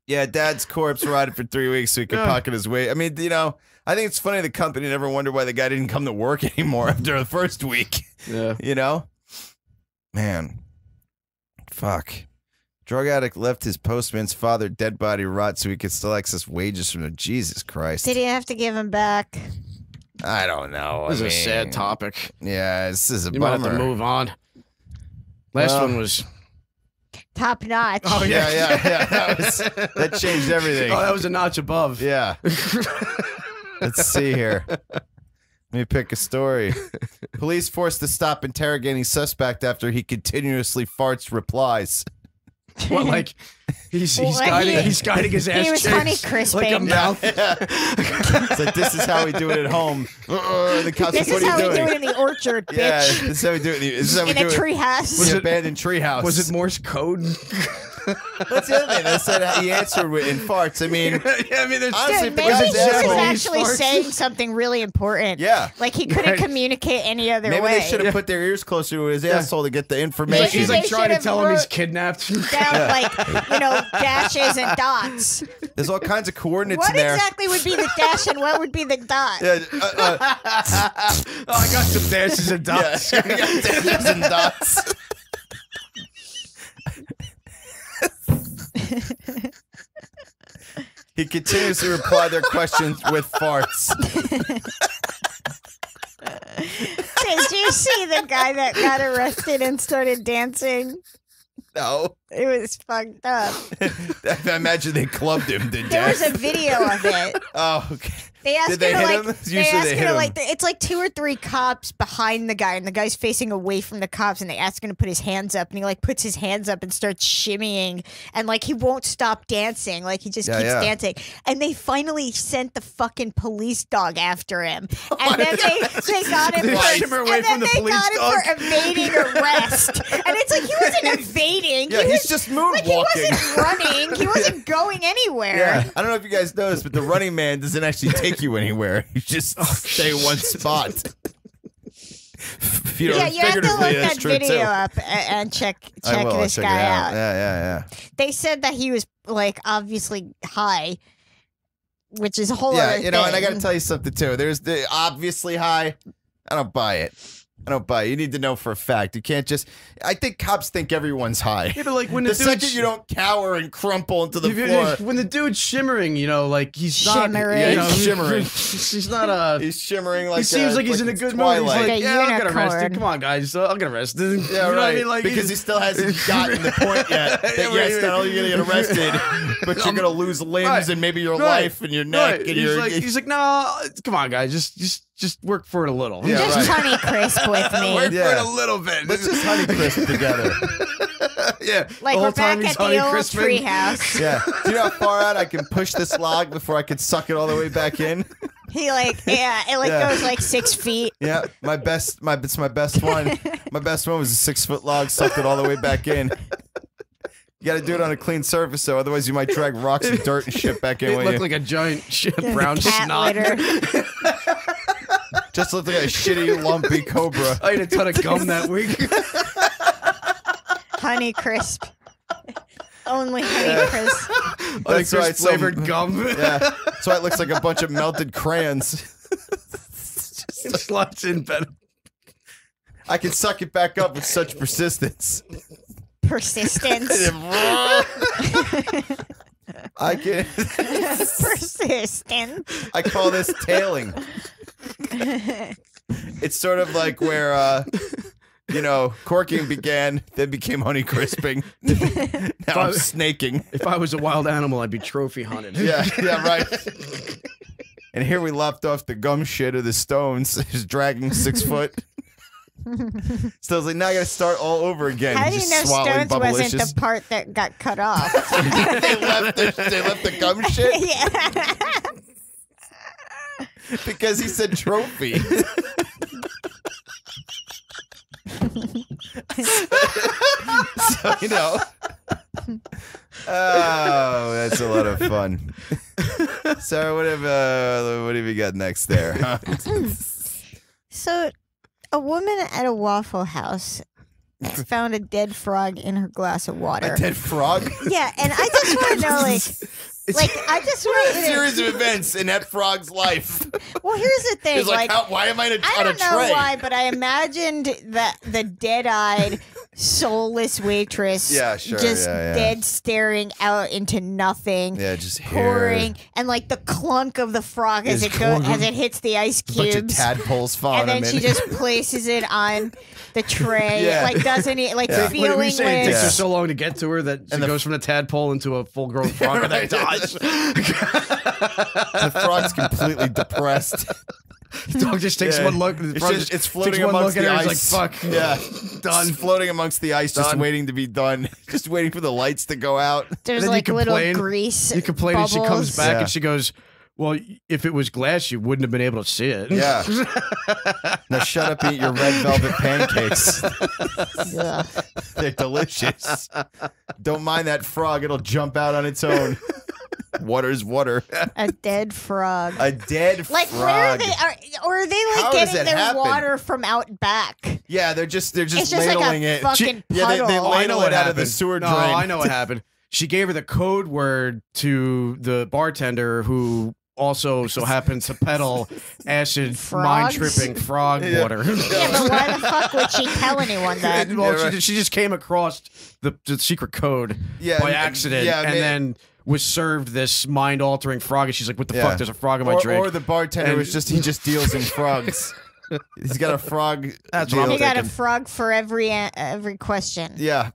Yeah, dad's corpse rotted for 3 weeks so he could pocket his way. I mean, you know, I think it's funny the company never wondered why the guy didn't come to work anymore after the first week. Yeah. You know? Man. Fuck. Drug addict left his postman's father dead body rot so he could still access wages from him. Jesus Christ. Did he have to give him back? I don't know. This is a sad topic. Yeah, this is a You bummer. might have to move on. Last one was... Top notch. Oh, yeah. That changed everything. Oh, that was a notch above. Yeah. Let's see here. Let me pick a story. Police forced to stop interrogating suspect after he continuously farts replies. What, like he's guiding his ass He was cheeks honey crisping. like a mouth. It's like, this is how we do it at home. The cops This like, is what how are we you do doing? it in the orchard, bitch. Yeah, this is how we do it. This is how we In do a it. treehouse. Was it abandoned treehouse? Was it Morse code? That's the other thing. They said he answered in farts. I mean, yeah, I mean, there's honestly, Dude, if the maybe guy's he was asshole- actually saying something really important. Yeah. Like he couldn't Right. communicate any other Maybe way. they should have put their ears closer to his asshole to get the information. Maybe He's like they trying to should've tell him he's wrote kidnapped. Down like, dashes and dots. There's all kinds of coordinates What in there. exactly would be the dash and what would be the dot? Yeah, Oh, I got some dashes and dots. Yeah, I got dashes and dots. He continues to reply their questions with farts. Did you see the guy that got arrested and started dancing? No. It was fucked up. I imagine they clubbed him to There was death. a video of it. Oh, okay. They asked Did they her to hit like. him? They Usually asked they her hit to him. like. It's like 2 or 3 cops behind the guy, and the guy's facing away from the cops, and they ask him to put his hands up, and he like puts his hands up and starts shimmying, and like he won't stop dancing, like he just Yeah, keeps yeah. dancing, and they finally sent the fucking police dog after him, and then they got him They for, shimmer away and then from the they police got him dog. for evading arrest, and it's like he wasn't evading. Yeah, he he's was, just like he moonwalking. wasn't running. He wasn't going anywhere. Yeah, I don't know if you guys noticed, but the running man doesn't actually take you anywhere. You just stay in one spot. You know, Yeah, you have to look figuratively, that's that true, video too. up and check I will, I'll this check guy it out. Yeah. They said that he was like obviously high, which is a whole Yeah, other you know, thing. and I got to tell you something too. There's the obviously high. I don't buy it. You need to know for a fact. You can't just. I think cops think everyone's high. Yeah, but like when the the dude's- second you don't cower and crumple into the If you- floor. when the dude's shimmering, you know, like he's not Shimmering. you know, He's shimmering. He's not He's shimmering like he seems like he's in a it's good mood. He's Twilight. like, Like a yeah, I'll get unicorn. arrested. Come on, guys, I'll get arrested. Yeah, You know right. what I mean? Like, because he still hasn't gotten the point yet. That yes, not only are you gonna get arrested, but you're gonna lose limbs Right. and maybe your Right. life and your neck Right. and He's like, no, come on, guys, just work for it a little. Yeah, Just right. honey crisp with me. Work for Yeah. it a little bit. Let's just honey crisp together. Yeah, Like the we're whole time back he's at the honey old crisping. treehouse. Yeah. Do you know how far out I can push this log before I can suck it all the way back in? He like it Yeah. goes like 6 feet. Yeah, it's my best one. My best one was a 6-foot log, sucked it all the way back in. You got to do it on a clean surface, though. Otherwise, you might drag rocks and dirt and shit back in It with looked you. like a giant brown Cat snot. litter. Just looked like a shitty, lumpy cobra. I ate a ton of gum that week. Honey crisp. Only honey crisp. That's why it's so- flavored gum. Yeah, that's why it looks like a bunch of melted crayons. It slides in better. I can suck it back up with such persistence. Persistence. I can. Persistence. I call this tailing. It's sort of like where You know, corking began, then became honey crisping. Now I'm snaking. If I was a wild animal, I'd be trophy hunted. Yeah, yeah, right. And here we left off the gum shit of the Stones, just dragging 6 foot. So I was like, now I gotta start all over again. How do you just know swallowing Stones wasn't Bubblicious. the part that got cut off? they left the gum shit? Yeah. Because he said trophy. So, you know. Oh, that's a lot of fun. So what have we got next there? Huh? So, a woman at a Waffle House found a dead frog in her glass of water. A dead frog? Yeah, and I just want to know, I just want a series of events in that frog's life. Well, here's the thing. It's like, why am I on a I don't know tray? why, but I imagined that the dead-eyed, soulless waitress, just dead staring out into nothing. Yeah, just pouring, and like the clunk of the frog as it hits the ice A bunch of cubes, tadpoles falling. and then she just places it on the tray. Yeah. Like doesn't it? Like feeling What say? It takes her with. so long to get to her that she goes from the tadpole into a full-grown frog and then dies. The frog's completely depressed. The dog just takes one look. The frog just it's takes floating one amongst look at the her. ice. It's like, fuck. Yeah, Done. It's floating amongst the ice, just Done. waiting to be done. Just waiting for the lights to go out. There's Then you like little complain. grease. You complain, and she comes bubbles. back Yeah. and she goes, "Well, if it was glass, you wouldn't have been able to see it." Yeah. Now shut up and eat your red velvet pancakes. Ugh. They're delicious. Don't mind that frog; it'll jump out on its own. Water's water. A dead frog. A dead Like frog. where are they? Or are they like How does getting that their happen? water from out back? Yeah, they're just It's just like a ladling it. fucking Yeah, they puddle. ladle it out of the sewer No, drain. I know what happened. She gave her the code word to the bartender, who also so happens to peddle acid, Frogs? mind-tripping frog Yeah. water. Yeah, but why the fuck would she tell anyone that? Well, Yeah, right. she just came across the secret code Yeah, by and- accident, yeah, and may- then was served this mind-altering frog, and she's like, "What the Yeah. fuck? There's a frog in my or, drink." Or the bartender And- was just he just deals in frogs. He's got a frog. That's deal what I'm You got a thinking. frog for every question. Yeah.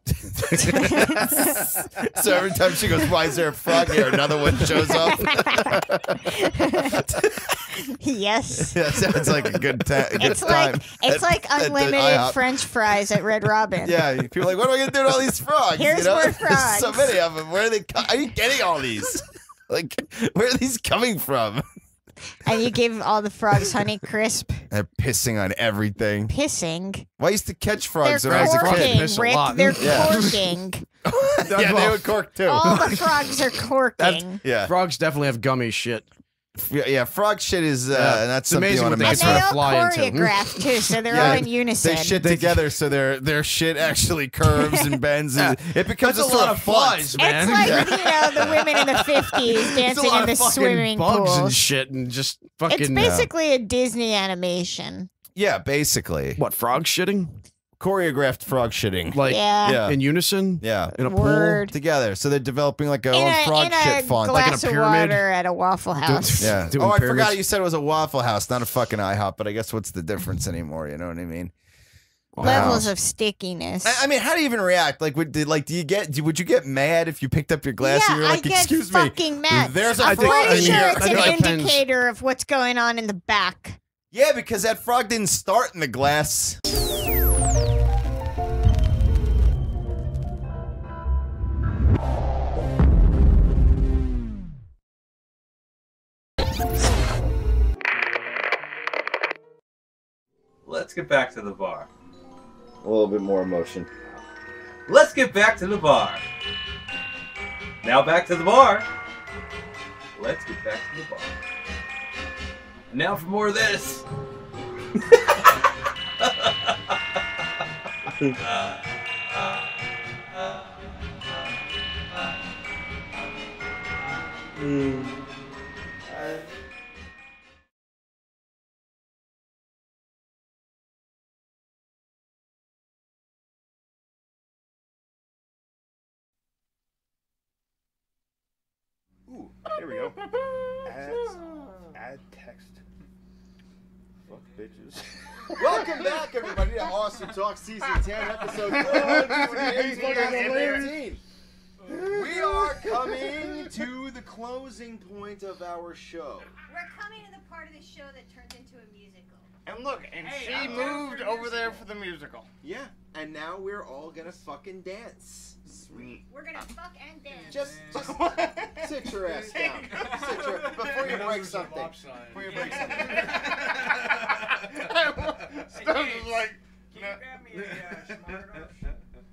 So every time she goes, "Why is there a frog here?" Another one shows up. Yes. That sounds like a good, good It's time. like it's like at the unlimited IHOP. French fries at Red Robin. Yeah, people are like, what am I gonna do with all these frogs? Here's you know? more There's so frogs. many of them. Where are they? Are you getting all these? Like, where are these coming from? And you give all the frogs Honey Crisp. They're pissing on everything. Pissing. Well, I used to catch They're frogs when I was a corking, kid. Rick. They're Yeah. corking. Yeah, they would cork too. All the frogs are corking. Yeah. Frogs definitely have gummy shit. Yeah, frog shit is Yeah. that's It's something you amazing want to what mess they And with. they all fly into. choreograph too, so they're Yeah, all in unison. They shit together, so their shit actually curves and bends, and it becomes That's a a sort lot of of flies, flies. man. It's like, you know, the women in the 50s It's a dancing lot in the of fucking swimming bugs pool. and shit, and just fucking. It's basically a Disney animation. Yeah, basically. What, frog shitting? Choreographed frog shitting. Like Yeah. in unison? Yeah. In a Word. Together. So they're developing like a In own a, frog in a shit font. Like in a glass of pyramid? water at a Waffle House. Yeah. Doing Oh, I pyramids. forgot you said it was a Waffle House, not a fucking IHOP, but I guess what's the difference anymore? You know what I mean? Levels of stickiness. I mean, how do you even react? Like, would you get mad if you picked up your glass yeah, and you're like, I get "Excuse me, fucking mad. there's a I'm frog pretty in sure here." it's I think an it depends. indicator of what's going on in the back. Yeah, because that frog didn't start in the glass. Let's get back to the bar. A little bit more emotion. Let's get back to the bar. Now back to the bar. Let's get back to the bar. And now for more of this. Ooh, here we go. Add text. Fuck bitches. Welcome back, everybody, to Awesome Talk Season 10, Episode 2015. We are coming to the closing point of our show. We're coming to the part of the show that turns into a musical. And look, and Hey, she I'm moved down for over there for the musical. Yeah, and now we're all gonna fucking dance. Sweet. We're gonna fuck and dance. Just sit your ass down. Sit your, before you break something. Before you break something. Stuff is like, Can you grab me a Schmardo?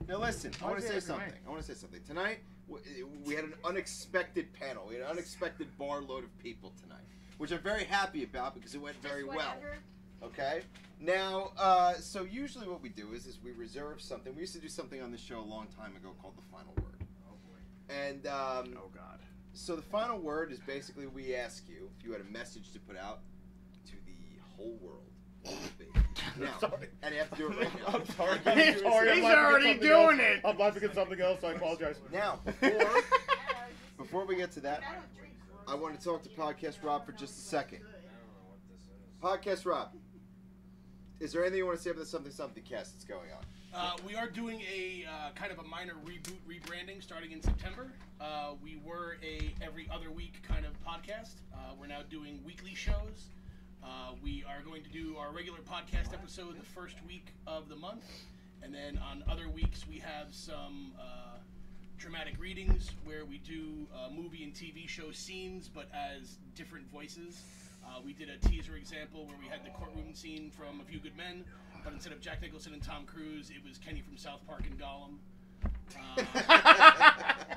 Now listen, I want to say something. Tonight, we had an unexpected panel. We had an unexpected bar load of people tonight, which I'm very happy about because it went very well. Okay? Now, so usually what we do is we reserve something. We used to do something on this show a long time ago called The Final Word. Oh, boy. And, oh, God. So the final word is basically we ask you if you had a message to put out to the whole world. What would it be? Now, and you have to do it right now. I'm sorry. He's already doing it. I'm laughing at something else. I apologize. Now, before we get to that, I want to talk to Podcast Rob for just a second. Podcast Rob, is there anything you want to say about the Something cast that's going on? We are doing a kind of a minor reboot, rebranding starting in September. We were a every other week kind of podcast. We're now doing weekly shows. We are going to do our regular podcast episode the first week of the month. And then on other weeks, we have some dramatic readings where we do movie and TV show scenes, but as different voices. We did a teaser example where we had the courtroom scene from A Few Good Men, but instead of Jack Nicholson and Tom Cruise, it was Kenny from South Park and Gollum.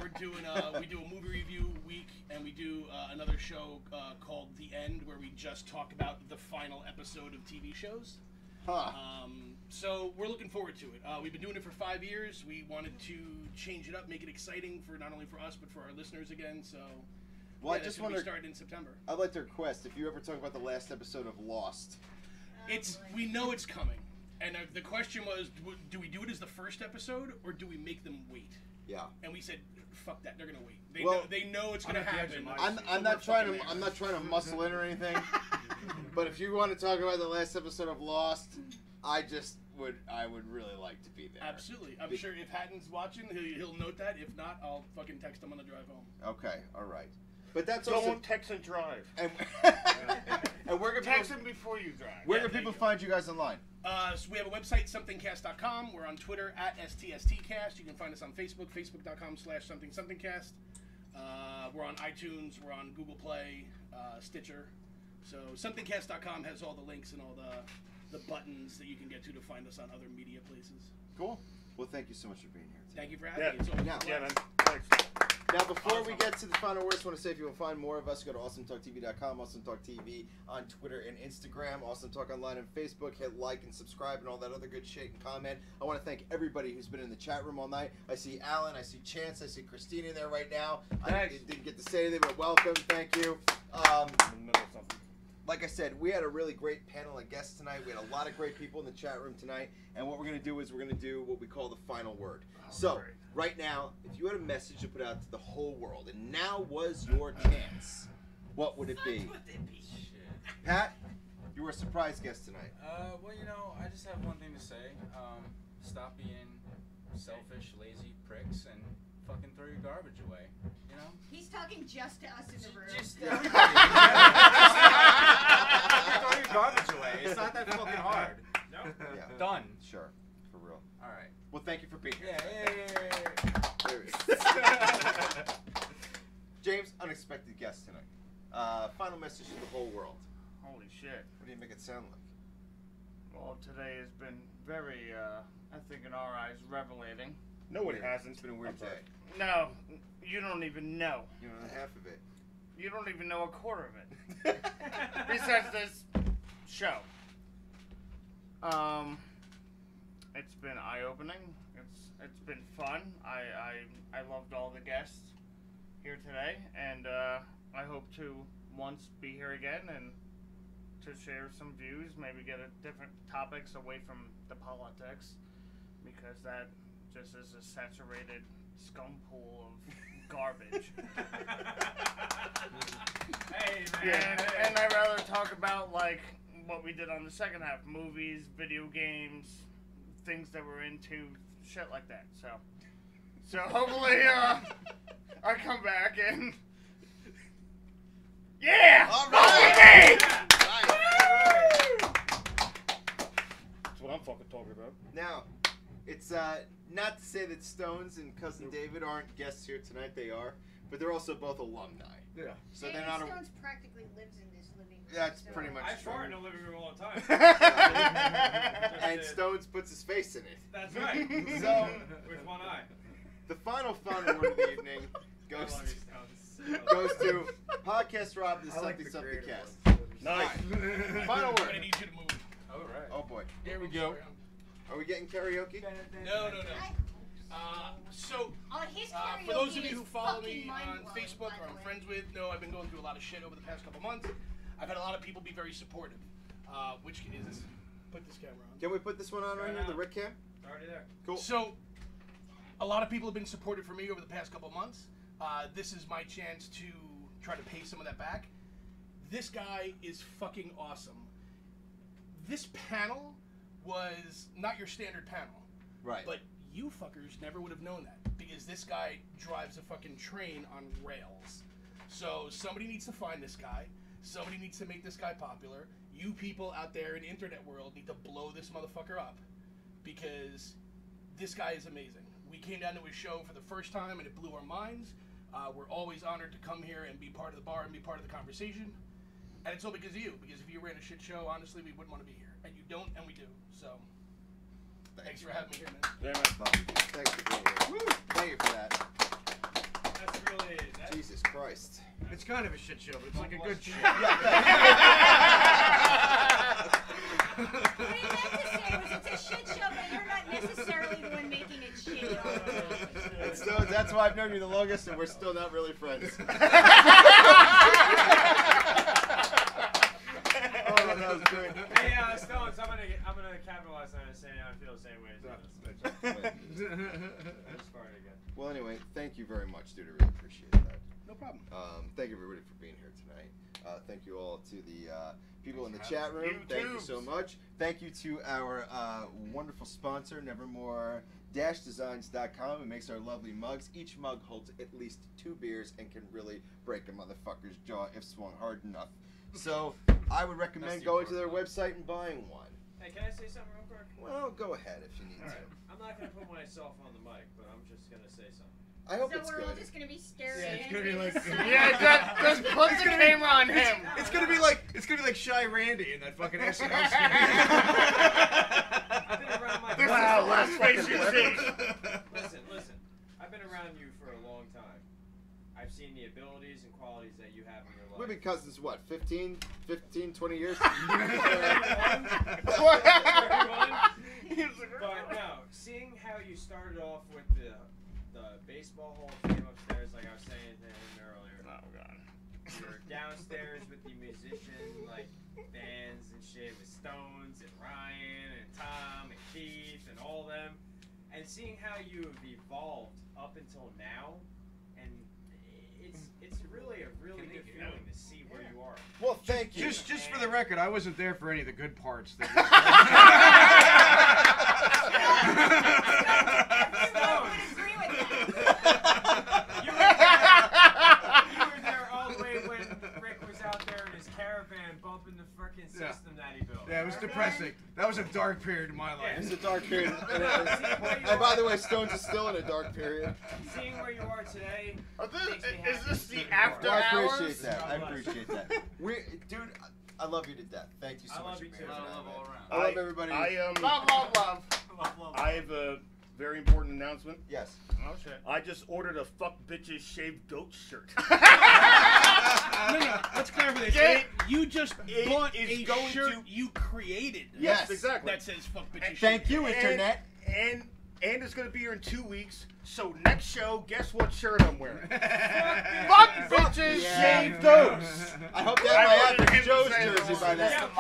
We do a movie review week, and we do another show called The End, where we just talk about the final episode of TV shows. So we're looking forward to it. We've been doing it for 5 years. We wanted to change it up, make it exciting for not only for us but for our listeners again. So. Well, Yeah, I just want want to start in September. I'd like to request if you ever talk about the last episode of Lost. We know it's coming, and the question was, do we do it as the first episode or do we make them wait? Yeah. And we said, fuck that, they're gonna wait. They know it's gonna happen. I'm not trying to muscle in or anything, but if you want to talk about the last episode of Lost, I would really like to be there. Absolutely. I'm sure if Hatton's watching, he'll note that. If not, I'll fucking text him on the drive home. Okay. All right. But that's Don't also text and drive. And where can text him before you drive. Where can people find you guys online? So we have a website, somethingcast.com. We're on Twitter at STSTcast. You can find us on Facebook, facebook.com/somethingcast. We're on iTunes. We're on Google Play, Stitcher. So somethingcast.com has all the links and all the buttons that you can get to find us on other media places. Cool. Well, thank you so much for being here. Thank you for having me. It's always a Now, blast. Thanks. Now, before we get to the final words, I want to say if you want to find more of us, go to awesometalktv.com, Awesome Talk TV on Twitter and Instagram, Awesome Talk Online on Facebook. Hit like and subscribe and all that other good shit and comment. I want to thank everybody who's been in the chat room all night. I see Alan, I see Chance, I see Christine in there right now. I didn't get to say anything, but welcome. Thank you. Like I said, we had a really great panel of guests tonight. We had a lot of great people in the chat room tonight. And what we're going to do is we're going to do what we call the final word. So, right now, if you had a message to put out to the whole world, and now was your chance, what would it be? Pat, you were a surprise guest tonight. Well, you know, I just have one thing to say. Stop being selfish, lazy pricks, and fucking throw your garbage away. You know? He's talking just to us in the room. Just throw your garbage away. It's not that fucking hard. No? Yeah. Done. Sure. For real. All right. Well, thank you for being here. Yeah. James, unexpected guest tonight. Final message to the whole world. Holy shit. What do you make it sound like? Well, today has been very, I think in our eyes, revelating. No, it hasn't. It's been a weird day. No, you don't even know. You don't know half of it. You don't even know a quarter of it. Besides this show. It's been eye-opening. It's been fun. I loved all the guests here today, and I hope to once be here again and to share some views, maybe get at different topics away from the politics, because that just is a saturated scum pool of garbage. Hey, man. Yeah, and I'd rather talk about like what we did on the second half: movies, video games, things that we're into, shit like that. So hopefully, I come back and yeah, all right. That's what I'm fucking talking about. Now, it's not to say that Stones and Cousin David aren't guests here tonight. They are, but they're also both alumni. Yeah. So they're not. Stones practically lives in this living room. That's so. pretty much I true. fart in the living room all the time. And Stones puts his face in it. That's right. So, with one eye. the final word of the evening goes to Podcast Rob, the Something Something Cast. Nice. Final I word. need you to move. All right. Oh boy. There we go. Are we getting karaoke? No. So, On his for those of karaoke you who is follow fucking me on mind-blowing, Facebook by or the I'm way. friends with, know I've been going through a lot of shit over the past couple months. I've had a lot of people be very supportive, which is put this camera on. Can we put this one on right here, the Rick cam? Already there. Cool. So, a lot of people have been supportive for me over the past couple months. This is my chance to try to pay some of that back. This guy is fucking awesome. This panel was not your standard panel. Right. But you fuckers never would have known that because this guy drives a fucking train on rails. So somebody needs to find this guy. Somebody needs to make this guy popular. You people out there in the internet world need to blow this motherfucker up because this guy is amazing. We came down to his show for the first time and it blew our minds. We're always honored to come here and be part of the bar and be part of the conversation. And it's all because of you. Because if you ran a shit show, honestly, we wouldn't want to be here. And you don't, and we do. So, thanks for having me here, man. Yeah, man. Thanks for being here. Woo. Thank you for that. That's really. Jesus Christ. It's kind of a shit show, but it's like a good shit. What he meant to say was it's a shit show, but you're not necessarily the one making it shit. And Stones, that's why I've known you the longest, and we're still not really friends. Oh, that was great. Hey, Stones, I'm gonna capitalize on it, saying I feel the same way as you. Just farted again. Well, anyway, thank you very much, dude. I really appreciate that. No problem. Thank you, everybody, for being here tonight. Thank you all to the people in the chat room. Thank you so much. Thank you to our wonderful sponsor, Nevermore-Designs.com. It makes our lovely mugs. Each mug holds at least 2 beers and can really break a motherfucker's jaw if swung hard enough. So I would recommend going to their website and buying one. Hey, can I say something real quick? Well, go ahead if you need to. I'm not gonna put myself on the mic, but I'm just gonna say something. I hope So it's we're good. all just gonna be staring Yeah, at it's him. gonna be like just put the camera on him. It's gonna be like Shy Randy in that fucking SNL I've been around my. This is the last face you see. Listen. I've been around you for a long time. I've seen the abilities and qualities that you have in your life. We've been cousins, what, 15, 20 years? But no, seeing how you started off with the baseball Hall of Fame upstairs, like I was saying to him earlier. Oh God. You're downstairs with the musician like bands and shit with Stones and Ryan and Tom and Keith and all them, and seeing how you have evolved up until now, and it's really a really good feeling to see where you are. Well, thank you. Just for the record, I wasn't there for any of the good parts. Stones, agree with that. You were there all the way when Rick was out there in his caravan bumping the freaking system that he built. Yeah, it was depressing. That was a dark period in my life. It's a dark period. And by the way, Stones is still in a dark period. Seeing where you are today. Is this the after Well, I hours? appreciate that. I appreciate that. Dude, I love you to death. Thank you so much for being here. I love everybody. Love. I have a very important announcement. Yes. Oh shit. I just ordered a fuck bitches shaved goat shirt. No, let's clarify this. You just bought a shirt you created. Yes, exactly. That says fuck bitches. Thank you, Internet. And it's gonna be here in 2 weeks. So next show, guess what shirt I'm wearing? Fuck bitches shaved goats. I hope they have my average Joe's jersey by that.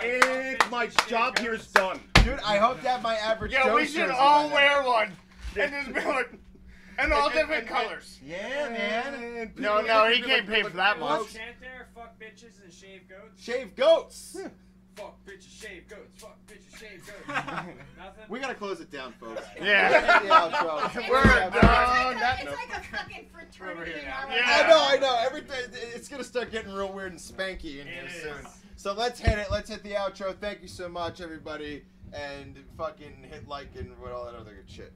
And my job here is done. Dude, I hope to have my average Yeah, Joe's we jersey should by all then. wear one. And just be like, And all different colors. Yeah, man. No, he can't pay for that much. Chant there, fuck bitches and shave goats. Shave goats. Fuck bitches, shave goats. Fuck bitches, shave goats. Nothing. We gotta close it down, folks. Yeah. The outro. We're done. It's like a fucking fraternity now. I know. Everything. It's gonna start getting real weird and spanky in here soon. So let's hit it. Let's hit the outro. Thank you so much, everybody, and fucking hit like and all that other good shit.